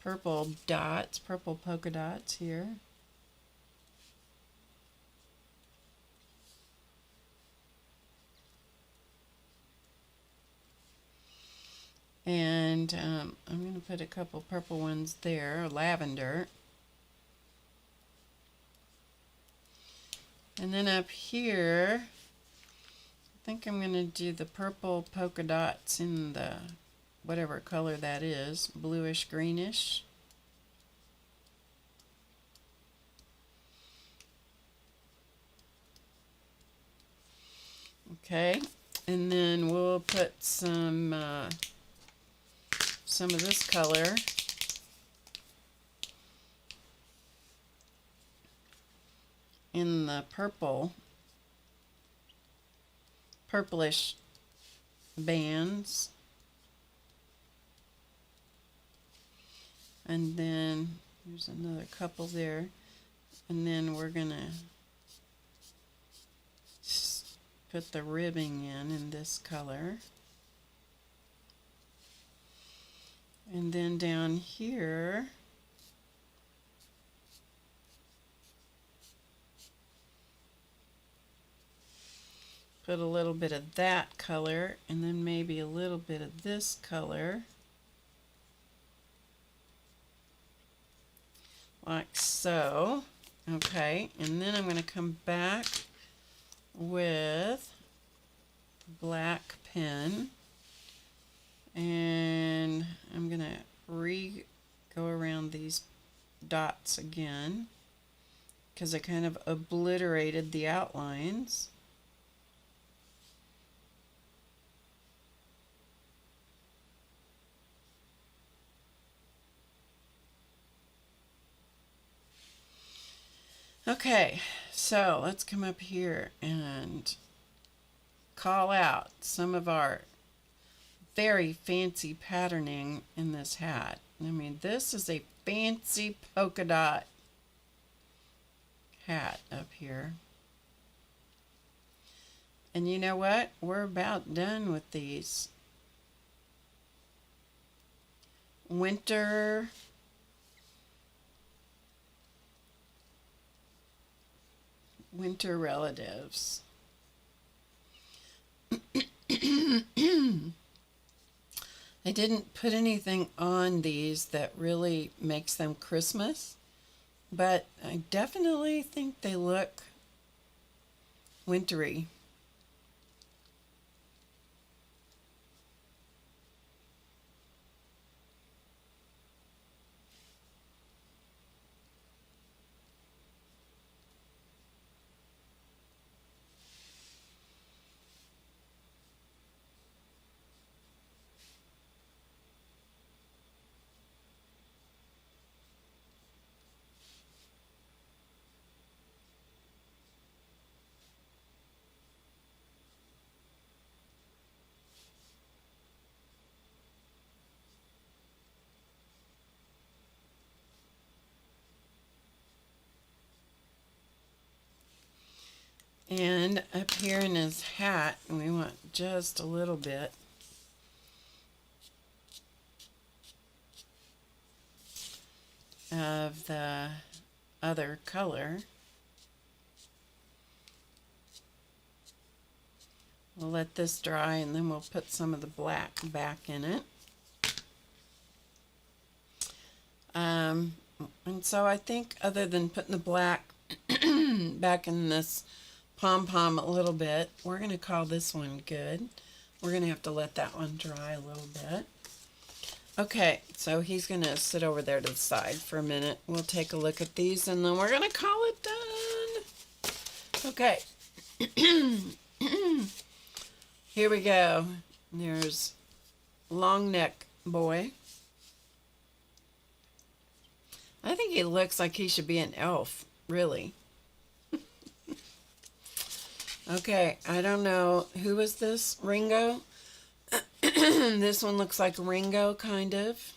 Speaker 1: purple dots, purple polka dots here. And I'm going to put a couple purple ones there, lavender. And then up here, I think I'm going to do the purple polka dots in the whatever color that is, bluish greenish. Okay, and then we'll put some of this color in the purplish bands. And then there's another couple there. And then we're going to put the ribbing in this color. And then down here, put a little bit of that color, and then maybe a little bit of this color. Like so. Okay, and then I'm going to come back with black pen, and I'm going to go around these dots again because I kind of obliterated the outlines. Okay, so let's come up here and call out some of our very fancy patterning in this hat. I mean, this is a fancy polka dot hat up here. And you know what? We're about done with these. Winter relatives. I didn't put anything on these that really makes them Christmas, but I definitely think they look wintry. And up here in his hat, we want just a little bit. Of the other color. We'll let this dry and then we'll put some of the black back in it. And so I think other than putting the black back in this pom-pom a little bit, we're going to call this one good. We're going to have to let that one dry a little bit. Okay, so he's going to sit over there to the side for a minute. We'll take a look at these and then we're going to call it done. Okay. Here we go. There's Long Neck Boy. I think he looks like he should be an elf, really. Okay, I don't know. Who is this? Ringo? This one looks like Ringo, kind of.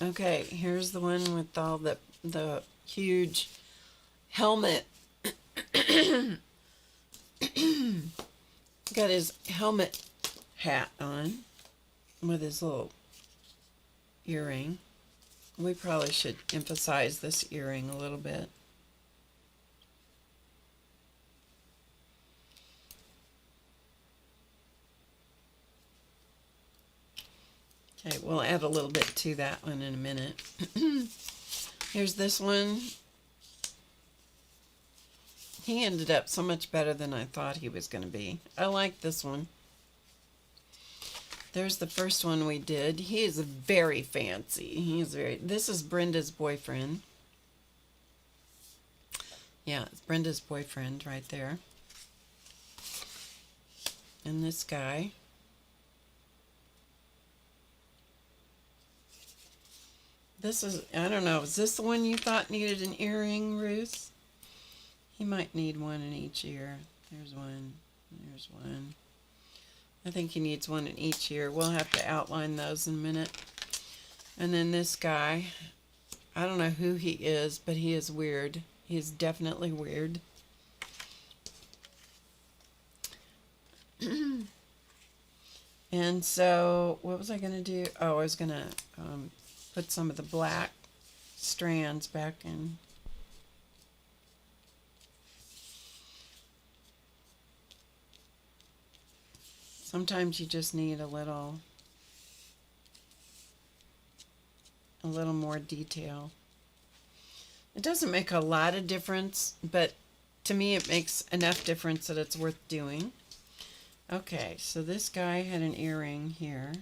Speaker 1: Okay, here's the one with all the huge helmet. Got his helmet hat on with his little earring. We probably should emphasize this earring a little bit. Okay, we'll add a little bit to that one in a minute. Here's this one. He ended up so much better than I thought he was going to be. I like this one. There's the first one we did. He is very fancy. This is Brenda's boyfriend. Yeah, it's Brenda's boyfriend right there. And this guy. This is, I don't know, is this the one you thought needed an earring, Ruth? He might need one in each ear. There's one. There's one. I think he needs one in each ear. We'll have to outline those in a minute. And then this guy. I don't know who he is, but he is weird. He is definitely weird. And so, what was I going to do? Oh, I was going to put some of the black strands back in. Sometimes you just need a little more detail. It doesn't make a lot of difference, but to me it makes enough difference that it's worth doing. Okay, so this guy had an earring here.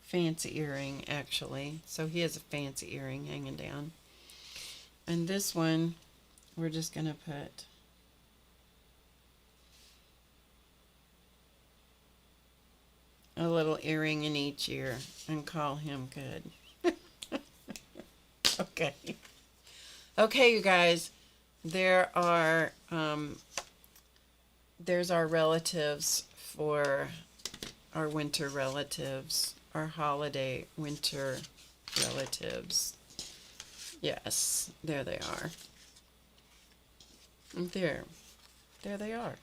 Speaker 1: Fancy earring, actually. So he has a fancy earring hanging down. And this one, we're just going to put a little earring in each ear and call him good. Okay. Okay, you guys. There's our relatives for our winter relatives, our holiday winter relatives. Yes, there they are. There they are.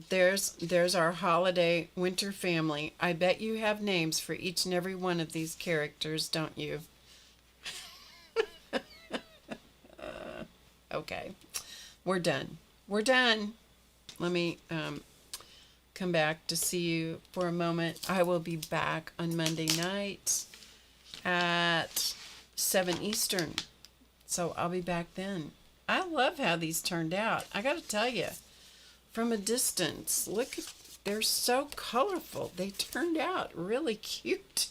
Speaker 1: There's our holiday winter family. I bet you have names for each and every one of these characters, don't you? Okay, we're done. We're done. Let me come back to see you for a moment. I will be back on Monday night at 7 Eastern. So I'll be back then. I love how these turned out. I got to tell you, from a distance, look, they're so colorful. They turned out really cute.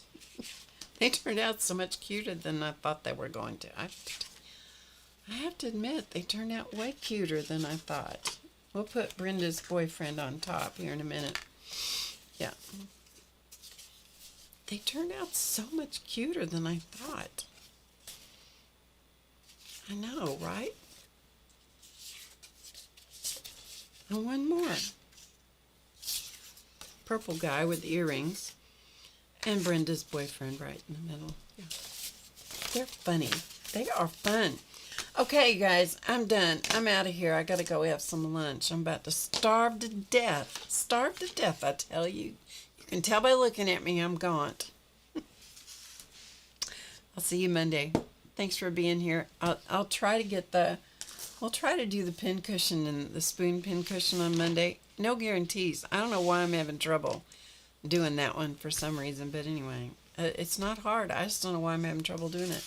Speaker 1: They turned out so much cuter than I thought they were going to. I have to admit, they turned out way cuter than I thought. We'll put Brenda's boyfriend on top here in a minute. Yeah. They turned out so much cuter than I thought. I know, right? And one more. purple guy with the earrings. And Brenda's boyfriend right in the middle. Yeah. They're funny. They are fun. Okay, guys, I'm done. I'm out of here. I got to go have some lunch. I'm about to starve to death. Starve to death, I tell you. You can tell by looking at me I'm gaunt. I'll see you Monday. Thanks for being here. I'll try to get I'll try to do the pin cushion and the spoon pin cushion on Monday. No guarantees. I don't know why I'm having trouble doing that one for some reason, but anyway, it's not hard. I just don't know why I'm having trouble doing it.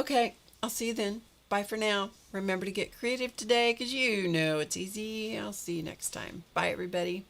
Speaker 1: Okay, I'll see you then. Bye for now. Remember to get creative today because you know it's easy. I'll see you next time. Bye, everybody.